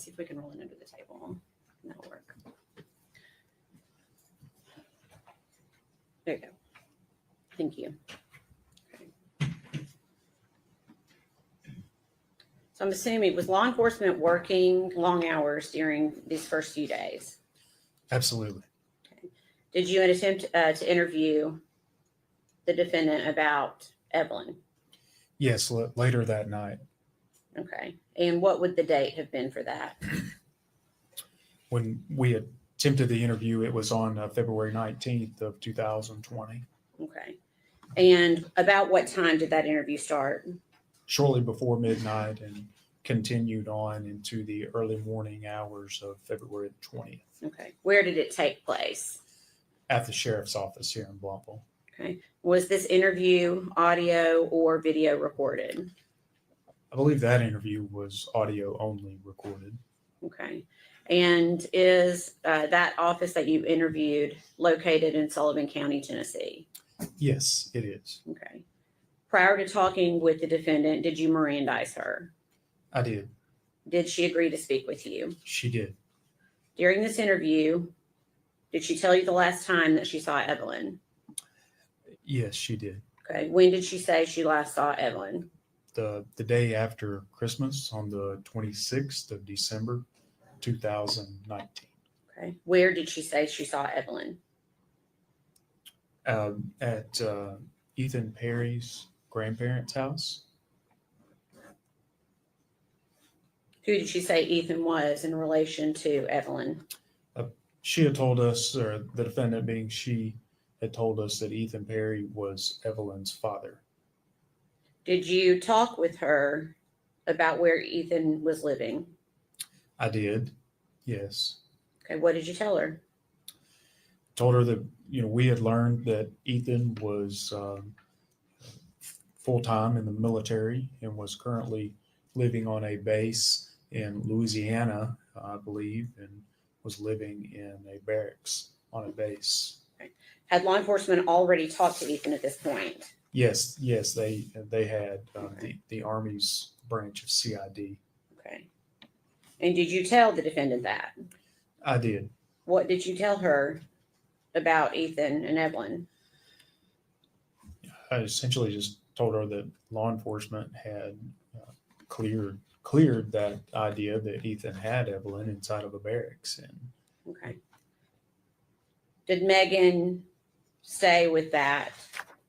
see if we can roll it under the table. That'll work. There you go. Thank you. Okay. So I'm assuming, was law enforcement working long hours during these first few days? Absolutely. Did you attempt to interview the defendant about Evelyn? Yes, later that night. Okay. And what would the date have been for that? When we attempted the interview, it was on February 19th of 2020. Okay. And about what time did that interview start? Shortly before midnight and continued on into the early morning hours of February 20th Okay. Where did it take place? at the sheriff's office here in Blumpville. Okay. Was this interview audio or video recorded? I believe that interview was audio only recorded. Okay. And is that office that you interviewed located in Sullivan County, Tennessee? Yes, it is. Okay. Prior to talking with the defendant, did you Mirandize her? I did. Did she agree to speak with you? She did. During this interview, did she tell you the last time that she saw Evelyn? Yes, she did. Okay. When did she say she last saw Evelyn? The day after Christmas on the 26th of December, 2019. Okay. Where did she say she saw Evelyn? At Ethan Perry's grandparents' house. Who did she say Ethan was in relation to Evelyn? She had told us, or the defendant being she, had told us that Ethan Perry was Evelyn's father. Did you talk with her about where Ethan was living? I did, yes. Okay. What did you tell her? Told her that, we had learned that Ethan was full-time in the military and was currently living on a base in Louisiana, I believe, and was living in a barracks on a base. Had law enforcement already talked to Ethan at this point? Yes, they had the Army's branch of CID. Okay. And did you tell the defendant that? I did. What did you tell her about Ethan and Evelyn? I essentially just told her that law enforcement had cleared that idea that Ethan had Evelyn inside of a barracks. And Okay. Did Megan stay with that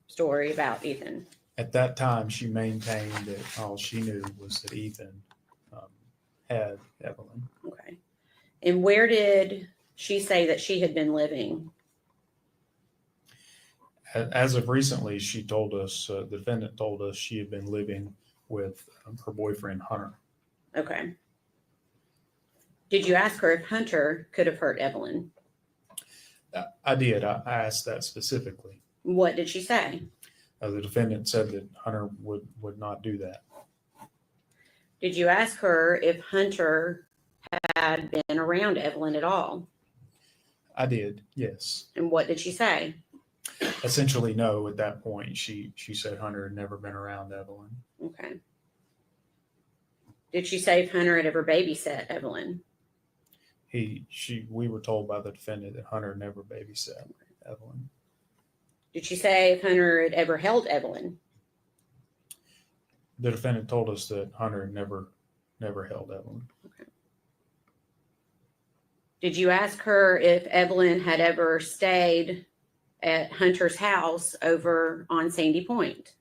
story about Ethan? at that time, she maintained that all she knew was that Ethan had Evelyn. Okay. And where did she say that she had been living? As of recently, she told us, the defendant told us she had been living with her boyfriend, Hunter. Okay. Did you ask her if Hunter could have hurt Evelyn? I did. I asked that specifically. What did she say? The defendant said that Hunter would not do that. Did you ask her if Hunter had been around Evelyn at all? I did, yes. And what did she say? Essentially, no. At that point, she said Hunter had never been around Evelyn. Okay. Did she say if Hunter had ever babysat Evelyn? We were told by the defendant that Hunter never babysat Evelyn. Did she say if Hunter had ever held Evelyn? The defendant told us that Hunter had never held Evelyn. Okay. Did you ask her if Evelyn had ever stayed at Hunter's house over on Sandy Point?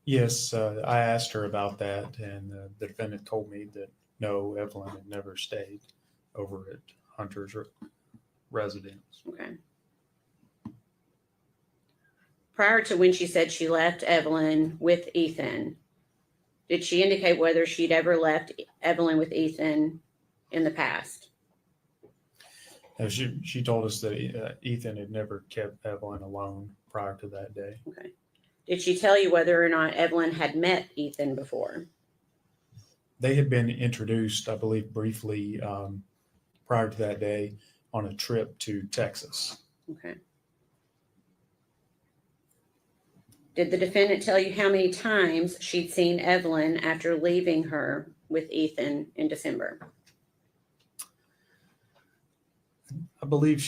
Yes, I asked her about that, and the defendant told me that no, Evelyn had never stayed over at Hunter's residence. Okay. Prior to when she said she left Evelyn with Ethan, did she indicate whether she'd ever left Evelyn with Ethan in the past? She told us that Ethan had never kept Evelyn alone prior to that day. Okay. Did she tell you whether or not Evelyn had met Ethan before? They had been introduced, I believe, briefly prior to that day on a trip to Texas. Okay. Did the defendant tell you how many times she'd seen Evelyn after leaving her with Ethan in December? I believe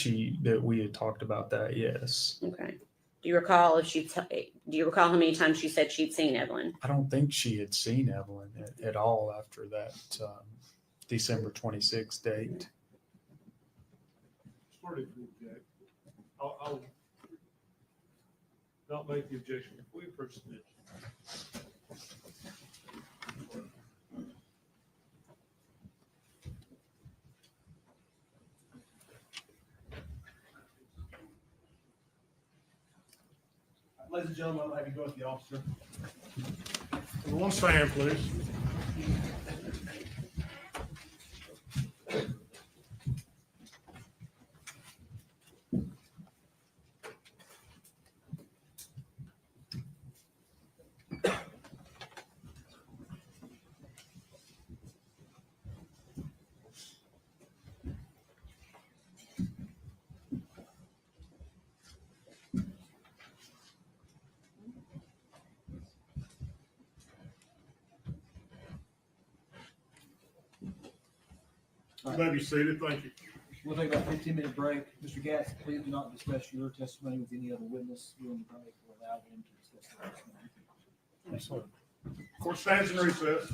that we had talked about that. Yes. Okay. Do you recall how many times she said she'd seen Evelyn? I don't think she had seen Evelyn at all after that December 26th date. Sorry to object. I'll not make the objection if we approach the bench. Ladies and gentlemen, I'd like to go with the officer. Everyone stand, please. You may be seated. Thank you. We'll take about a 15-minute break. Mr. Gatz, please do not discuss your testimony with any other witness during the break. We'll allow them to discuss their testimony. Court stands in recess.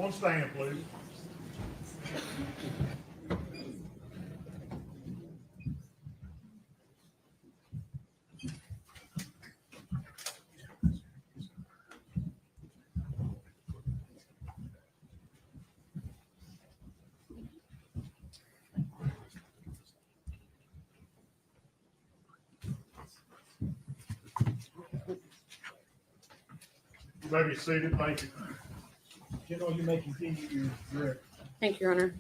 On stand, please. You may be seated. Thank you. General, you may continue your direct. Thank you, Your Honor.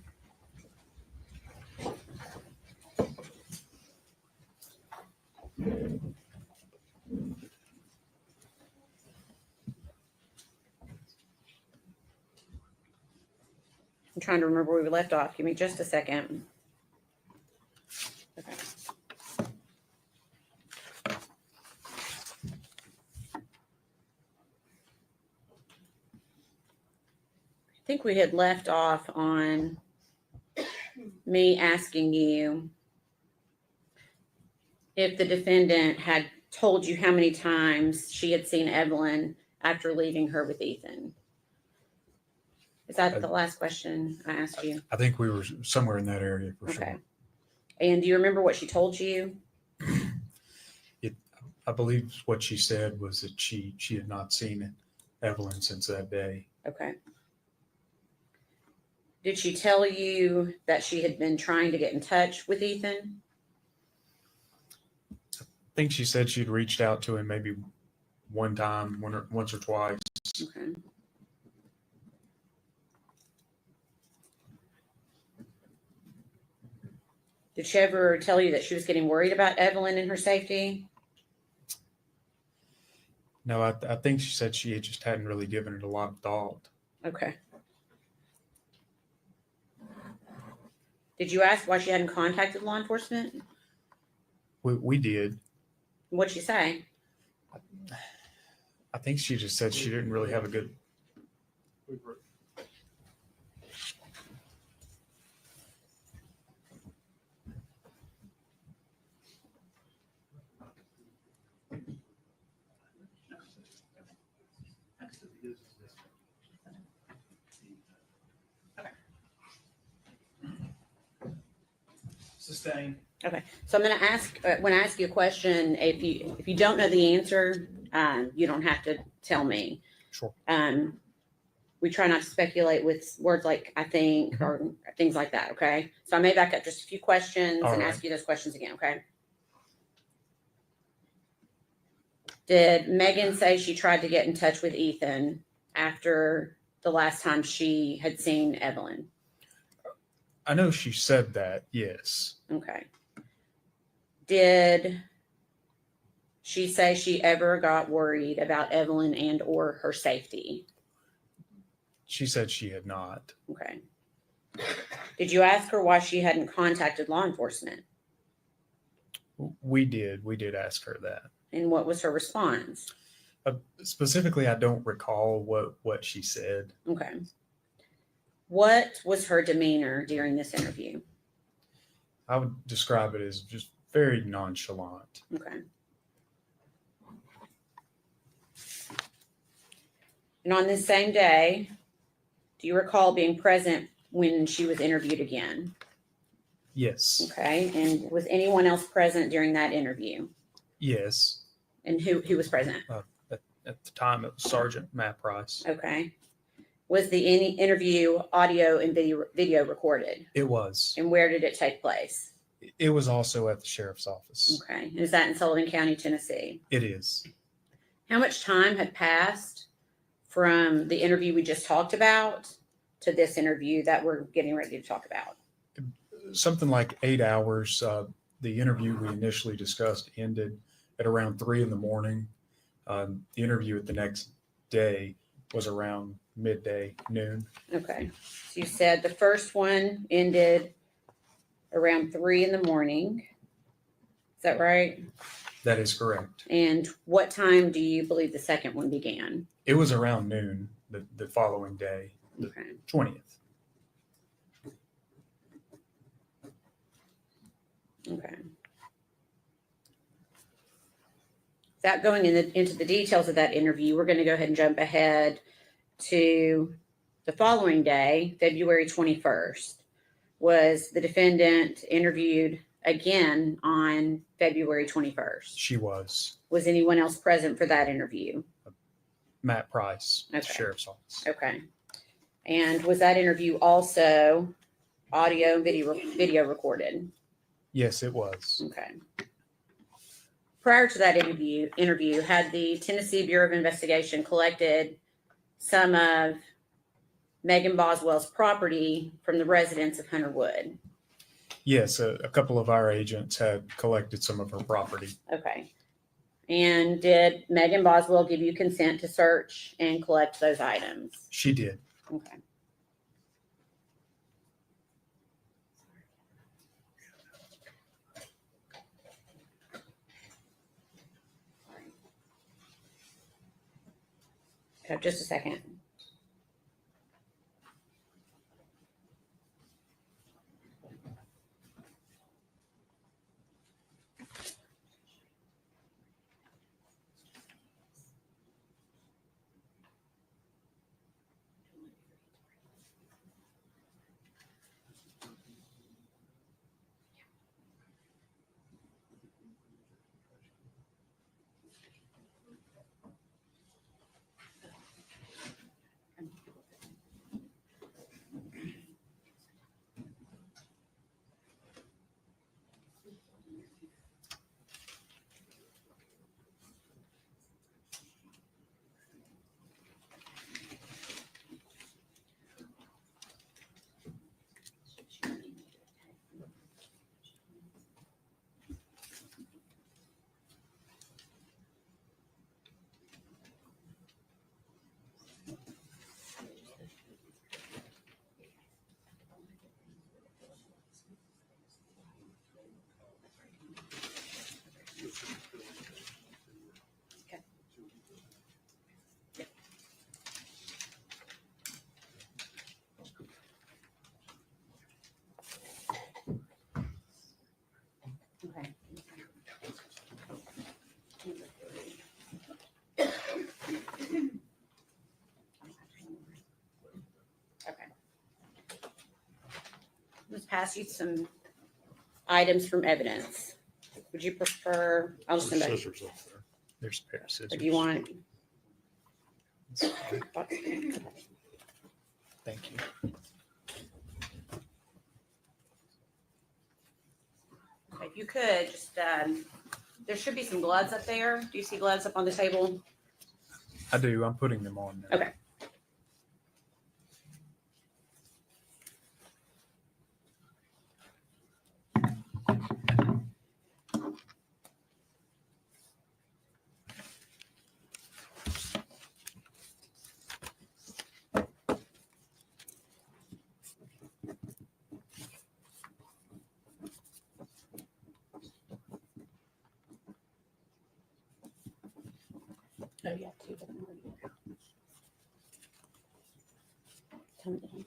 I'm trying to remember where we left off. Give me just a second. Okay. I think we had left off on me asking you if the defendant had told you how many times she had seen Evelyn after leaving her with Ethan. Is that the last question I asked you? I think we were somewhere in that area for Okay. sure. And do you remember what she told you? I believe what she said was that she had not seen Evelyn since that day. Okay. Did she tell you that she had been trying to get in touch with Ethan? I think she said she'd reached out to him maybe one time, once or twice. Okay. Did she ever tell you that she was getting worried about Evelyn and her safety? No, I think she said she just hadn't really given it a lot of thought. Okay. Did you ask why she hadn't contacted law enforcement? We did. What'd she say? I think she just said she didn't really have a good. Sustained. Okay, so I'm going to ask, when I ask you a question, if you don't know the answer, you don't have to tell me. Sure. We try not to speculate with words like I think or things like that, okay? So I may back up just a few questions All and right. ask you those questions again, okay? Did Megan say she tried to get in touch with Ethan after the last time she had seen Evelyn? I know she said that, yes. Okay. Did she say she ever got worried about Evelyn and or her safety? She said she had not. Okay. Did you ask her why she hadn't contacted law enforcement? We did ask her that. And what was her response? Specifically, I don't recall what she said. Okay. What was her demeanor during this interview? I would describe it as just very nonchalant. Okay. And on this same day, do you recall being present when she was interviewed again? Yes. Okay. And was anyone else present during that interview? Yes. And who was present? At the time, it was Sergeant Matt Price. Okay. Was the interview audio and video recorded? It was. And where did it take place? It was also at the sheriff's office. Okay. And is that in Sullivan County, Tennessee? It is. How much time had passed from the interview we just talked about to this interview that we're getting ready to talk about? Something like 8 hours. The interview we initially discussed ended at around 3 a.m. The interview at the next day was around midday, noon. Okay. So you said the first one ended around 3 a.m. Is that right? That is correct. And what time do you believe the second one began? It was around noon the following day, the Okay. 20th. Okay. Without going into the details of that interview, we're going to go ahead and jump ahead to The following day, February 21st, was the defendant interviewed again on February 21st. She was. Was anyone else present for that interview? Matt Price, Okay. Sheriff's Office. Okay. And was that interview also audio, video recorded? Yes, it was. Okay. Prior to that interview, had the Tennessee Bureau of Investigation collected some of Megan Boswell's property from the residents of Hunter Wood? Yes, a couple of our agents had collected some of her property. Okay. And did Megan Boswell give you consent to search and collect those items? She did. Okay. Okay, just a second. Okay. Okay. Let's pass you some items from evidence. Would you prefer, I'll just send back, Scissors up there. There's a pair of scissors. or do you want? Thank you. If you could, just, there should be some gloves up there. Do you see gloves up on the table? I do. I'm putting them on now. Okay. Oh, yeah, two different ones. Tell me the number.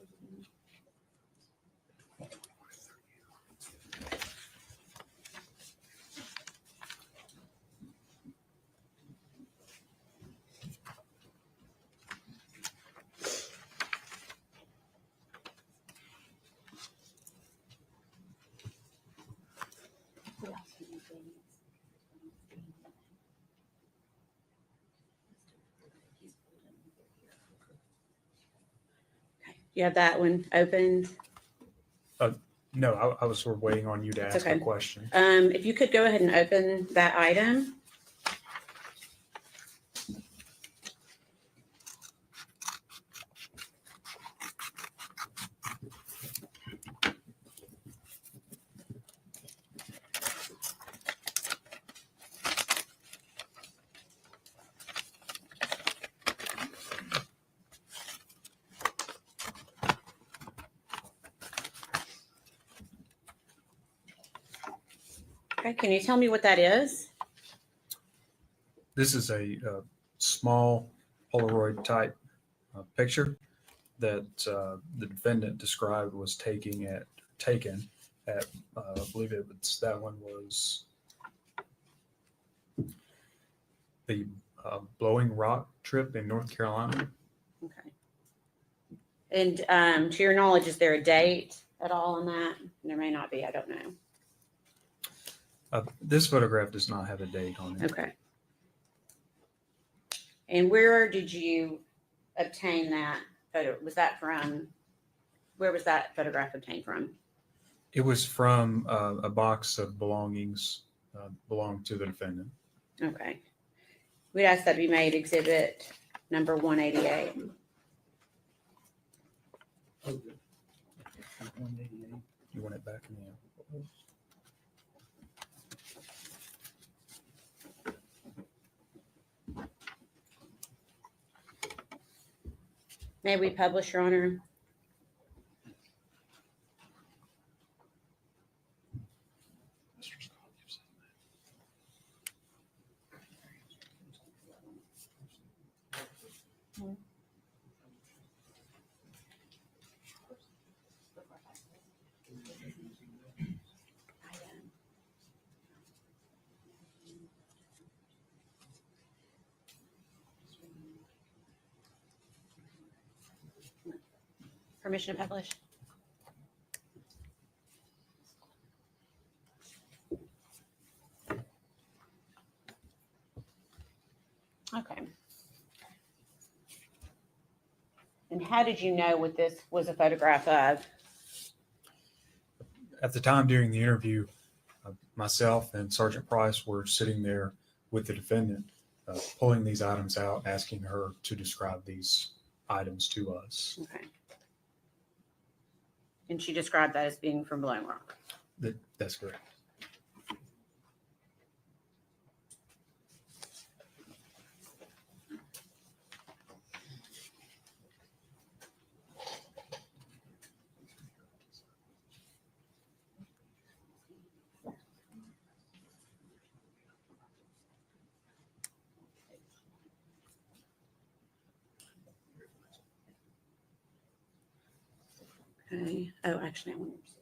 You have that one opened. No, I was sort of waiting on you to That's ask okay. a question. If you could go ahead and open that item. Okay, can you tell me what that is? This is a small Polaroid type picture that the defendant described was taken at I believe that one was the Blowing Rock trip in North Carolina. Okay. And to your knowledge, is there a date at all on that? There may not be, I don't know. This photograph does not have a date on it. Okay. And where did you obtain that photo? Was that from, where was that photograph obtained from? It was from a box of belongings belonged to the defendant. Okay. We'd ask that be made exhibit number 188. You want it back in the envelope? May we publish, Your Honor? Permission to publish? Okay. And how did you know what this was a photograph of? At the time during the interview, myself and Sergeant Price were sitting there with the defendant, pulling these items out, asking her to describe these items to us. Okay. And she described that as being from Blowing Rock. That's correct. Okay. Oh, actually, I want to see.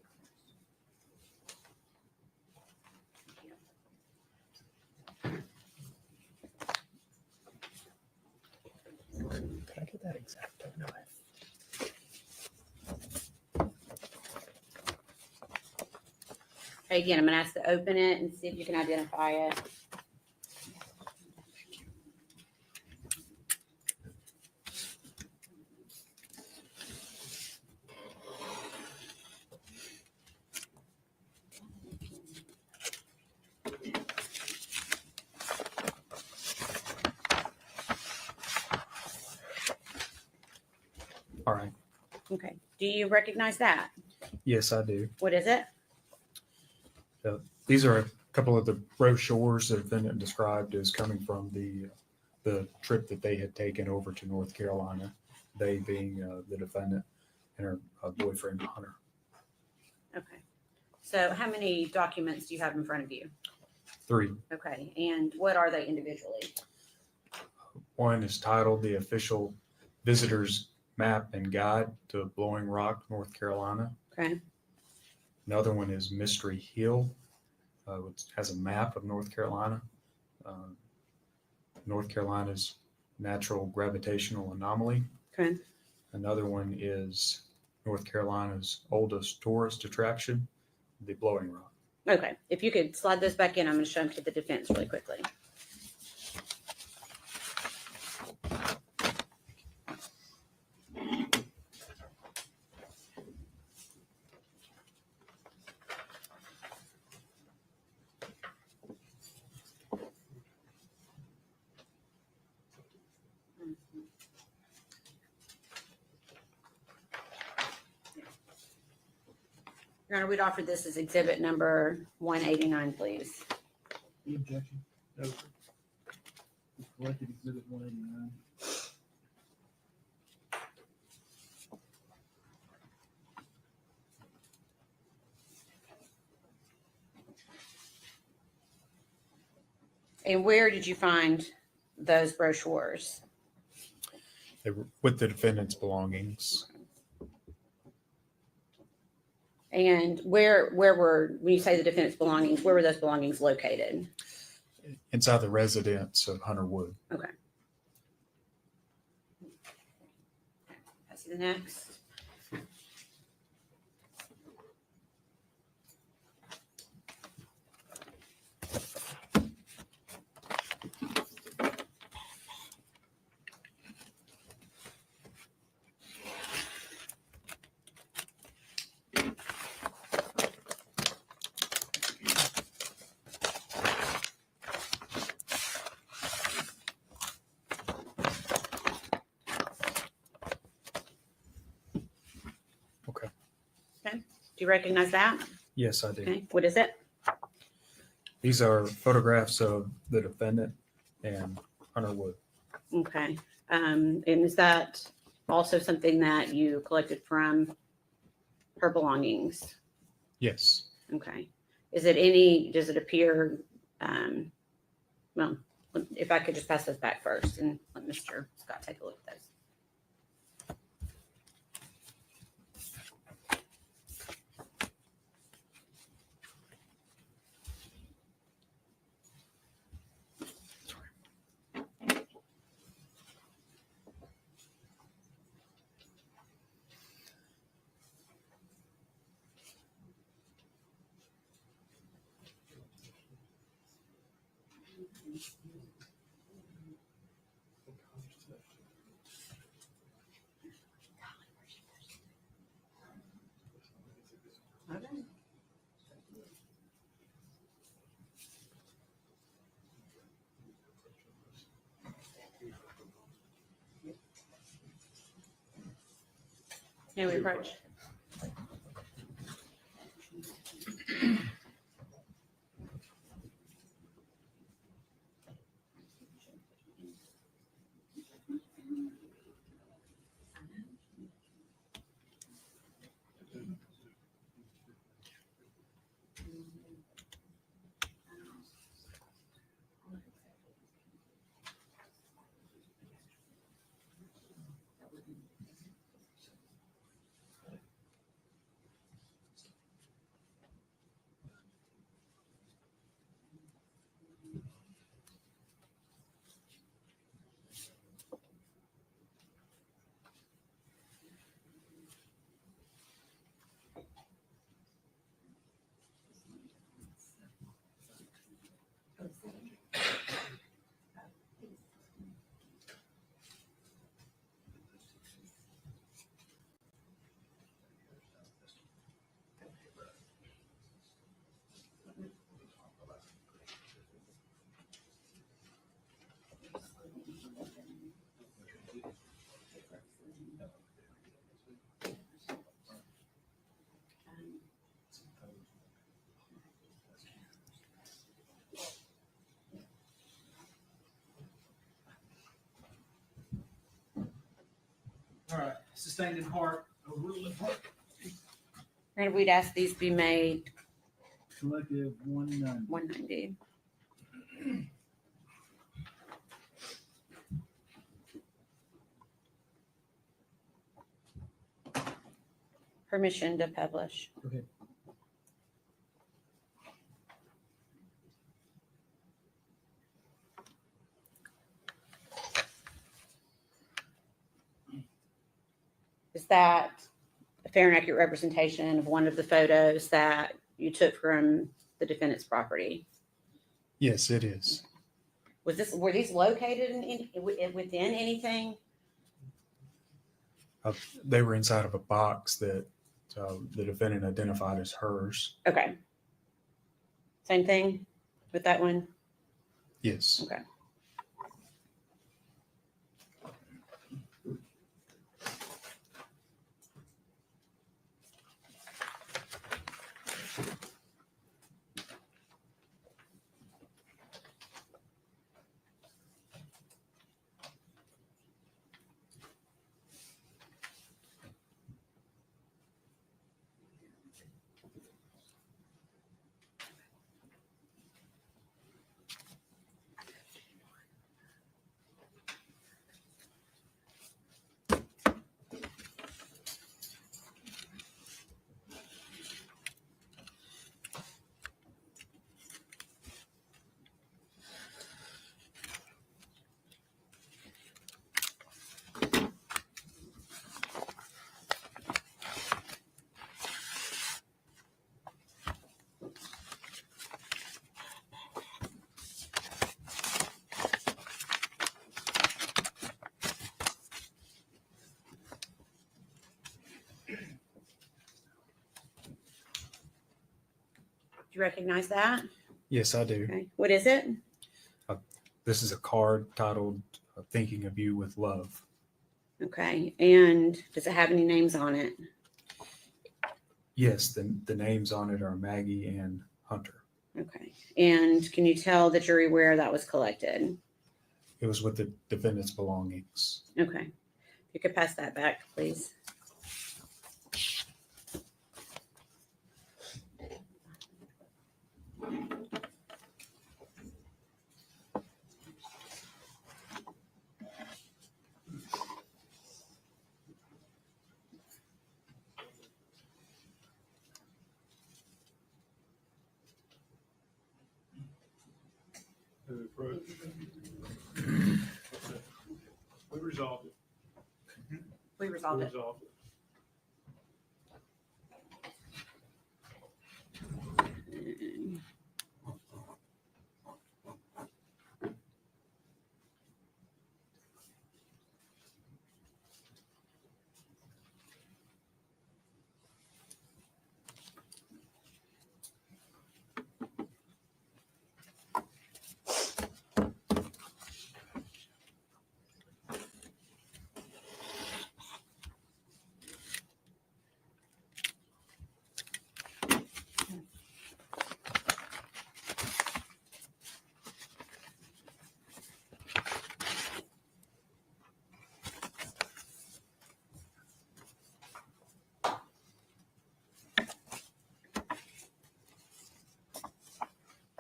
Can I get that exact knife? Okay, again, I'm going to ask to open it and see if you can identify it. All right. Okay. Do you recognize that? Yes, I do. What is it? These are a couple of the brochures the defendant described as coming from the trip that they had taken over to North Carolina, they being the defendant and her boyfriend, Hunter. Okay. So how many documents do you have in front of you? 3. Okay. And what are they individually? One is titled The Official Visitor's Map and Guide to Blowing Rock, North Carolina. Okay. Another one is Mystery Hill, which has a map of North Carolina. North Carolina's natural gravitational anomaly. Okay. Another one is North Carolina's oldest tourist attraction, the Blowing Rock. Okay. If you could slide those back in, I'm going to show them to the defense really quickly. Your Honor, we'd offer this as exhibit number 189, please. Any objection? No. Collected exhibit 189. And where did you find those brochures? They were with the defendant's belongings. And where were, when you say the defendant's belongings, where were those belongings located? Inside the residence of Hunter Wood. Okay. Pass See the next? Okay. Okay. Do you recognize that? Yes, I do. Okay. What is it? These are photographs of the defendant and Hunter Wood. Okay. And is that also something that you collected from her belongings? Yes. Okay. Does it appear, well, if I could just pass those back first and let Mr. Scott take a look at those. Okay. Can we approach? All right, sustained in heart, overruled in heart, And we'd ask these be made collective 190. 190. Permission to publish. Okay. Is that a fair and accurate representation of one of the photos that you took from the defendant's property? Yes, it is. Were these located within anything? They were inside of a box that the defendant identified as hers. Okay. Same thing with that one? Yes. Okay. you recognize that? Yes, I do. Okay. What is it? This is a card titled Thinking of You with Love. Okay. And does it have any names on it? Yes, the names on it are Maggie and Hunter. Okay. And can you tell the jury where that was collected? It was with the defendant's belongings. Okay. You could pass that back, please. We resolved it. We resolved it. Resolved it.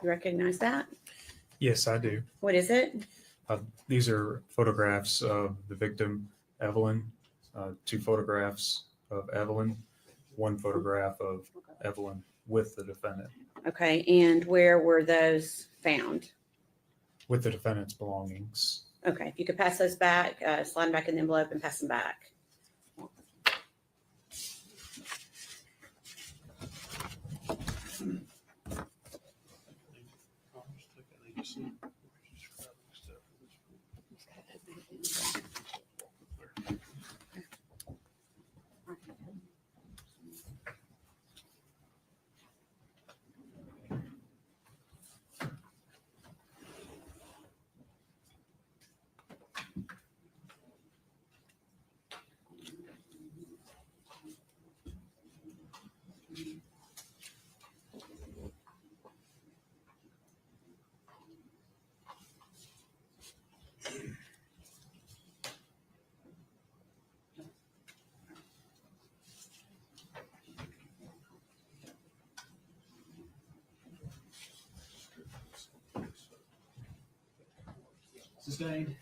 You recognize that? Yes, I do. What is it? These are photographs of the victim, Evelyn, 2 photographs of Evelyn, 1 photograph of Evelyn with the defendant, Okay. And where were those found? with the defendant's belongings. Okay. If you could pass those back, slide them back in the envelope and pass them back. Sustained.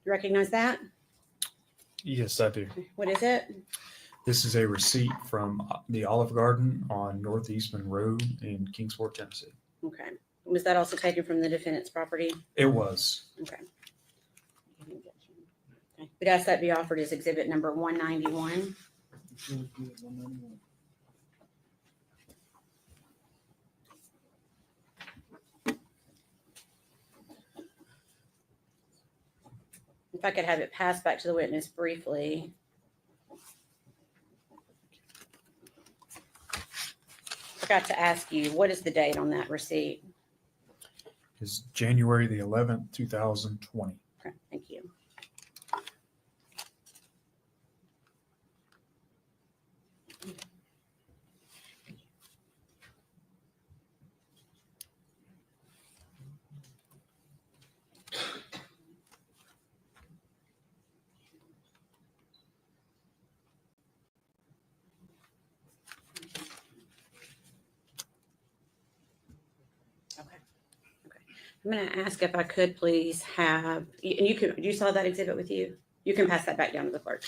You recognize that? Yes, I do. What is it? This is a receipt from the Olive Garden on Northeastman Road in Kingsport, Tennessee. Okay. Was that also taken from the defendant's property? It was. Okay. Okay. We'd ask that be offered as exhibit number 191. If I could have it passed back to the witness briefly. forgot to ask you, what is the date on that receipt? Is January the 11th, 2020. Okay, thank you. Okay. Okay. I'm going to ask if I could please have, and you saw that exhibit with you? You can pass that back down to the clerk.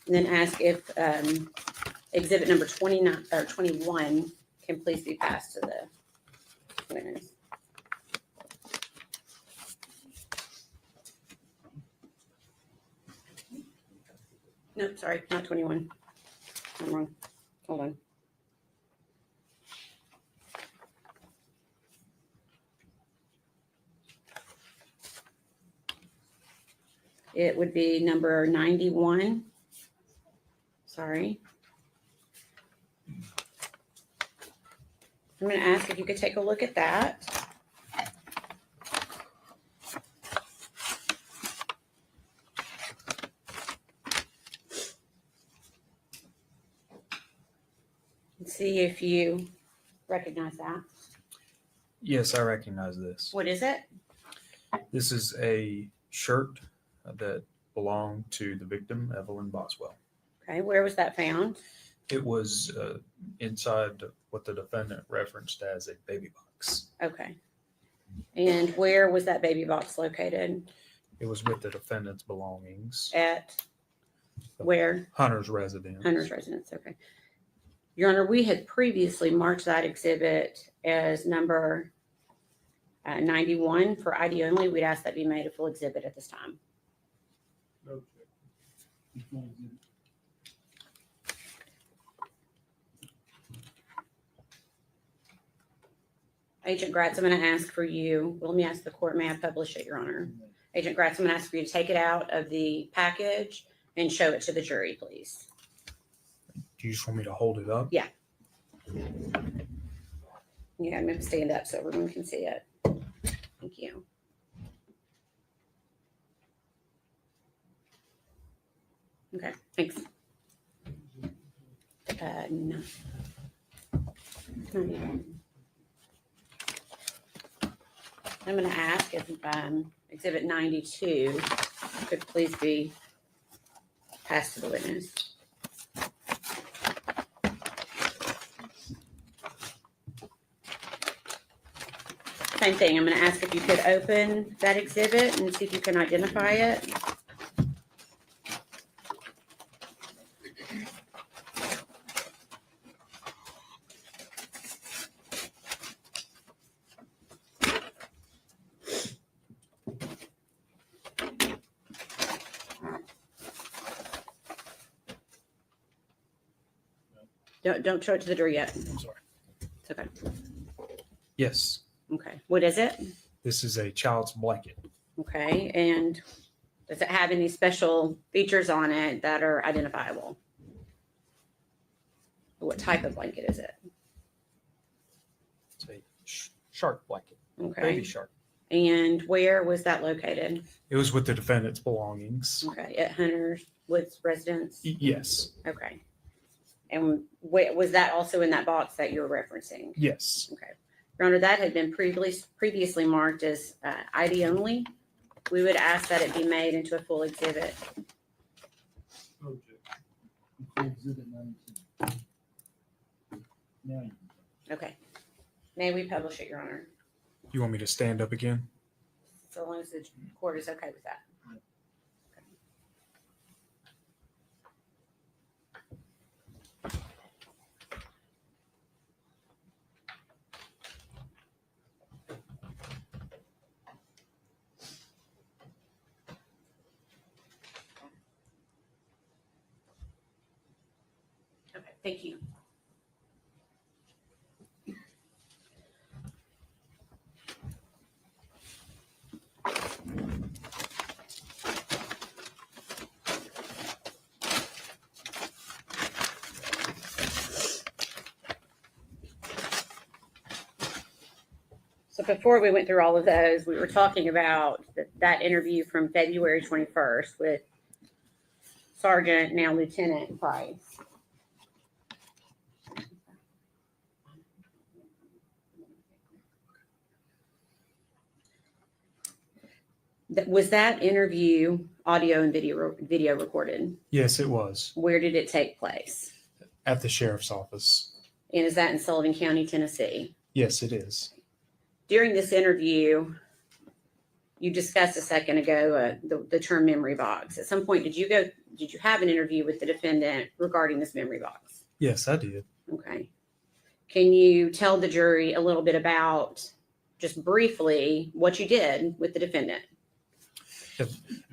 And then ask if exhibit number 29 or 21 can please be passed to the witness. Nope, sorry, not 21. I'm wrong. Hold on. It would be number 91. Sorry. I'm going to ask if you could take a look at that. And see if you recognize that. Yes, I recognize this. What is it? This is a shirt that belonged to the victim, Evelyn Boswell. Okay, where was that found? It was inside what the defendant referenced as a baby box. Okay. And where was that baby box located? It was with the defendant's belongings. At where? Hunter's residence. Hunter's residence, okay. Your Honor, we had previously marked that exhibit as number 91 for ID only. We'd ask that be made a full exhibit at this time. Okay. Which one is it? Agent Gratz, I'm going to ask for you, well, let me ask the court, may I publish it, Your Honor? Agent Gratz, I'm going to ask for you to take it out of the package and show it to the jury, please. Do you just want me to hold it up? Yeah, I'm going to stand up so everyone can see it. Thank you. Okay, thanks. No. I'm going to ask if exhibit 92 could please be passed to the witness. Same thing. I'm going to ask if you could open that exhibit and see if you can identify it. Don't show it to the jury yet. I'm sorry. It's okay. Yes. Okay. What is it? This is a child's blanket. Okay. And does it have any special features on it that are identifiable? What type of blanket is it? It's a shark blanket. Okay. Baby shark. And where was that located? It was with the defendant's belongings. Okay. At Hunter's Woods residence? Yes. Okay. And was that also in that box that you're referencing? Yes. Okay. Your Honor, that had been previously marked as ID only. We would ask that it be made into a full exhibit. Okay. It's exhibit 92. Now you can. Okay. May we publish it, Your Honor? You want me to stand up again? So long as the court is okay with that. Okay, thank you. before we went through all of those, we were talking about that interview from February 21st with Sergeant, now Lieutenant Price. Was that interview audio and video recorded? Yes, it was Where did it take place? at the sheriff's office. And is that in Sullivan County, Tennessee? Yes, it is. During this interview, you discussed a second ago the term memory box. At some point, did you have an interview with the defendant regarding this memory box? Yes, I did. Okay. Can you tell the jury a little bit about, just briefly, what you did with the defendant?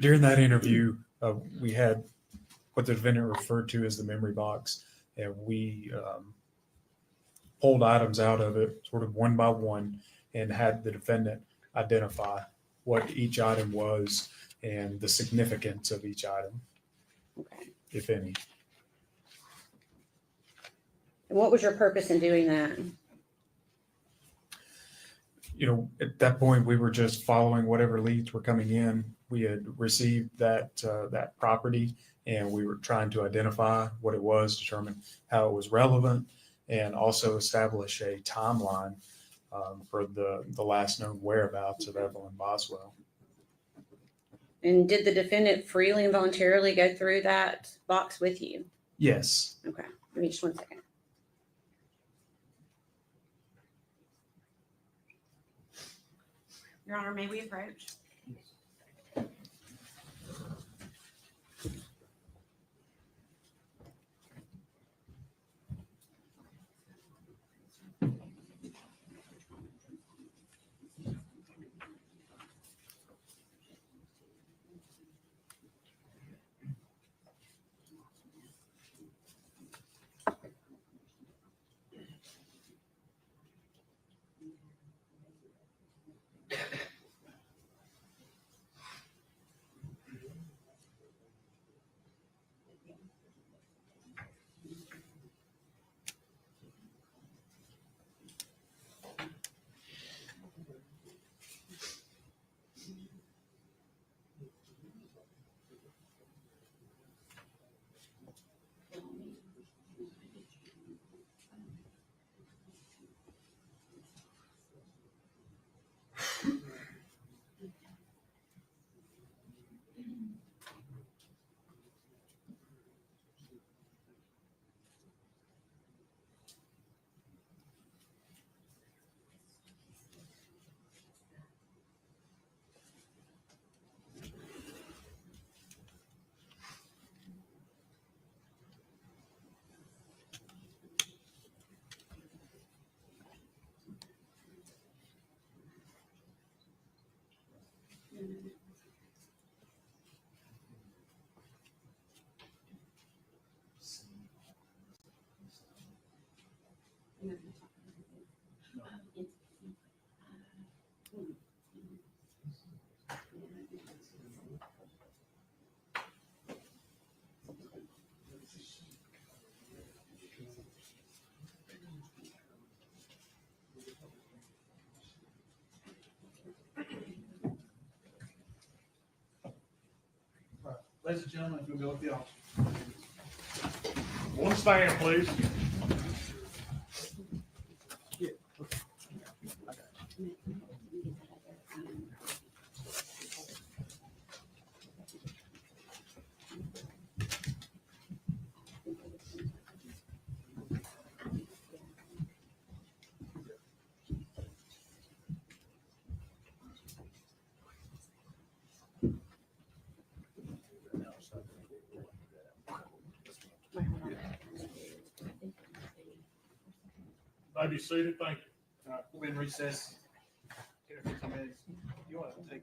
During that interview, we had what the defendant referred to as the memory box, and we pulled items out of it sort of one by one and had the defendant identify what each item was and the significance of each item, Okay. if any. And what was your purpose in doing that? You know, at that point, we were just following whatever leads were coming in. We had received that property, and we were trying to identify what it was, determine how it was relevant, and also establish a timeline for the last known whereabouts of Evelyn Boswell. And did the defendant freely and voluntarily go through that box with you? Yes. Okay. Give me just 1 second. Your Honor, may we approach? Ladies and gentlemen, if you'll go with the officer. One stand, please. Be seated. Thank you. All right, we'll be in recess. 10 or 15 minutes. You want to take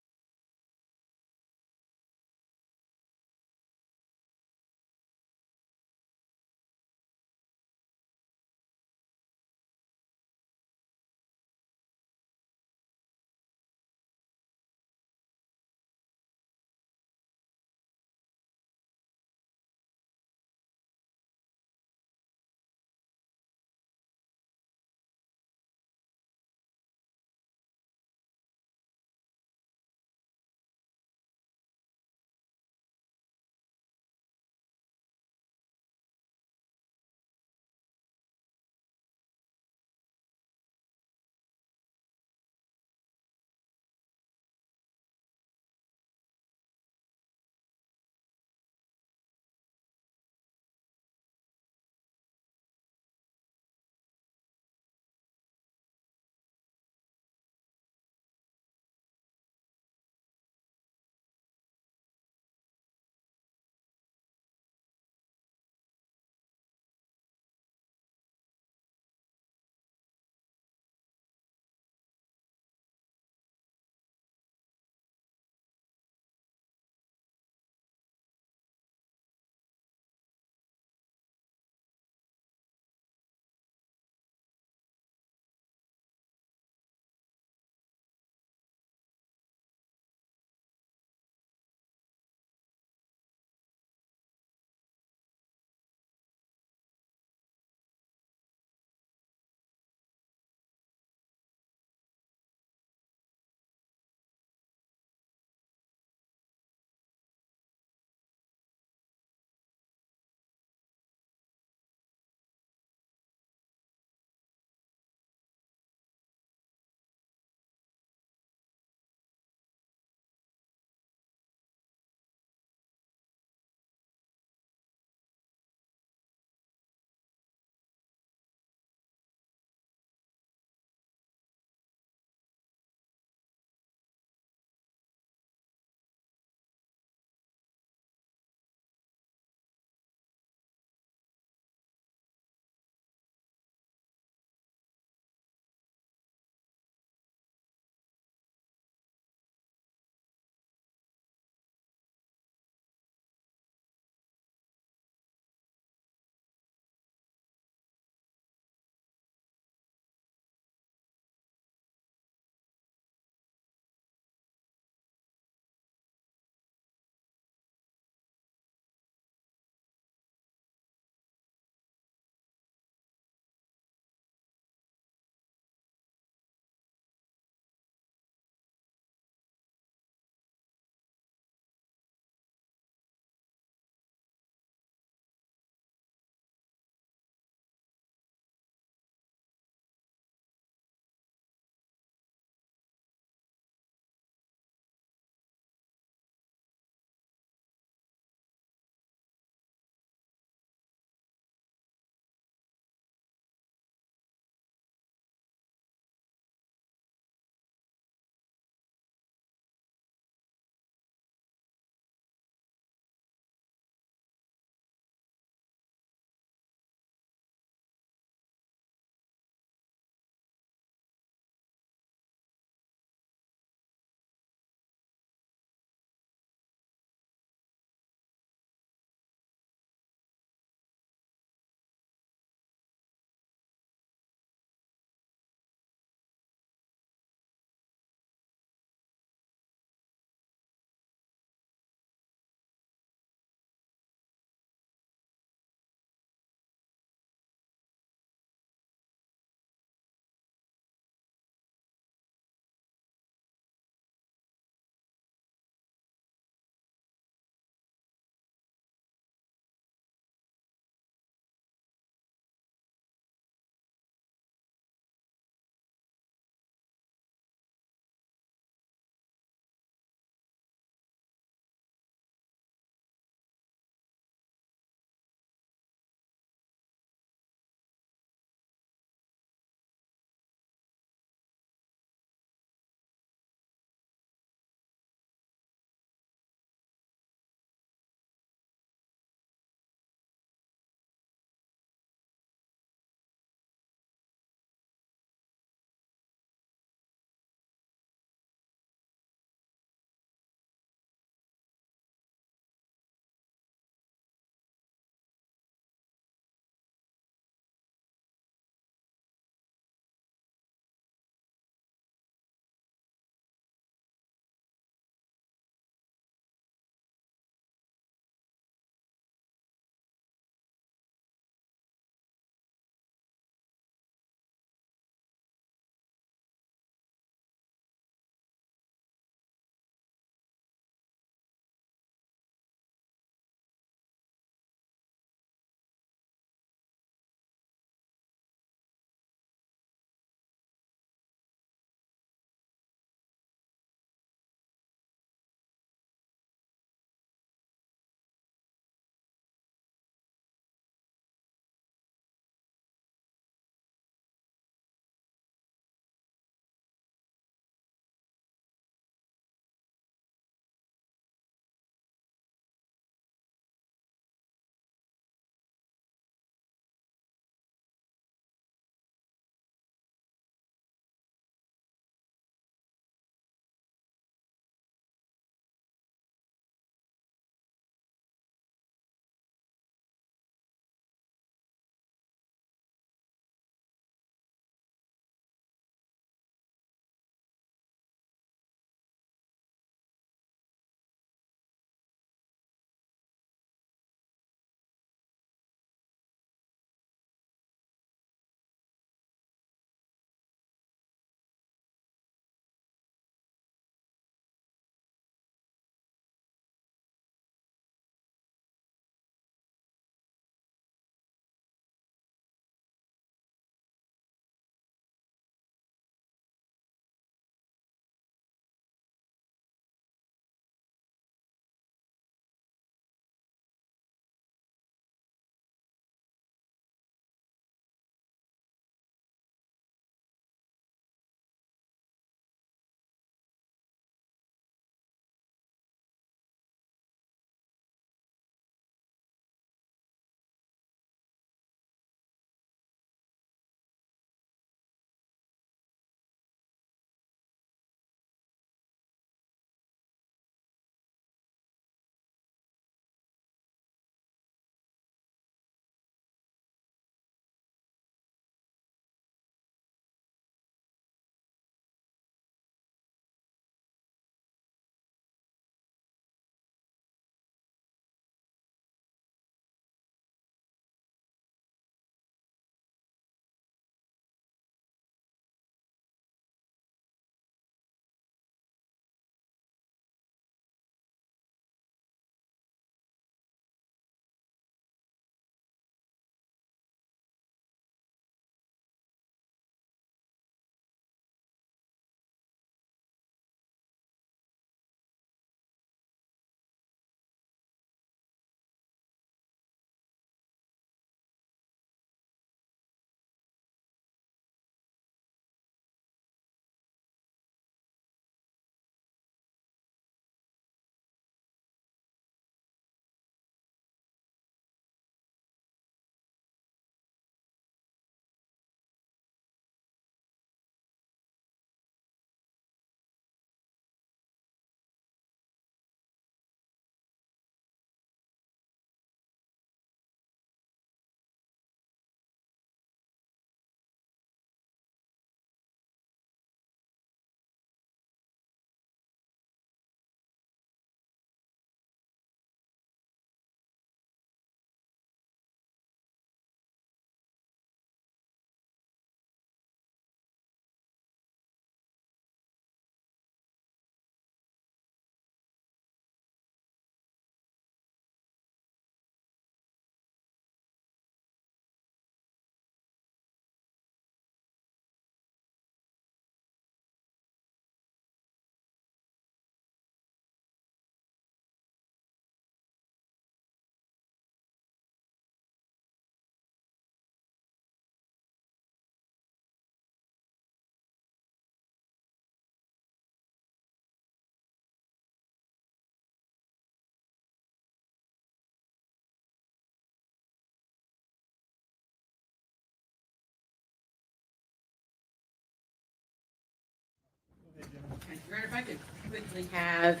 Brad, if I could quickly have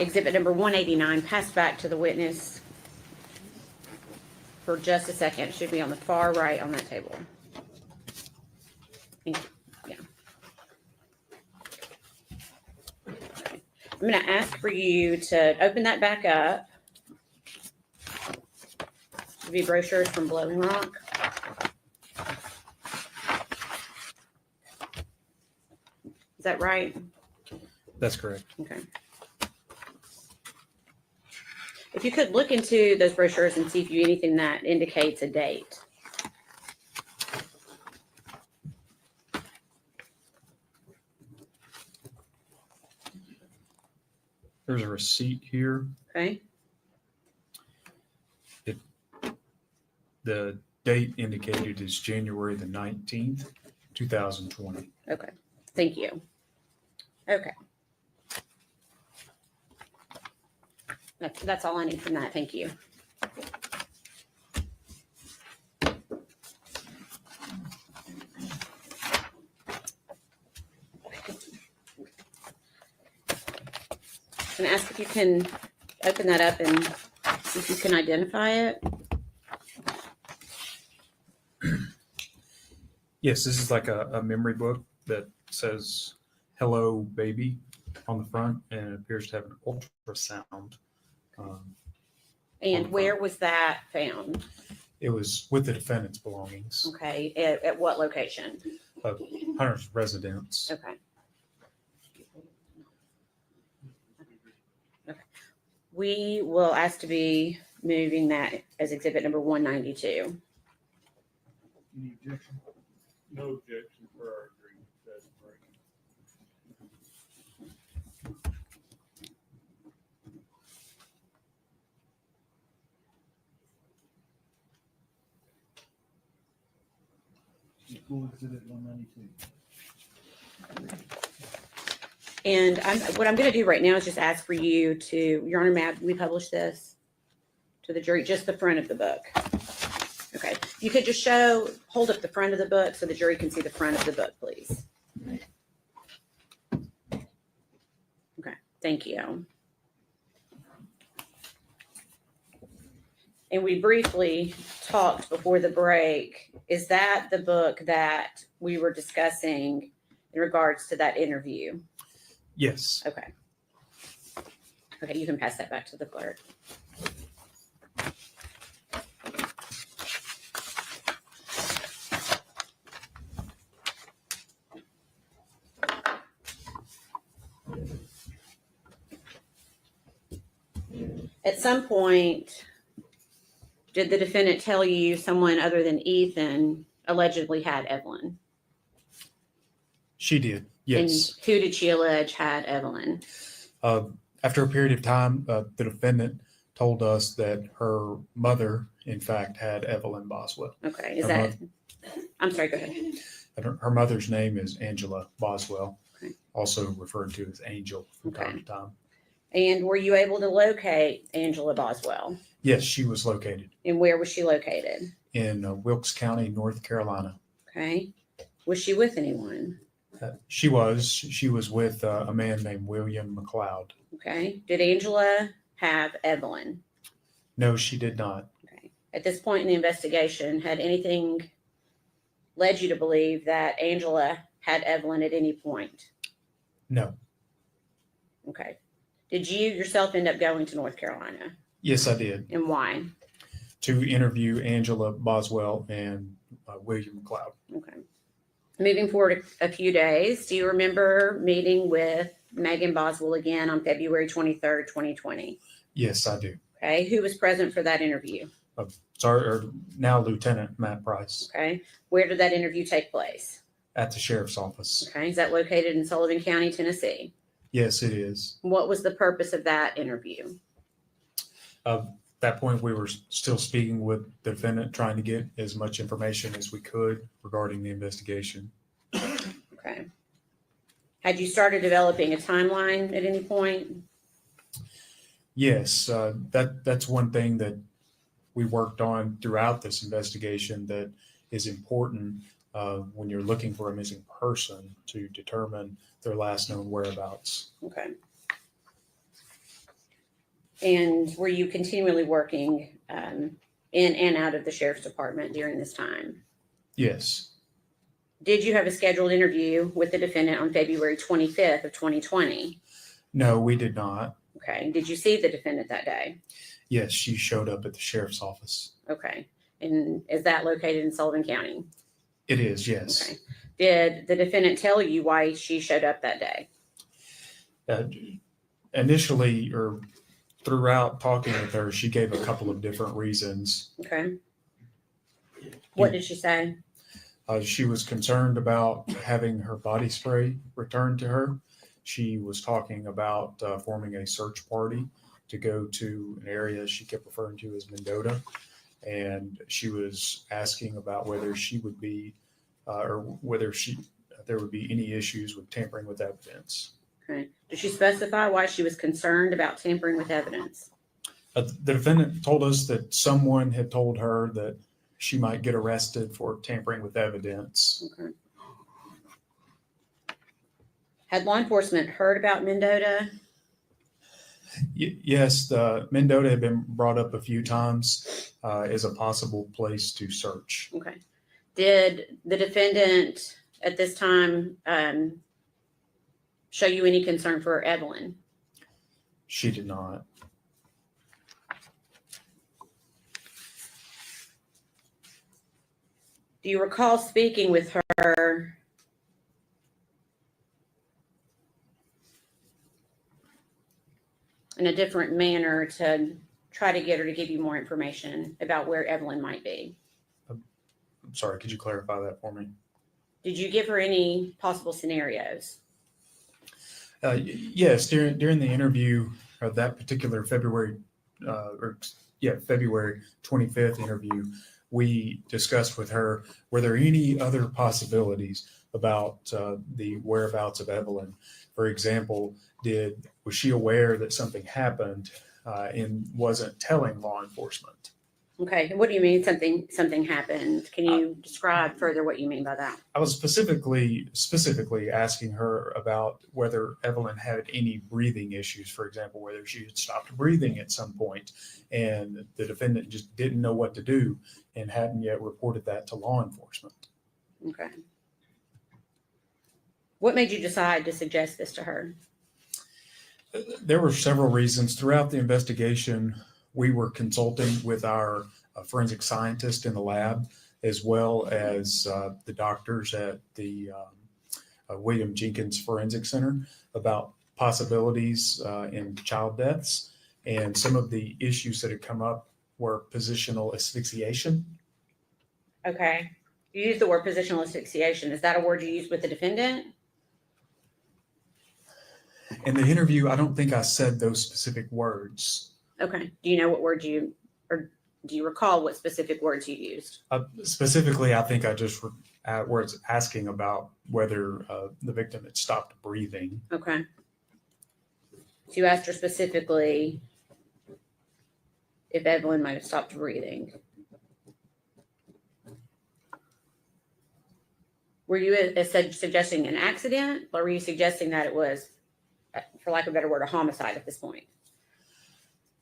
exhibit number 189 passed back to the witness for just a second. It should be on the far right on that table. Thank you. Yeah. Okay. I'm going to ask for you to open that back up. Should be brochures from Blowing Rock. Is that right? That's correct. Okay. If you could look into those brochures and see if you anything that indicates a date. There's a receipt here. Okay. The date indicated is January the 19th, 2020. Okay. Thank you. Okay. That's all I need from that. Thank you. I'm gonna ask if you can open that up and see if you can identify it. Yes, this is like a memory book that says "Hello, Baby" on the front, and it appears to have an ultrasound. And where was that found? It was with the defendant's belongings, Okay. At what location? Hunter's residence. Okay. Okay. We will ask to be moving that as exhibit number 192. Any objection? No objection for our agreement. That's great. School exhibit 192. And what I'm going to do right now is just ask for you to, Your Honor, may we publish this to the jury, just the front of the book? Okay. You could just hold up the front of the book so the jury can see the front of the book, please. Okay. Thank you. And we briefly talked before the break. Is that the book that we were discussing in regards to that interview? Yes. Okay. Okay, you can pass that back to the clerk. At some point, did the defendant tell you someone other than Ethan allegedly had Evelyn? She did. Yes. And who did she allege had Evelyn? After a period of time, the defendant told us that her mother, in fact, had Evelyn Boswell. Okay, is Her that, mother- I'm sorry, go ahead. And her mother's name is Angela Boswell, Okay. also referred to as Angel from Okay. time to time. And were you able to locate Angela Boswell? Yes, she was located And where was she located? in Wilkes County, North Carolina. Okay. Was she with anyone? She was with a man named William McLeod. Okay. Did Angela have Evelyn? No, she did not. Okay. At this point in the investigation, had anything led you to believe that Angela had Evelyn at any point? No. Okay. Did you yourself end up going to North Carolina? Yes, I did. And why? To interview Angela Boswell and William McLeod. Okay. Moving forward a few days, do you remember meeting with Megan Boswell again on February 23rd, 2020? Yes, I do. Okay. Who was present for that interview? Now Lieutenant Matt Price Okay. Where did that interview take place? at the sheriff's office. Okay. Is that located in Sullivan County, Tennessee? Yes, it is. What was the purpose of that interview? At that point, we were still speaking with the defendant, trying to get as much information as we could regarding the investigation. Okay. Had you started developing a timeline at any point? Yes, that's one thing that we worked on throughout this investigation that is important. when you're looking for a missing person to determine their last known whereabouts. Okay. And were you continually working in and out of the sheriff's department during this time? Yes, Did you have a scheduled interview with the defendant on February 25th of 2020? no, we did not. Okay. Did you see the defendant that day? Yes, she showed up at the sheriff's office. Okay. And is that located in Sullivan County? It is, yes. Okay. Did the defendant tell you why she showed up that day? Initially, or throughout talking with her, she gave a couple of different reasons. Okay. What did she say? She was concerned about having her body spray returned to her. She was talking about forming a search party to go to an area she kept referring to as Mendota. And she was asking about whether she would be, or whether there would be any issues with tampering with evidence. Okay. Did she specify why she was concerned about tampering with evidence? The defendant told us that someone had told her that she might get arrested for tampering with evidence. Okay. Had law enforcement heard about Mendota? Yes, the Mendota had been brought up a few times as a possible place to search. Okay. Did the defendant at this time show you any concern for Evelyn? She did not. Do you recall speaking with her in a different manner to try to get her to give you more information about where Evelyn might be? I'm sorry, could you clarify that for me? Did you give her any possible scenarios? Yes, during the interview of that particular February 25th interview, we discussed with her, were there any other possibilities about the whereabouts of Evelyn? For example, was she aware that something happened and wasn't telling law enforcement? Okay, and what do you mean something happened? Can you describe further what you mean by that? I was specifically asking her about whether Evelyn had any breathing issues, for example, whether she had stopped breathing at some point, and the defendant just didn't know what to do and hadn't yet reported that to law enforcement. Okay. What made you decide to suggest this to her? There were several reasons. Throughout the investigation, we were consulting with our forensic scientist in the lab, as well as the doctors at the William Jenkins Forensic Center about possibilities in child deaths. And some of the issues that had come up were positional asphyxiation. Okay. You used the word positional asphyxiation. Is that a word you used with the defendant? In the interview, I don't think I said those specific words. Okay. Do you know what words do you recall what specific words you used? Specifically, I think I just was asking about whether the victim had stopped breathing. Okay. So you asked her specifically if Evelyn might have stopped breathing. Were you suggesting an accident, or were you suggesting that it was, for lack of a better word, a homicide at this point?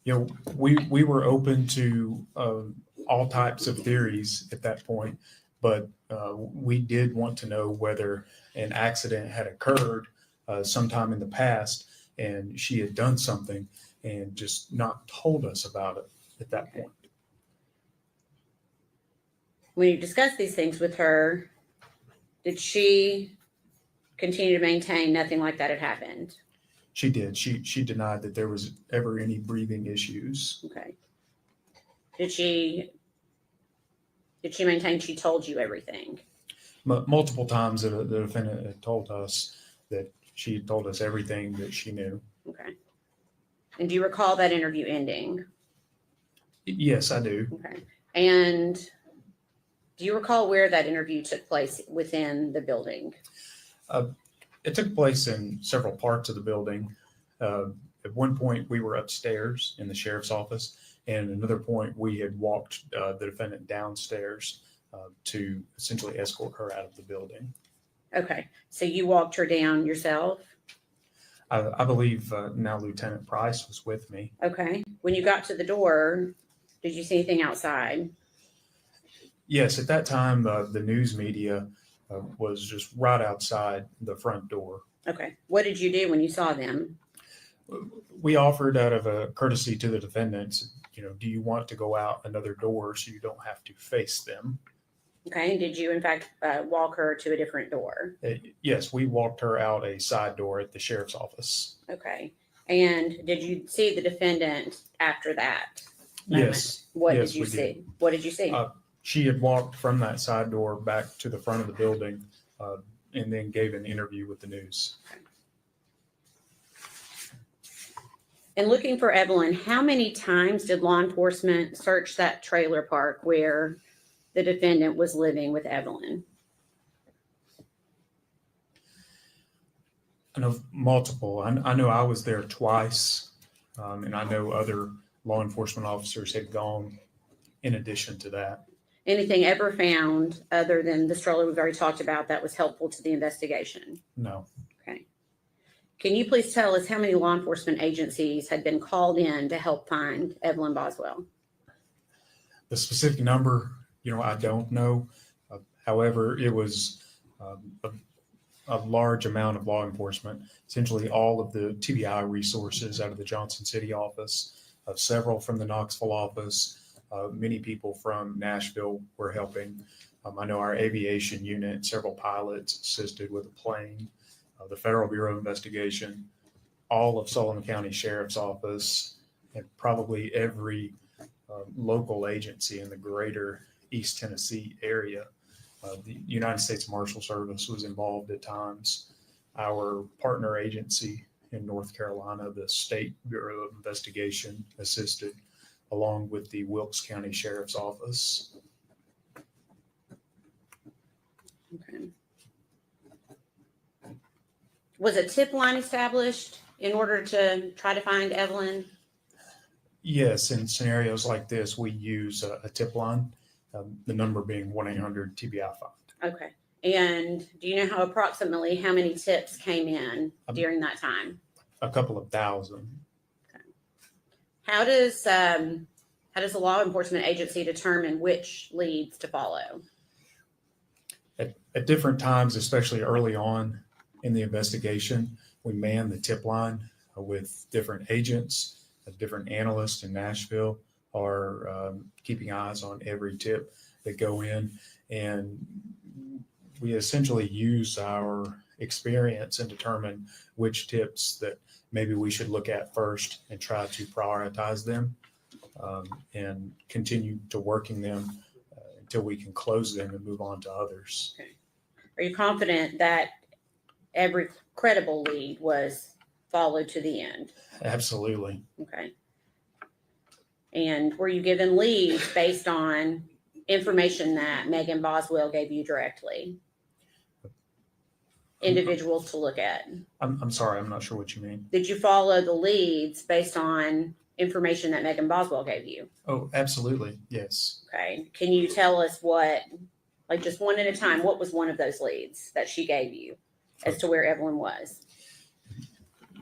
You know, we were open to all types of theories at that point, but we did want to know whether an accident had occurred sometime in the past and she had done something and just not told us about it at that point. When you discussed these things with her, did she continue to maintain nothing like that had happened? She did. She denied that there was ever any breathing issues. Okay. Did she maintain she told you everything? Multiple times the defendant had told us that she had told us everything that she knew. Okay. And do you recall that interview ending? Yes, I do. Okay. And do you recall where that interview took place within the building? It took place in several parts of the building. At one point, we were upstairs in the sheriff's office, and at another point, we had walked the defendant downstairs to essentially escort her out of the building. Okay, so you walked her down yourself? I believe now Lieutenant Price was with me. Okay, when you got to the door, did you see anything outside? Yes, at that time, the news media was just right outside the front door. Okay, what did you do when you saw them? We offered out of a courtesy to the defendants, do you want to go out another door so you don't have to face them? Okay, and did you in fact walk her to a different door? Yes, we walked her out a side door at the sheriff's office. Okay, and did you see the defendant after that moment? Yes. What yes, did you we see? What did you see? She had walked from that side door back to the front of the building and then gave an interview with the news. And looking for Evelyn, how many times did law enforcement search that trailer park where the defendant was living with Evelyn? I know multiple. I know I was there twice, and I know other law enforcement officers had gone in addition to that. Anything ever found other than the stroller we've already talked about that was helpful to the investigation? No. Okay. Can you please tell us how many law enforcement agencies had been called in to help find Evelyn Boswell? The specific number, I don't know. However, it was a large amount of law enforcement, essentially all of the TBI resources out of the Johnson City office, several from the Knoxville office, many people from Nashville were helping. I know our aviation unit, several pilots assisted with a plane, the Federal Bureau of Investigation, all of Sullivan County Sheriff's Office, and probably every local agency in the greater East Tennessee area. The United States Marshal Service was involved at times. Our partner agency in North Carolina, the State Bureau of Investigation, assisted, along with the Wilkes County Sheriff's Office. Okay. Was a tip line established in order to try to find Evelyn? Yes, in scenarios like this, we use a tip line, the number being 1-800-TBI-5. Okay. And do you know approximately how many tips came in during that time? A couple of thousand. Okay. How does a law enforcement agency determine which leads to follow? At different times, especially early on in the investigation, we man the tip line with different agents, different analysts in Nashville are keeping eyes on every tip that go in. And we essentially use our experience and determine which tips that maybe we should look at first and try to prioritize them and continue to working them until we can close them and move on to others. Okay. Are you confident that every credible lead was followed to the end? Absolutely. Okay. And were you given leads based on information that Megan Boswell gave you directly? Individuals to look at? I'm sorry, I'm not sure what you mean. Did you follow the leads based on information that Megan Boswell gave you? Oh, absolutely. Yes. Okay. Can you tell us what, like just one at a time, what was one of those leads that she gave you as to where Evelyn was?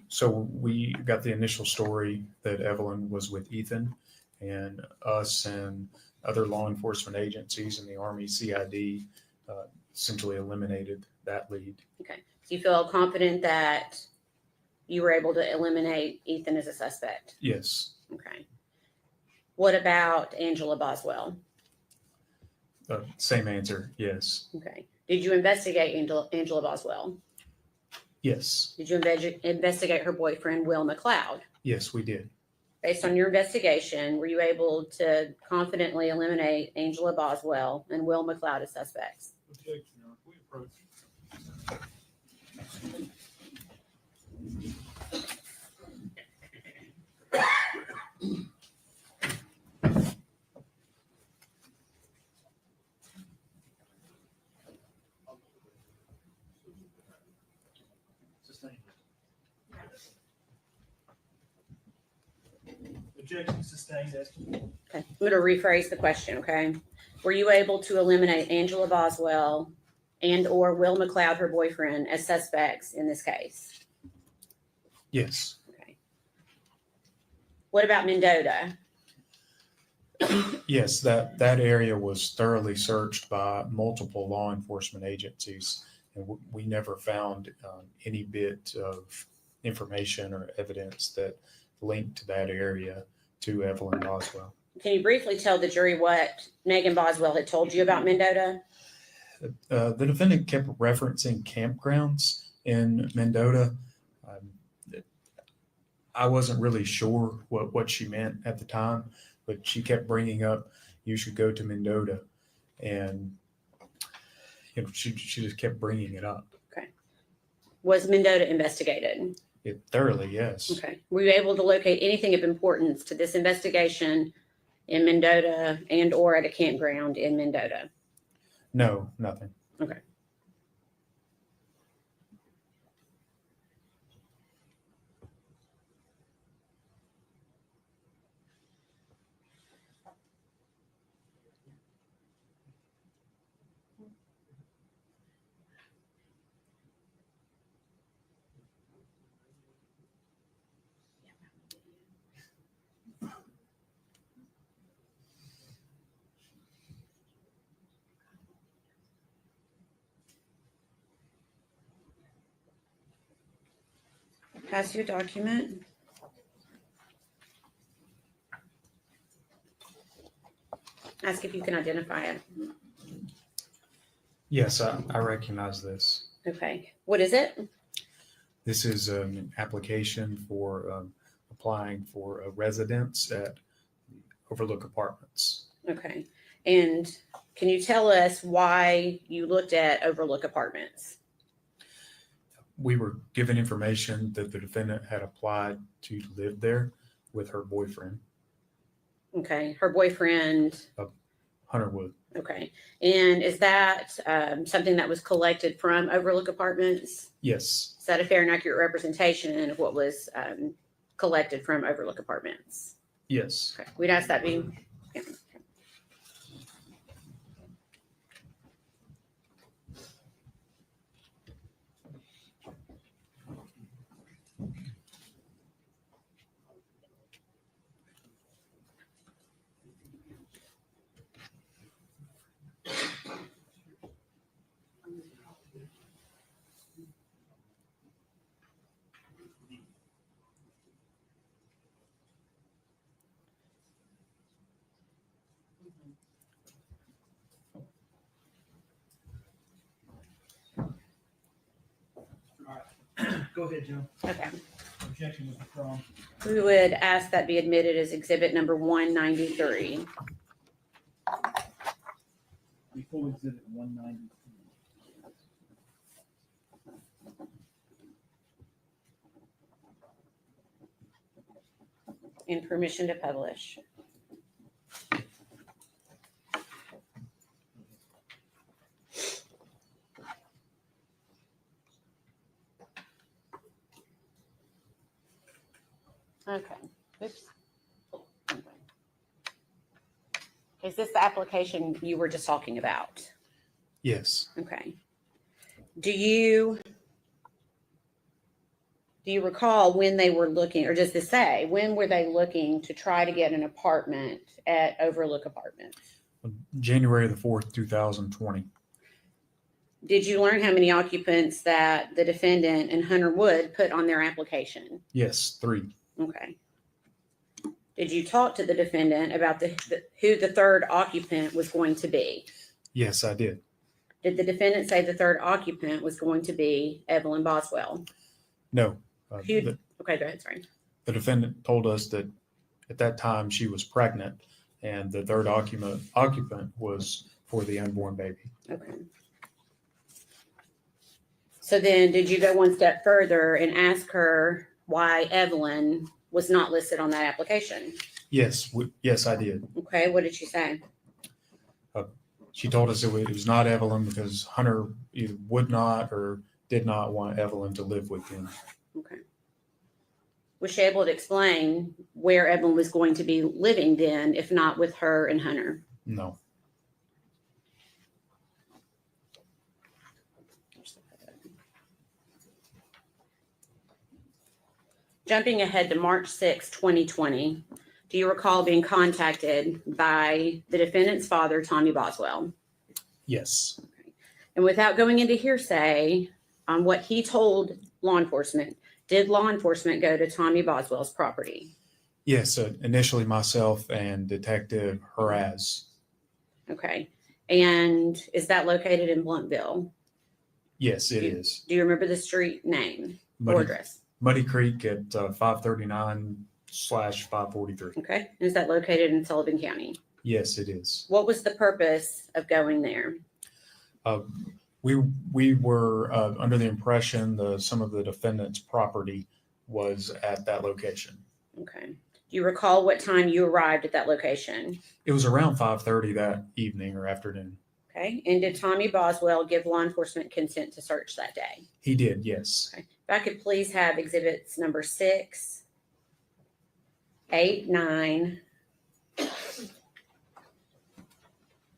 So we got the initial story that Evelyn was with Ethan, and us and other law enforcement agencies and the Army CID essentially eliminated that lead. Okay. Do you feel confident that you were able to eliminate Ethan as a suspect? Yes. Okay. What about Angela Boswell? Same answer. Yes. Okay. Did you investigate Angela Boswell? Yes. Did you investigate her boyfriend, Will McLeod? Yes, we did. Based on your investigation, were you able to confidently eliminate Angela Boswell and Will McLeod as suspects? Objection, Your Honor. We approach. Sustained. Objection sustained. Okay. I'm going to rephrase the question, okay? Were you able to eliminate Angela Boswell and or Will McLeod, her boyfriend, as suspects in this case? Yes. Okay. What about Mendota? Yes, that area was thoroughly searched by multiple law enforcement agencies, and we never found any bit of information or evidence that linked to that area to Evelyn Boswell. Can you briefly tell the jury what Megan Boswell had told you about Mendota? The defendant kept referencing campgrounds in Mendota. I wasn't really sure what she meant at the time, but she kept bringing up, you should go to Mendota. And she just kept bringing it up. Okay. Was Mendota investigated? It thoroughly, yes. Okay. Were you able to locate anything of importance to this investigation in Mendota and or at a campground in Mendota? No, nothing. Okay. Pass your document. Ask if you can identify it. Yes, I recognize this. Okay. What is it? This is an application for applying for a residence at Overlook Apartments. Okay. And can you tell us why you looked at Overlook Apartments? We were given information that the defendant had applied to live there with her boyfriend, Okay. Her boyfriend. Hunter Wood. Okay. And is that something that was collected from Overlook Apartments? Yes, Is that a fair and accurate representation of what was collected from Overlook Apartments? yes. Okay. We'd ask that be. Yeah. Go ahead, Joe. Okay. Objection, Mr. Crum. We would ask that be admitted as exhibit number 193. Before exhibit 193. And permission to publish. Okay. Oops. Okay. Is this the application you were just talking about? Yes. Okay. Do you recall when they were looking, or does this say, when were they looking to try to get an apartment at Overlook Apartments? January the 4th, 2020. Did you learn how many occupants that the defendant and Hunter Wood put on their application? Yes, 3. Okay. Did you talk to the defendant about who the third occupant was going to be? Yes, I did. Did the defendant say the third occupant was going to be Evelyn Boswell? No. Okay, go ahead, sorry. The defendant told us that at that time she was pregnant and the third occupant was for the unborn baby. Okay. So then did you go one step further and ask her why Evelyn was not listed on that application? Yes, yes, I did. Okay, what did she say? She told us it was not Evelyn because Hunter either would not or did not want Evelyn to live with him. Okay. Was she able to explain where Evelyn was going to be living then, if not with her and Hunter? No. Jumping ahead to March 6, 2020, do you recall being contacted by the defendant's father, Tommy Boswell? Yes. And without going into hearsay on what he told law enforcement, did law enforcement go to Tommy Boswell's property? Yes, initially myself and Detective Haraz. Okay. And is that located in Bluntville? Yes, it is. Do you remember the street name or Muddy, address? Muddy Creek at 539/543. Okay. And is that located in Sullivan County? Yes, it is. What was the purpose of going there? We were under the impression some of the defendant's property was at that location. Okay. Do you recall what time you arrived at that location? It was around 5:30 that evening or afternoon. Okay. And did Tommy Boswell give law enforcement consent to search that day? He did, yes. Okay. If I could please have exhibits number 6, 8, 9.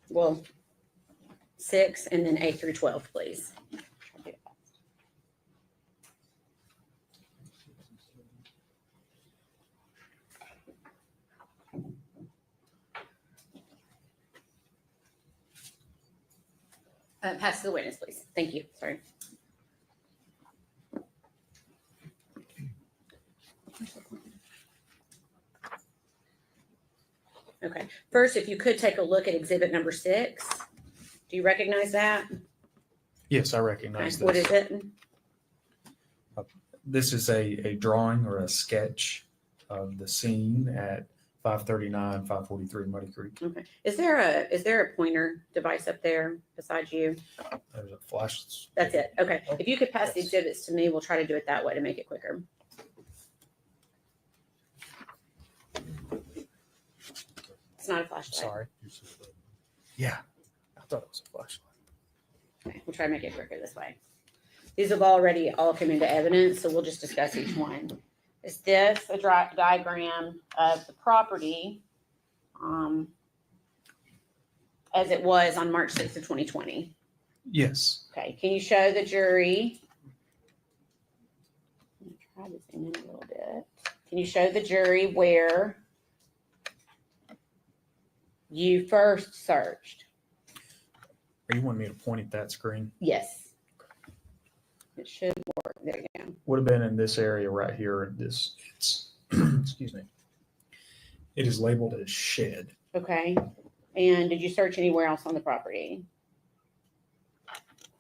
Well, 6 and then 8 through 12, please. Pass to the witness, please. Thank you. Sorry. Okay. First, if you could take a look at exhibit number 6. Do you recognize that? Yes, I recognize Okay. What this. is it? This is a drawing or a sketch of the scene at 539/543 Muddy Creek. Okay. Is there a pointer device up there besides you? There's a flash. That's it. Okay. If you could pass the Yes. exhibits to me, we'll try to do it that way to make it quicker. It's not a flashlight. Sorry. Yeah, I thought it was a flashlight. Okay. We'll try to make it quicker this way. These have already all come into evidence, so we'll just discuss each one. Is this a diagram of the property as it was on March 6th of 2020? Yes. Okay, can you show the jury? I'm gonna try to zoom in a little bit. Can you show the jury where you first searched? Are you wanting me to point at that screen? Yes. It should work. There you go. Would have been in this area right here. It's excuse me. It is labeled as shed. Okay. And did you search anywhere else on the property?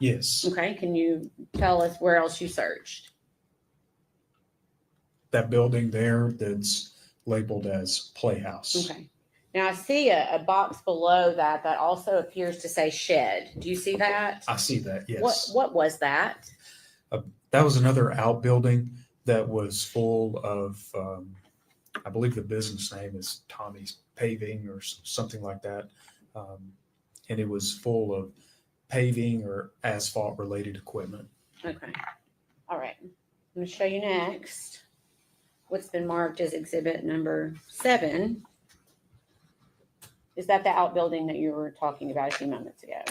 Yes. Okay. Can you tell us where else you searched? That building there that's labeled as Playhouse. Okay. Now I see a box below that also appears to say shed. Do you see that? I see that, yes. What was that? That was another outbuilding that was full of, I believe the business name is Tommy's Paving or something like that. And it was full of paving or asphalt related equipment. Okay. All right. I'm going to show you next what's been marked as exhibit number 7. Is that the outbuilding that you were talking about a few moments ago?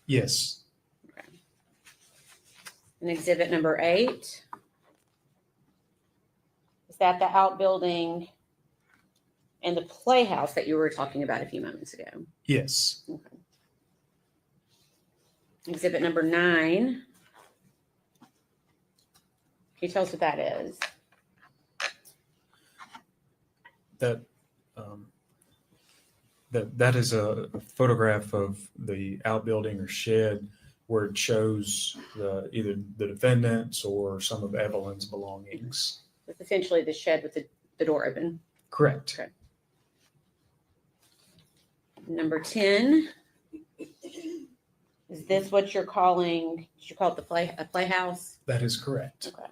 Yes. Okay. And exhibit number 8. Is that the outbuilding and the playhouse that you were talking about a few moments ago? Yes. Okay. Exhibit number 9. Can you tell us what that is? That is a photograph of the outbuilding or shed where it shows either the defendant's or some of Evelyn's belongings. It's essentially the shed with the door open. Correct. Okay. Number 10. Is this what you're calling, did you call it a playhouse? That is correct. Okay.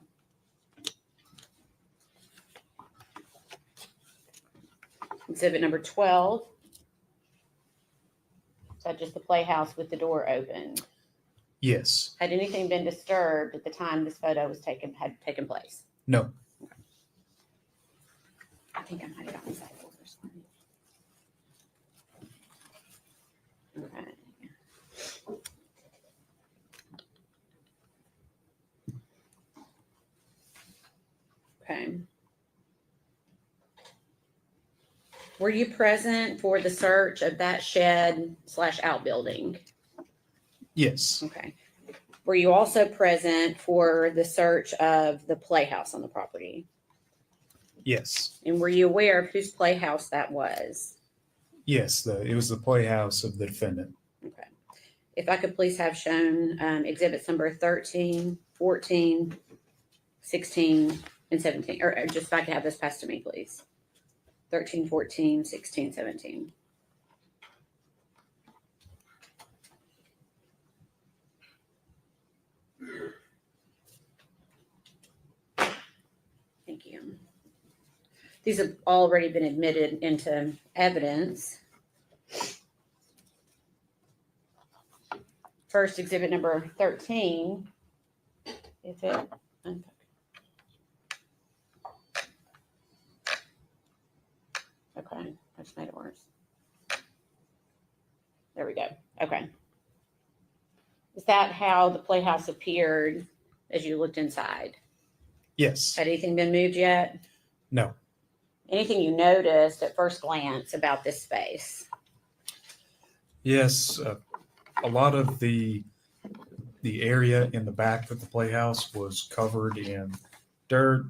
Exhibit number 12. Is that just the playhouse with the door open? Yes. Had anything been disturbed at the time this photo was had taken place? No. I think I might have gotten that over. Okay. Okay. Were you present for the search of that shed/outbuilding? Yes, Okay. Were you also present for the search of the playhouse on the property? yes, And were you aware of whose playhouse that was? yes. It was the playhouse of the defendant. Okay. If I could please have shown exhibits number 13, 14, 16, and 17, or just if I could have this passed to me, please. 13, 14, 16, 17. Thank you. These have already been admitted into evidence. First, exhibit number 13. If it, okay, I just made it worse. There we go. Okay. Is that how the playhouse appeared as you looked inside? Yes, Had anything been moved yet? no. Anything you noticed at first glance about this space? Yes, a lot of the area in the back of the playhouse was covered in dirt,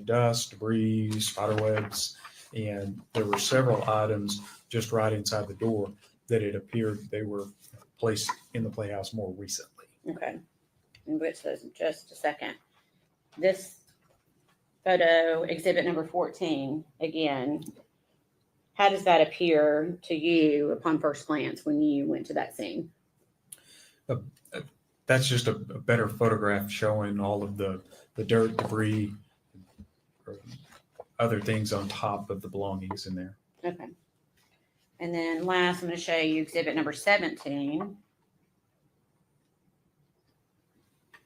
dust, debris, spiderwebs, and there were several items just right inside the door that it appeared they were placed in the playhouse more recently. Okay. And which those in just a second. This photo, exhibit number 14, again, how does that appear to you upon first glance when you went to that scene? That's just a better photograph showing all of the dirt, debris, or other things on top of the belongings in there. Okay. And then last, I'm going to show you exhibit number 17.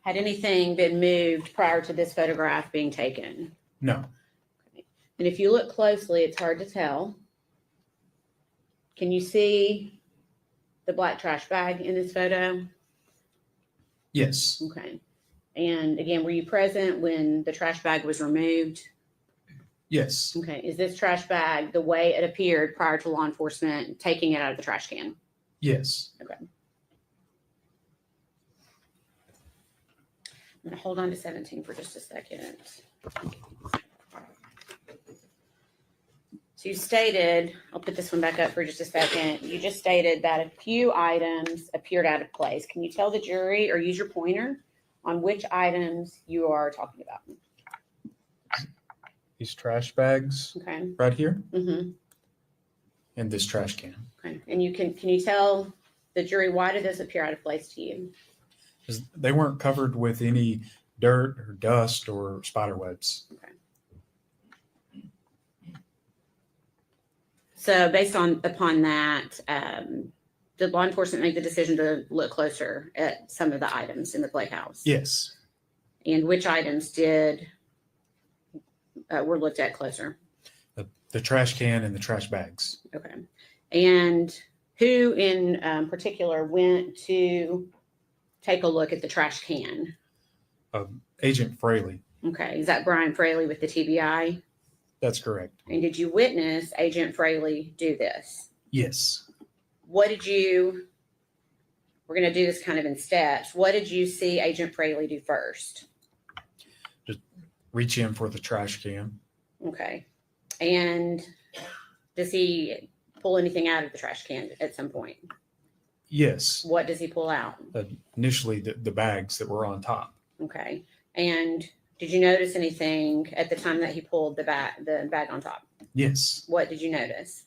Had anything been moved prior to this photograph being taken? No, And if you look closely, it's hard to tell. Can you see the black trash bag in this photo? yes, Okay. And again, were you present when the trash bag was removed? yes, Okay. Is this trash bag the way it appeared prior to law enforcement taking it out of the trash can? yes. Okay. I'm going to hold on to 17 for just a second. So you stated, I'll put this one back up for just a second. You just stated that a few items appeared out of place. Can you tell the jury or use your pointer on which items you are talking about? These trash bags Okay. right here Mm-hmm. and this trash can. Okay. And can you tell the jury why did this appear out of place to you? 'Cause they weren't covered with any dirt or dust or spider webs. Okay. So based upon that, did law enforcement make the decision to look closer at some of the items in the playhouse? Yes, And which items were looked at closer? the trash can and the trash bags. Okay. And who in particular went to take a look at the trash can? Agent Fraley. Okay. Is that Brian Fraley with the TBI? That's correct. And did you witness Agent Fraley do this? Yes. We're going to do this kind of in steps. What did you see Agent Fraley do first? Just reach in for the trash can. Okay. And does he pull anything out of the trash can at some point? Yes. What does he pull out? Initially, the bags that were on top. Okay. And did you notice anything at the time that he pulled the bag on top? Yes. What did you notice?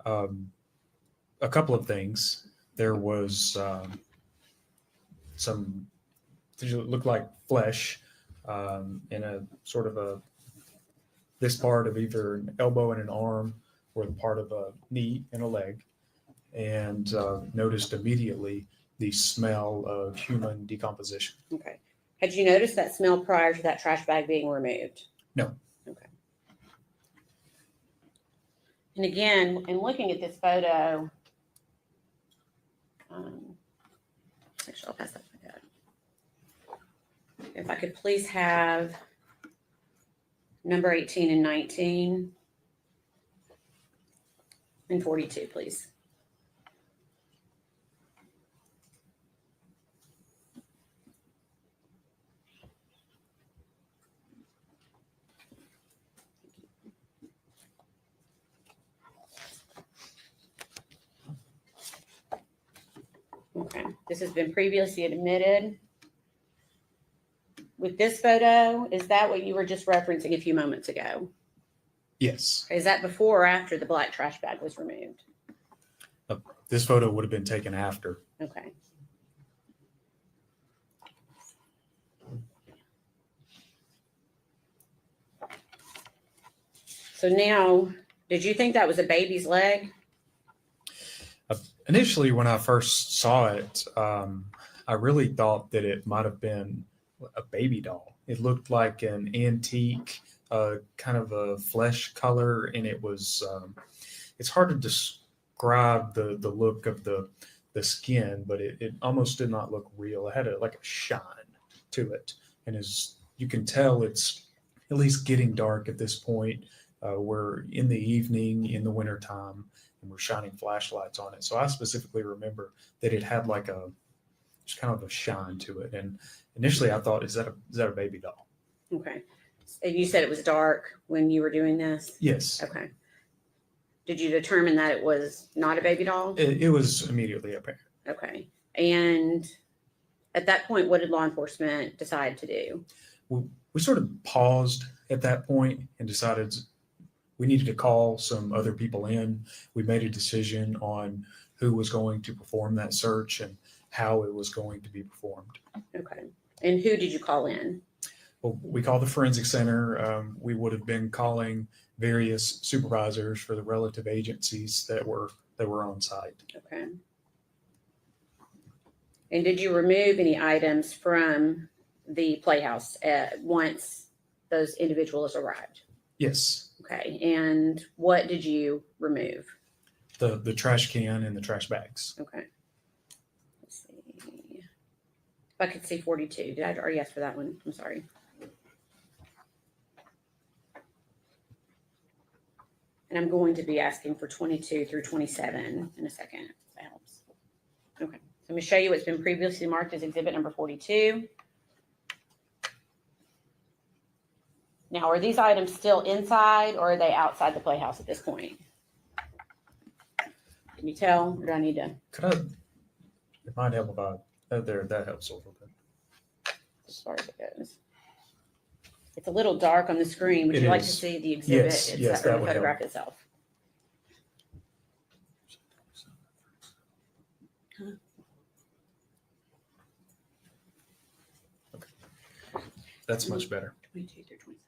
A couple of things. There was some things that looked like flesh in a sort of this part of either an elbow and an arm or the part of a knee and a leg, and noticed immediately the smell of human decomposition. Okay. Had you noticed that smell prior to that trash bag being removed? No. Okay. And again, in looking at this photo, actually, I'll pass that back up. If I could please have number 18 and 19. And 42, please. Okay, this has been previously admitted. With this photo, is that what you were just referencing a few moments ago? Yes. Is that before or after the black trash bag was removed? This photo would have been taken after. Okay. So now, did you think that was a baby's leg? Initially, when I first saw it, I really thought that it might have been a baby doll. It looked like an antique, kind of a flesh color, and it was, it's hard to describe the look of the skin, but it almost did not look real. It had like a shine to it. And as you can tell, it's at least getting dark at this point. We're in the evening, in the wintertime, and we're shining flashlights on it. So I specifically remember that it had like just kind of a shine to it. And initially I thought, is that a baby doll? Okay. And you said it was dark when you were doing this? Yes. Okay. Did you determine that it was not a baby doll? It was immediately apparent. Okay. And at that point, what did law enforcement decide to do? We sort of paused at that point and decided we needed to call some other people in. We made a decision on who was going to perform that search and how it was going to be performed. Okay. And who did you call in? Well, we called the forensic center. We would have been calling various supervisors for the relative agencies that were on site. Okay. And did you remove any items from the playhouse once those individuals arrived? Yes. Okay. And what did you remove? The trash can and the trash bags. Okay. Let's see. If I could see 42. Did I already ask for that one? I'm sorry. And I'm going to be asking for 22 through 27 in a second. If that helps. Okay. So I'm going to show you what's been previously marked as exhibit number 42. Now, are these items still inside or are they outside the playhouse at this point? Can you tell, or do I need to? It might help about that helps a little bit. As far as it goes. It's a little dark on the screen. Would It you like to is. see the exhibit Yes, itself, that or the would photograph help. itself? That's much better. 22 through 27.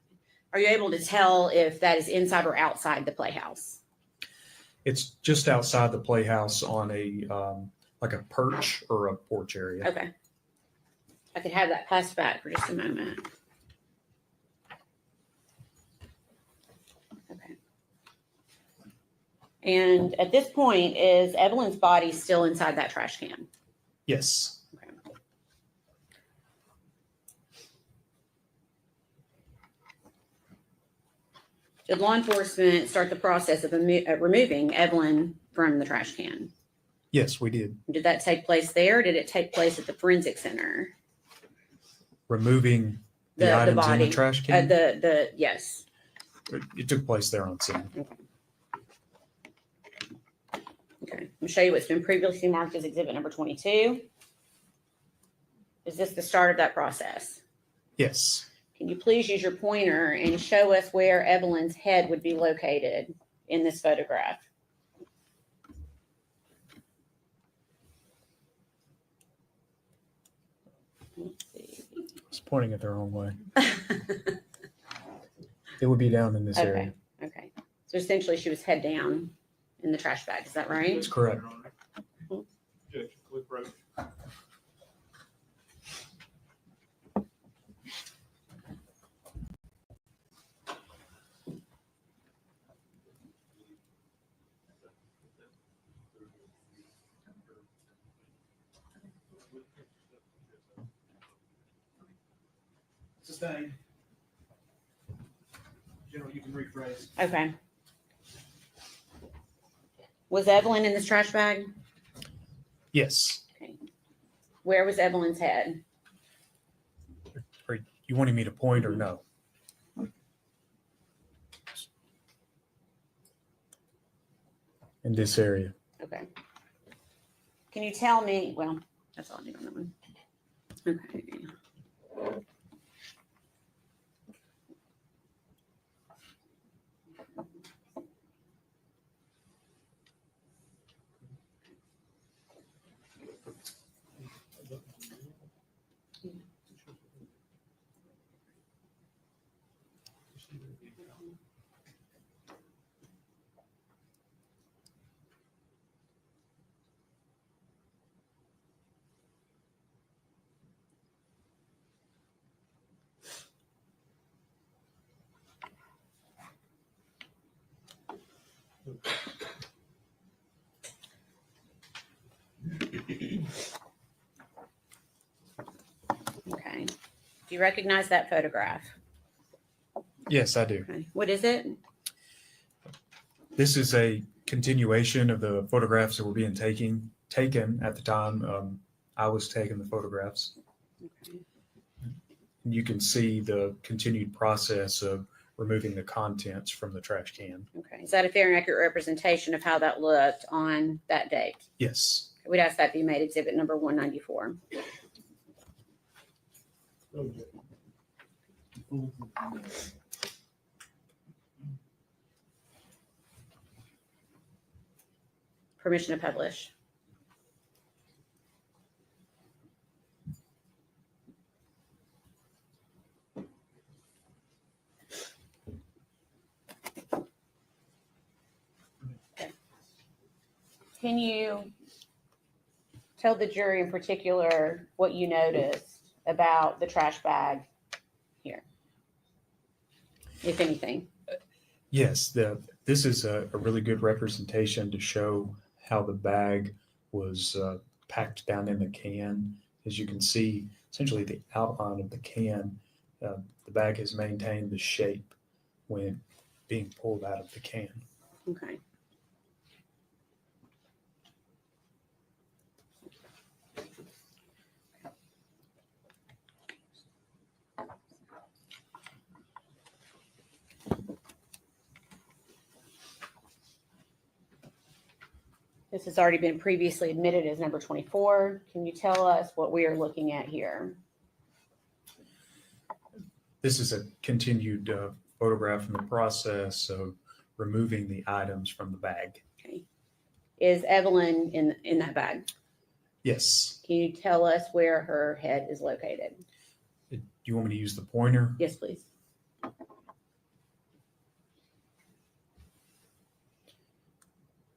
Are you able to tell if that is inside or outside the playhouse? It's just outside the playhouse on a like a perch or a porch area. Okay. I could have that passed back for just a moment. Okay. And at this point, is Evelyn's body still inside that trash can? Yes. Okay. Did law enforcement start the process of removing Evelyn from the trash can? Yes, we did. Did that take place there? Or did it take place at the forensic center? Removing the items in body. the trash can. Yes. It took place there on scene. Okay. I'm gonna show you what's been previously marked as exhibit number 22. Is this the start of that process? Yes. Can you please use your pointer and show us where Evelyn's head would be located in this photograph? Let's see. It's pointing it the wrong way. It would be down in this Okay. area. Okay. So essentially she was head down in the trash bag. Is that right? That's correct. Objection, Cliff Roach. Sustained. General, you can rephrase. Okay. Was Evelyn in this trash bag? Yes. Okay. Where was Evelyn's head? Are you wanting me to point or no? In this area. Okay. Can you tell me, well, that's all I need on that one. Okay. Okay. Do you recognize that photograph? Yes, I do. Okay. What is it? This is a continuation of the photographs that were being taken at the time I was taking the photographs. Okay. You can see the continued process of removing the contents from the trash can. Okay. Is that a fair and accurate representation of how that looked on that date? Yes. We'd ask that be made exhibit number 194. Permission to publish. Okay. Can you tell the jury in particular what you noticed about the trash bag here, if anything? Yes, this is a really good representation to show how the bag was packed down in the can. As you can see, essentially the outline of the can, the bag has maintained the shape when being pulled out of the can. Okay. This has already been previously admitted as number 24. Can you tell us what we are looking at here? This is a continued photograph from the process of removing the items from the bag. Okay. Is Evelyn in that bag? Yes. Can you tell us where her head is located? Do you want me to use the pointer? Yes, please.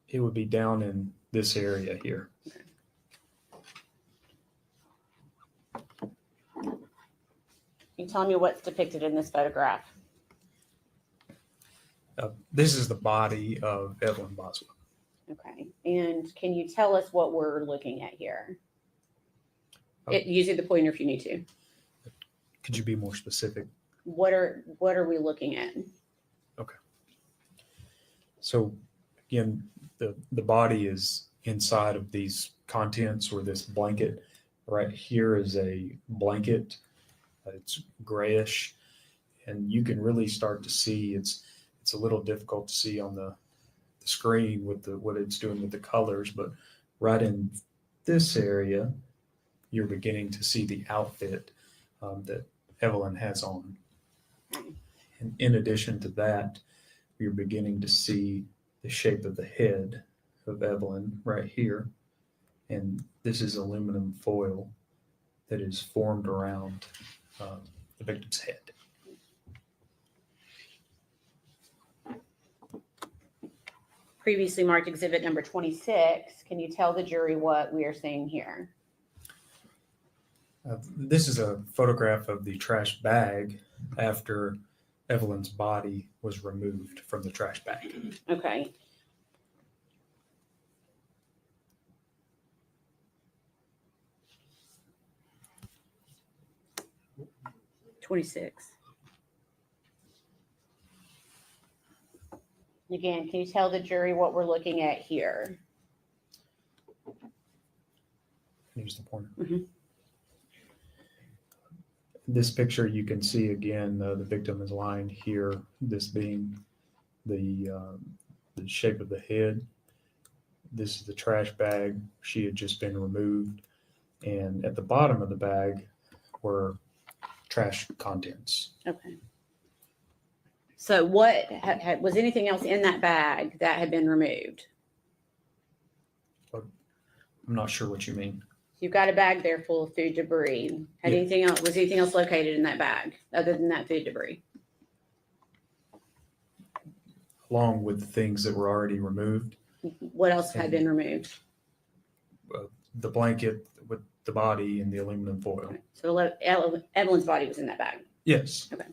It would be down in this area here. Can you tell me what's depicted in this photograph? This is the body of Evelyn Boswell. Okay. And can you tell us what we're looking at here? Oh. Using the pointer if you need to. Could you be more specific? What are we looking at? Okay. So again, the body is inside of these contents or this blanket. Right here is a blanket. It's grayish, and you can really start to see it's a little difficult to see on the screen with what it's doing with the colors, but right in this area, you're beginning to see the outfit that Evelyn has on. And in addition to that, you're beginning to see the shape of the head of Evelyn right here. And this is aluminum foil that is formed around the victim's head. Previously marked exhibit number 26. Can you tell the jury what we are seeing here? This is a photograph of the trash bag after Evelyn's body was removed from the trash bag. Okay. Again, can you tell the jury what we're looking at here? Here's the pointer. Mhm. This picture, you can see again, the victim is lying here, this being the shape of the head. This is the trash bag. She had just been removed. And at the bottom of the bag were trash contents. Okay. So what, was anything else in that bag that had been removed? I'm not sure what you mean. You've got a bag there full of food debris. Had Yeah. anything else, was anything else located in that bag other than that food debris? Along with the things that were already removed, What else had been removed? the blanket with the body and the aluminum foil. So Evelyn's body was in that bag. Yes. Okay.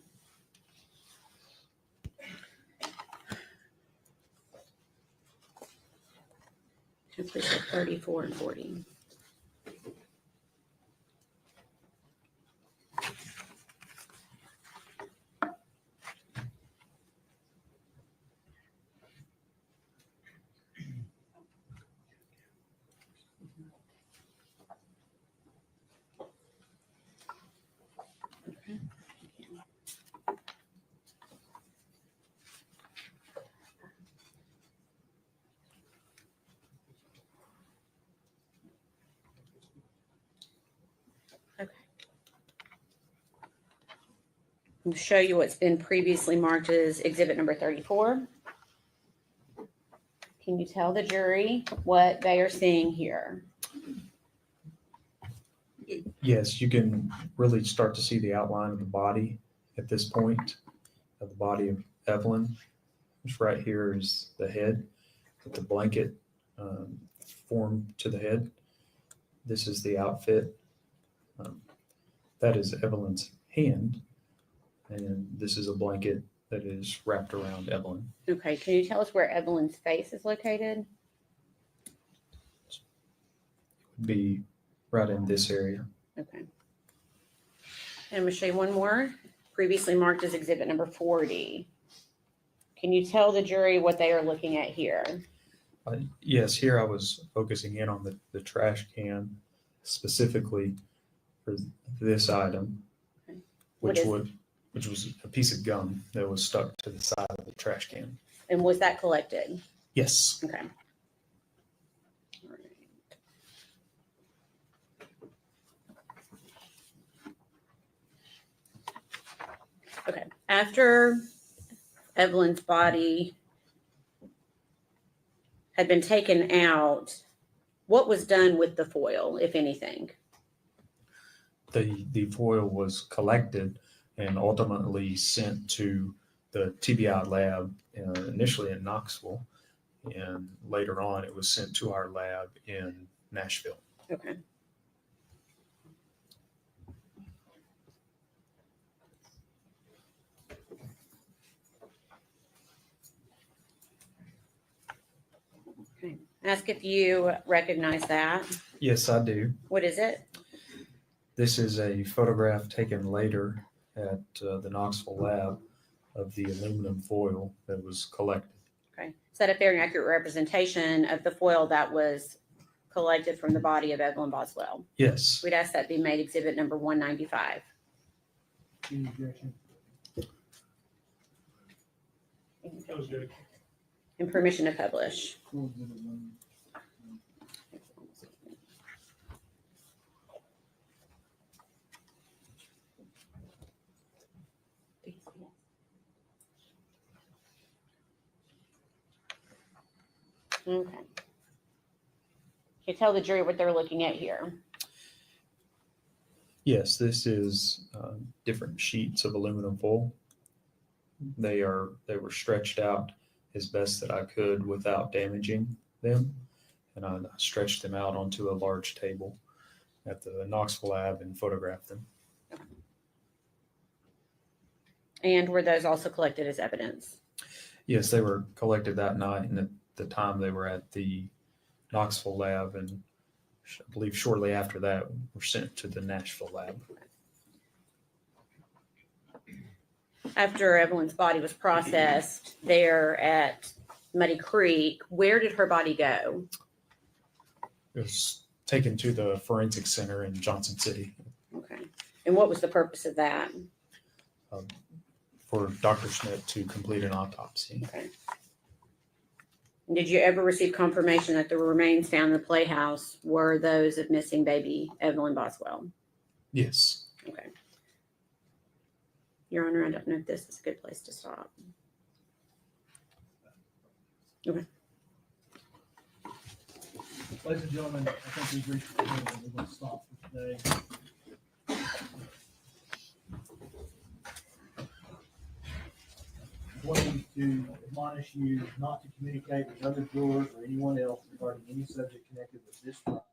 It's 34 and 40. I'll show you what's been previously marked as exhibit number 34. Can you tell the jury what they are seeing here? Yes, you can really start to see the outline of the body at this point, of the body of Evelyn. Which right here is the head with the blanket formed to the head. This is the outfit. That is Evelyn's hand. And this is a blanket that is wrapped around Evelyn. Okay, can you tell us where Evelyn's face is located? Would be right in this area. Okay. And I'm going to show you one more, previously marked as exhibit number 40. Can you tell the jury what they are looking at here? Yes, here I was focusing in on the trash can specifically for this item, Okay. which What was a piece of gum that was stuck to the side of the trash can. And was that collected? Yes. Okay. All right. Okay, after Evelyn's body had been taken out, what was done with the foil, if anything? The foil was collected and ultimately sent to the TBI lab initially in Knoxville, and later on it was sent to our lab in Nashville. Okay. Okay. Ask if you recognize that. Yes, I do. What is it? This is a photograph taken later at the Knoxville lab of the aluminum foil that was collected. Okay. Is that a fair and accurate representation of the foil that was collected from the body of Evelyn Boswell? Yes. We'd ask that be made exhibit number 195. Any objection? That was good. And permission to publish. Full exhibit one. Okay. Can you tell the jury what they're looking at here? Yes, this is different sheets of aluminum foil. They were stretched out as best that I could without damaging them. And I stretched them out onto a large table at the Knoxville lab and photographed them. And were those also collected as evidence? Yes, they were collected that night, and at the time they were at the Knoxville lab, and I believe shortly after that were sent to the Nashville lab. After Evelyn's body was processed there at Muddy Creek, where did her body go? It was taken to the forensic center in Johnson City Okay. And what was the purpose of that? for Dr. Schmidt to complete an autopsy. Okay. Did you ever receive confirmation that the remains found in the playhouse were those of missing baby Evelyn Boswell? Yes. Okay. Your Honor, I don't know if this is a good place to stop. Okay. Ladies and gentlemen, I think we've reached the point where we're going to stop for today. I'm going to admonish you not to communicate with other jurors or anyone else regarding any subject connected with this trial.